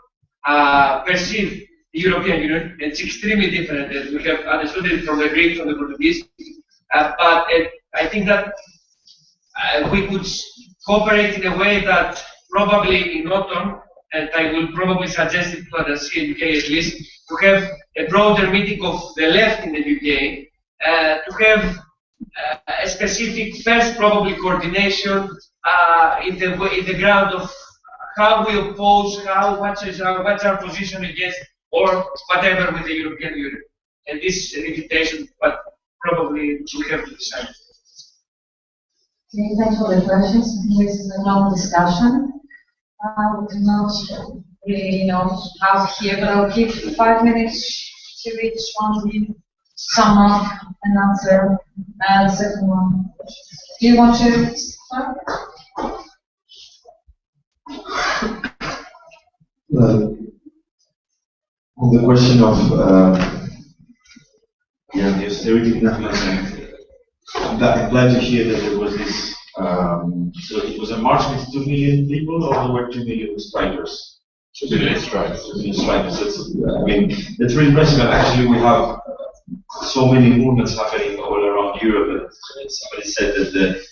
perceive the European Union. It's extremely different. We have understood it from the Greek, from the Portuguese. But I think that we could cooperate in a way that probably in autumn, and I will probably suggest it to ANTARSYA UK at least, to have a broader meeting of the left in the UK, to have a specific first probably coordination in the ground of how we oppose, what's our position against, or whatever with the European Union. And this invitation, but probably we have to decide. Okay, thanks for the questions. This is a long discussion. We do not really know how here, but I'll give 5 minutes to each one to sum up and answer the second one. Do you want to start? On the question of the austerity movement, I'm glad to hear that there was this. So it was a march with 2 million people, or there were 2 million strikers? 2 million strikers. 2 million strikers. I mean, that's really impressive. And actually, we have so many movements happening all around Europe. And somebody said that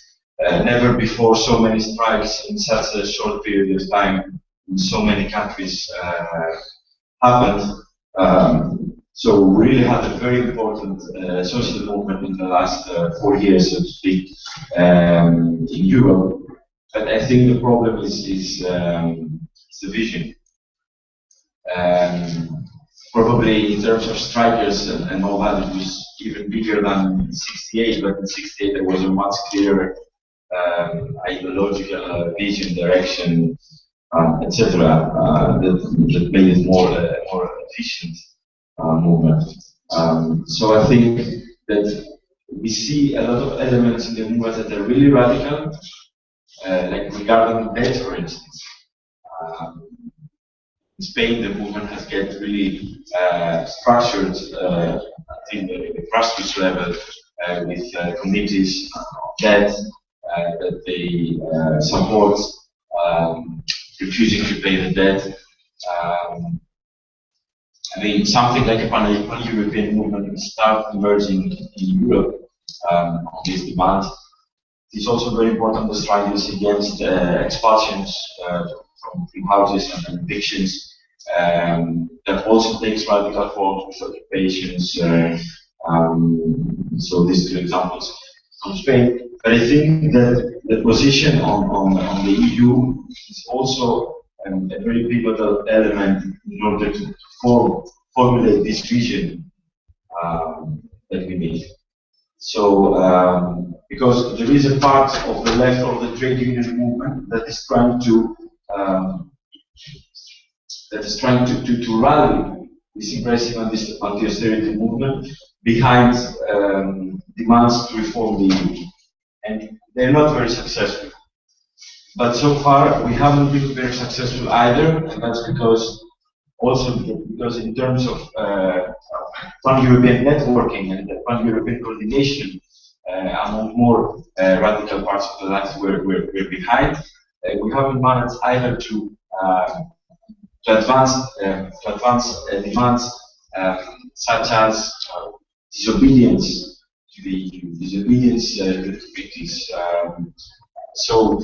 never before so many strikes in such a short period of time in so many countries happened. So we really had a very important social movement in the last 4 years, so to speak, in Europe. But I think the problem is the vision. Probably in terms of strikers and all that, it was even bigger than 68, but in 68 there was a much clearer ideological vision, direction, etc. That made it more efficient movement. So I think that we see a lot of elements in the movement that are really radical, like regarding debt, for instance. In Spain, the movement has get really structured at the grassroots level with committees of debt that they support, refusing to pay the debt. I mean, something like a pan-European movement will start emerging in Europe on this demand. It's also very important, the struggle against expulsions from houses and evictions. That also takes radical forms with occupations. So these two examples from Spain. But I think that the position on the EU is also a very pivotal element in order to formulate this vision that we need. So, because there is a part of the left of the trade union movement that is trying to rally this impressive anti-austerity movement behind demands to reform the EU, and they're not very successful. But so far, we haven't been very successful either, and that's because in terms of pan-European networking and pan-European coordination among more radical parts of the left, we're behind. We haven't managed either to advance demands such as disobedience to the EU, disobedience to the treaties. So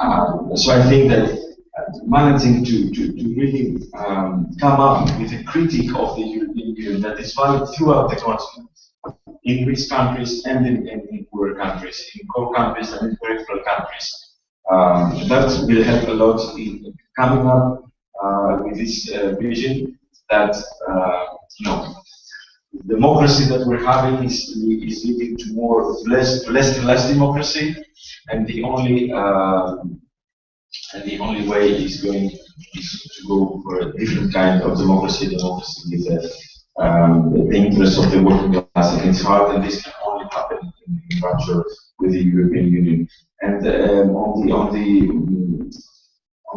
I think that managing to really come up with a critique of the European Union that is valid throughout the continent, in rich countries and in poorer countries, in core countries and in peripheral countries. That will help a lot in coming up with this vision that democracy that we're having is leading to less and less democracy, and the only way is to go for a different kind of democracy with the interests of the working class in its heart, and this can only happening in Russia with the European Union. And on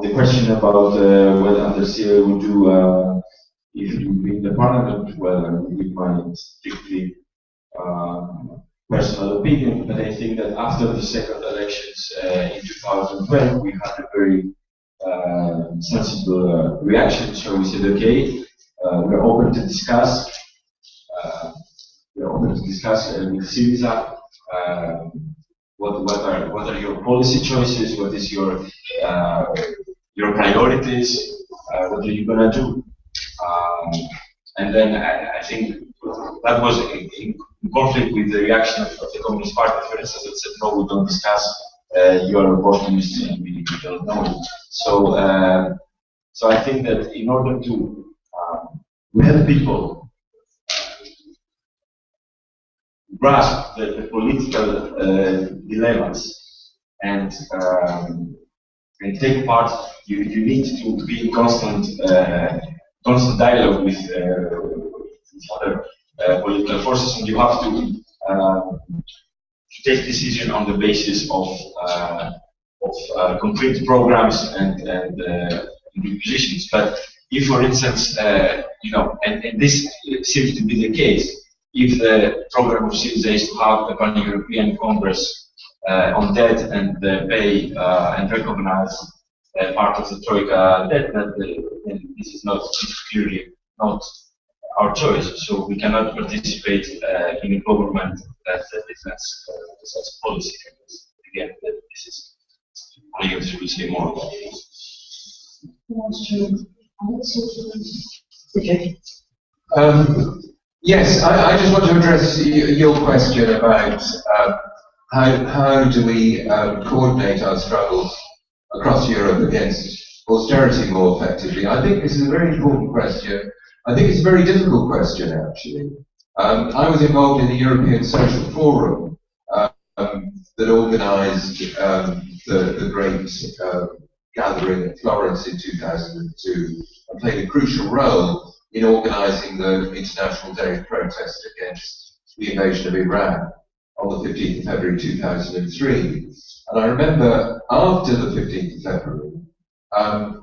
the question about what ANTARSYA would do if you win the parliament, well, I will give my strictly personal opinion, but I think that after the second elections in 2012, we had a very sensible reaction. So we said, okay, we're open to discuss. We're open to discuss with Syriza. What are your policy choices? What is your priorities? What are you gonna do? And then I think that was in conflict with the reaction of the Communist Party, for instance, that said, no, we don't discuss, you're opportunists and we don't know. So, so I think that in order to help people grasp the political dilemmas and take part, you need to be in constant dialogue with other political forces, and you have to take decision on the basis of concrete programs and positions. But if, for instance, you know, and this seems to be the case, if the program of Syriza is to have a pan-European Congress on debt and pay and recognize part of the Troika debt, then this is not clearly not our choice. So we cannot participate in a government that defends such policy. Again, this is Panagiotis will say more about this. That's true. Okay. Yes, I just want to address your question about how do we coordinate our struggles across Europe against austerity more effectively. I think this is a very important question. I think it's a very difficult question, actually. I was involved in the European Social Forum that organised the great gathering at Florence in 2002 and played a crucial role in organising the International Day of Protest against the invasion of Iran on the 15th of February 2003. And I remember after the 15th of February,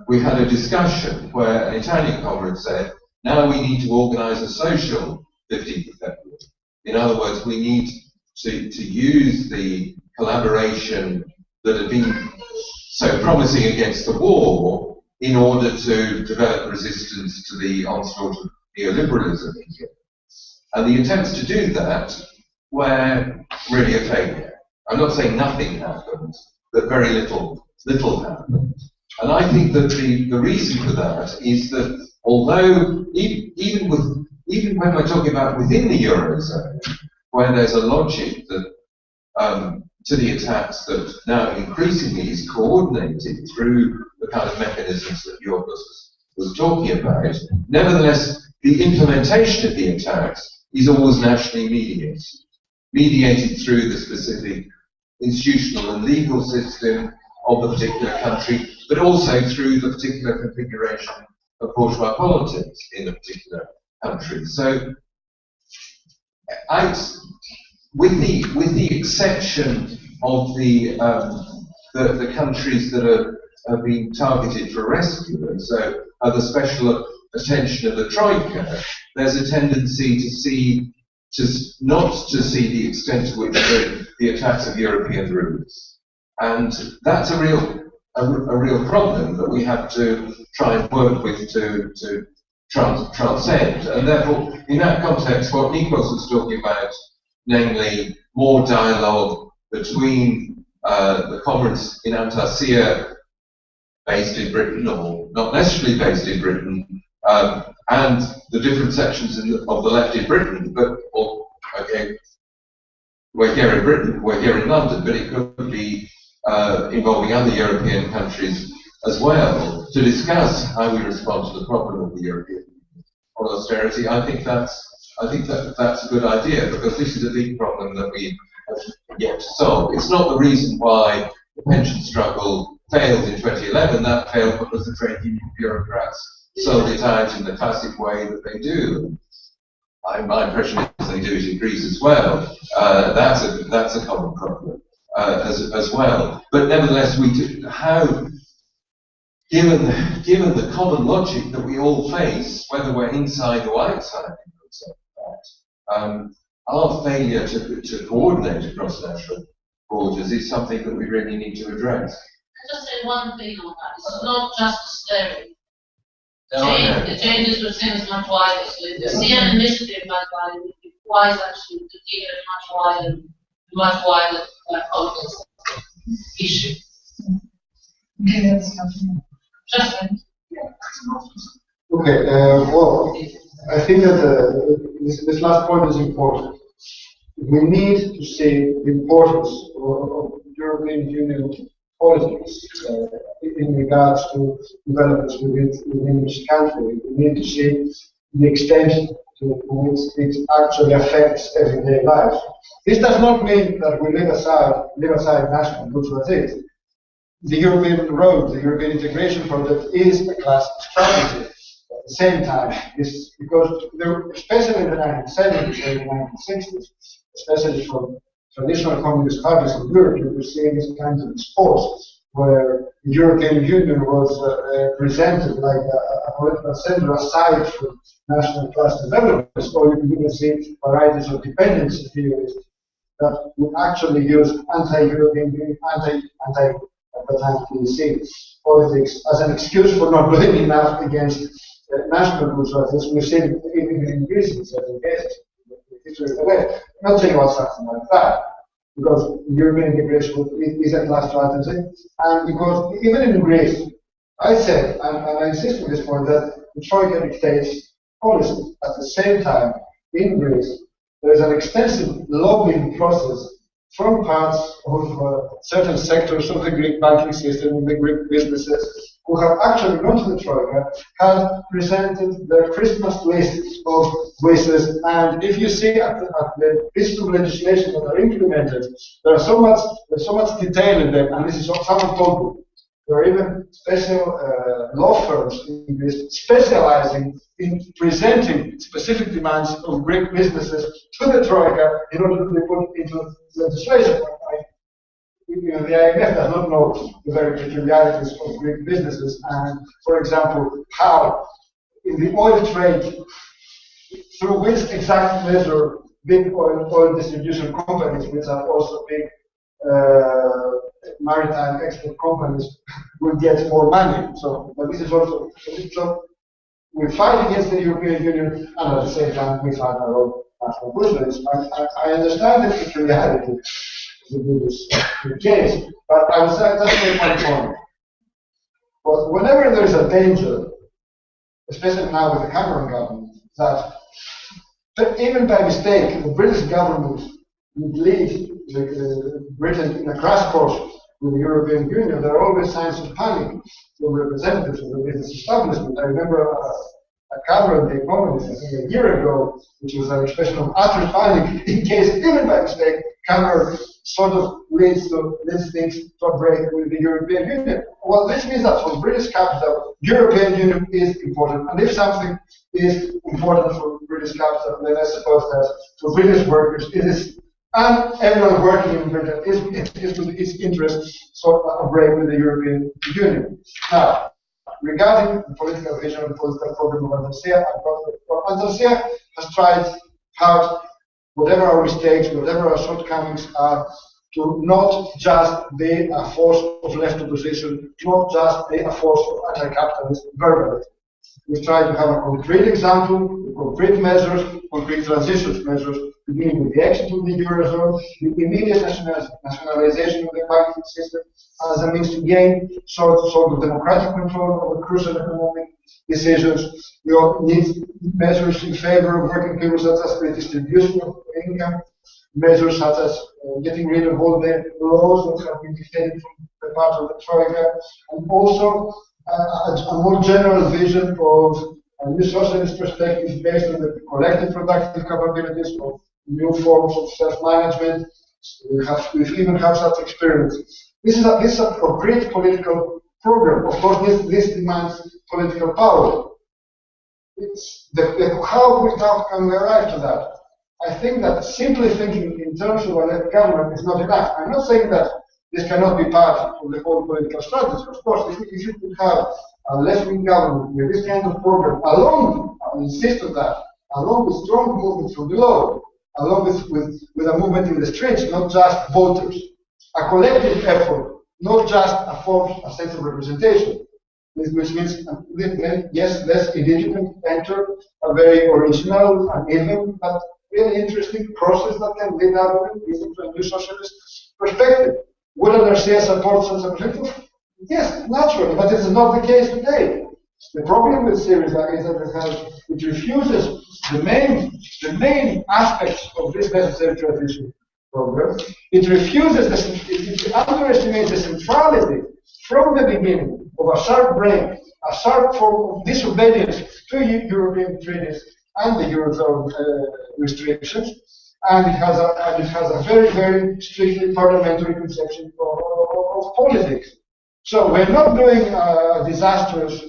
we had a discussion where an Italian comrade said, now we need to organise a social 15th of February. In other words, we need to use the collaboration that had been so promising against the war in order to develop resistance to the onslaught of neoliberalism in Europe. And the attempts to do that were really a failure. I'm not saying nothing happened, but very little happened. And I think that the reason for that is that although even when we're talking about within the Eurozone, where there's a logic that to the attacks that now increasingly is coordinated through the kind of mechanisms that Yiorgos was talking about, nevertheless, the implementation of the attacks is always nationally mediated through the specific institutional and legal system of the particular country, but also through the particular configuration of bourgeois politics in a particular country. So, with the exception of the countries that have been targeted for rescue, and so the special attention of the Troika, there's a tendency not to see the extent to which the attacks of European roots, and that's a real problem that we have to try and work with to transcend. And therefore, in that context, what Nikos was talking about, namely more dialogue between the comrades in ANTARSYA based in Britain, or not necessarily based in Britain, and the different sections of the left in Britain, we're here in Britain, we're here in London, but it could be involving other European countries as well, to discuss how we respond to the problem of the European Union on austerity. I think that's a good idea, because this is a big problem that we have yet to solve. It's not the reason why the pension struggle failed in 2011. That failed because the trade union bureaucrats sold it out in the classic way that they do. My impression is they do it in Greece as well. That's a common problem as well. But nevertheless, we do, how, given the common logic that we all face, whether we're inside or outside that, our failure to coordinate across national borders is something that we really need to address. I'll just say one thing on that. It's not just staring. The No, changes we've seen is much wider. So if you see an initiative like that, it would be wise actually to give it a much wider context issue. Just Okay, well, I think that this last point is important. We need to see the importance of European Union politics in regards to developments within each country. We need to see the extent to which it actually affects everyday life. This does not mean that we leave aside national bourgeoisie. The European road, the European integration project is a class strategy. At the same time, because especially in the 1970s and the 1960s, especially from traditional communist parties in Europe, you were seeing these kinds of discourse where the European Union was presented like a political center aside from national class developments, or you can even see varieties of dependency theories that would actually use anti-European, anti-PEC politics as an excuse for not doing enough against national bourgeoisie. We've seen it even in Greece in certain cases. I'm not saying about something like that, because European integration is a class strategy, and because even in Greece, I said, and I insist on this point, that the Troika dictates policy. At the same time, in Greece, there is an extensive lobbying process from parts of certain sectors of the Greek banking system, the Greek businesses, who have actually gone to the Troika, have presented their Christmas list of wishes. And if you see at the pieces of legislation that are implemented, there's so much detail in them, and this is what someone told me. There are even special law firms in Greece specializing in presenting specific demands of Greek businesses to the Troika in order to be put into legislation. The IMF does not know the very peculiarities of Greek businesses, and, for example, how in the oil trade, through which exact measure big oil distribution companies, which are also big maritime export companies, will get more money. So, but this is also, so we fight against the European Union, and at the same time we fight our own national bourgeoisie. I understand the peculiarity of this case, but I was just make one point. But whenever there is a danger, especially now with the Cameron government, that even by mistake the British government would lead Britain in a crash course with the European Union, there are always signs of panic from representatives of the business establishment. I remember Cameron, the economist, I think a year ago, which was an expression of utter panic in case, even by mistake, Cameron sort of leads things to a break with the European Union. Well, this means that for British capital, European Union is important. And if something is important for British capital, then I suppose that for British workers, it is, and everyone working in Britain is to its interest, sort of a break with the European Union. Now, regarding the political vision of the political program of ANTARSYA, ANTARSYA has tried hard, whatever our mistakes, whatever our shortcomings are, to not just be a force of left opposition, not just be a force of anti-capitalist verbally. We've tried to have a concrete example, concrete measures, concrete transition measures, beginning with the exit from the Eurozone, the immediate nationalization of the banking system as a means to gain sort of democratic control over crucial economic decisions. We need measures in favor of working people, such as redistribution of income, measures such as getting rid of all the laws that have been dictated from the part of the Troika, and also a more general vision of a new socialist perspective based on the collective productive capabilities of new forms of self-management. We even have such experience. This is a concrete political program. Of course, this demands political power. It's how can we arrive to that? I think that simply thinking in terms of a left government is not enough. I'm not saying that this cannot be part of the whole political strategy. Of course, if you could have a left-wing government with this kind of program, along, I insist on that, along with strong movement from below, along with a movement in the streets, not just voters, a collective effort, not just a sense of representation, which means, yes, indeed you can enter a very original and even but really interesting process that can lead out of it into a new socialist perspective. Would ANTARSYA support such a perspective? Yes, naturally, but it is not the case today. The problem with Syriza is that it refuses the main aspects of this necessary transition program. It refuses, it underestimates the centrality from the beginning of a sharp break, a sharp form of disobedience to European treaties and the Eurozone restrictions, and it has a very, very strictly parliamentary conception of politics. So we're not doing a disastrous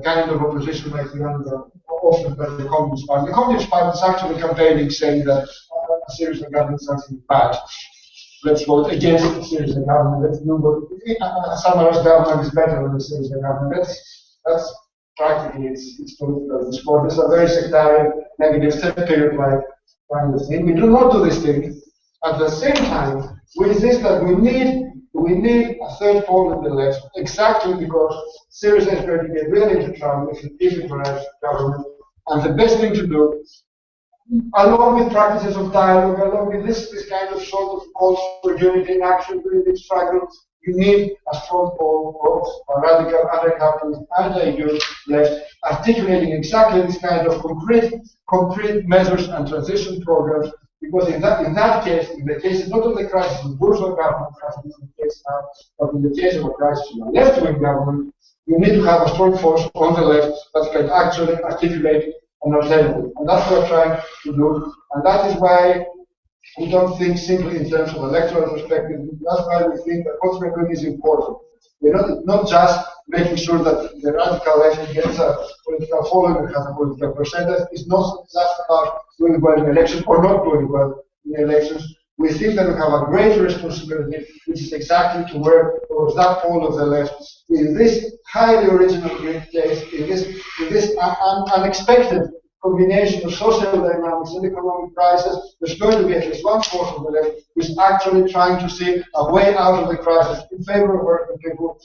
kind of opposition like the one offered by the Communist Party. The Communist Party is actually campaigning, saying that a Syriza government is something bad. Let's vote against the Syriza government. Let's do what Samaras government is better than the Syriza government. That's practically its political discourse. It's a very sectarian, negative, stereotype kind of thing. We do not do this thing. At the same time, we insist that we need a third pole in the left, exactly because Syriza is going to get really into trouble if it arrives government. And the best thing to do, along with practices of dialogue, along with this kind of sort of calls for unity in action during this struggle, you need a strong pole of a radical, anti-capitalist, anti-EU left, articulating exactly this kind of concrete measures and transition programs. Because in that case, in the case not of the crisis of bourgeois government, as is the case now, but in the case of a crisis of a left-wing government, you need to have a strong force on the left that can actually articulate an alternative. And that's what we're trying to do. And that is why we don't think simply in terms of electoral perspective. That's why we think that what we're doing is important. We're not just making sure that the radical left gets a political following and has a political percentage. It's not just about doing well in elections or not doing well in elections. We think that we have a great responsibility, which is exactly to work towards that pole of the left. In this highly original Greek case, in this unexpected combination of social dynamics and economic crisis, there's going to be at least one force of the left which is actually trying to see a way out of the crisis in favor of working people.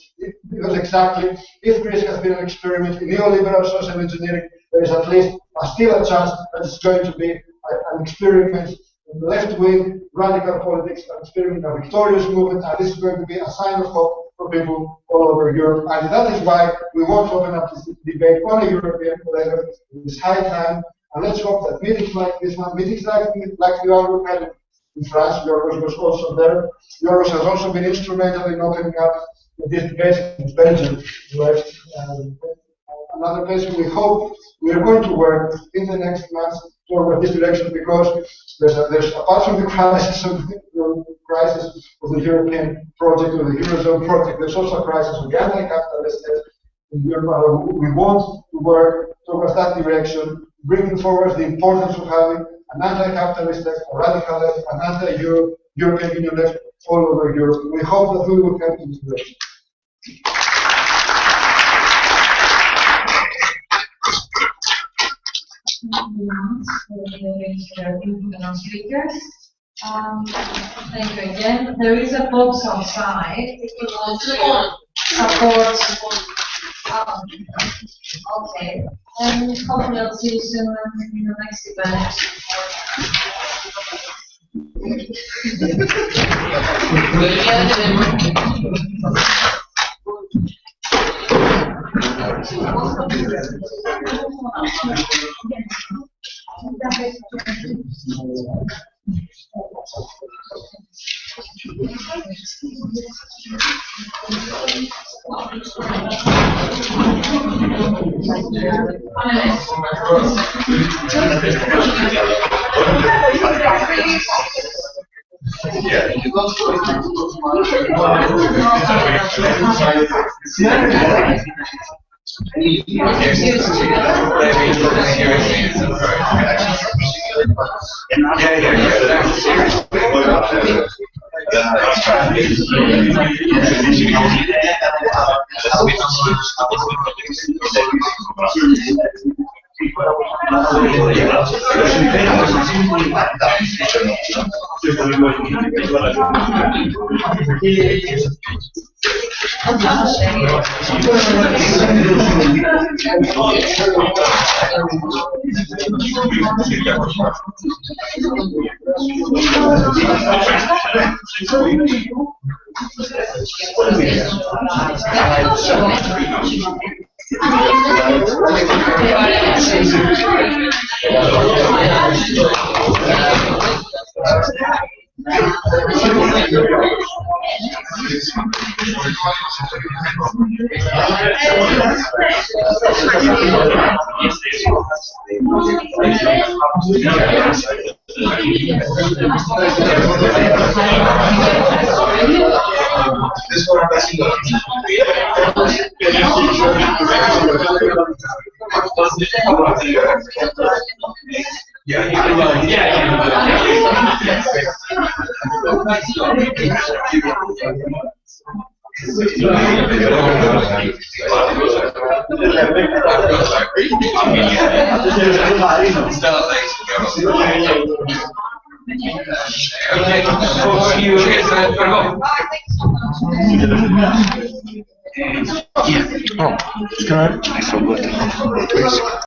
Because exactly, if Greece has been an experiment in neoliberal social engineering, there is at least still a chance that it's going to be an experiment in left-wing radical politics, an experiment in a victorious movement, and this is going to be a sign of hope for people all over Europe. And that is why we want to open up this debate on a European level. It is high time, and let's hope that meetings like this one, meetings like the one we had in France, Yiorgos was also there. Yiorgos has also been instrumental in opening up this debate in Belgium. Another place we hope we are going to work in the next months toward this direction, because there's apart from the crisis of the European project or the Eurozone project, there's also a crisis of the anti-capitalist in Europe. We want to work towards that direction, bringing forward the importance of having an anti-capitalist left, or radical left, an anti-European Union left all over Europe. We hope that we will come to this direction. Speakers. Thank you again. There is a box outside if you want to support. Okay. And hopefully I'll see you soon in the next event. Yeah. Can I?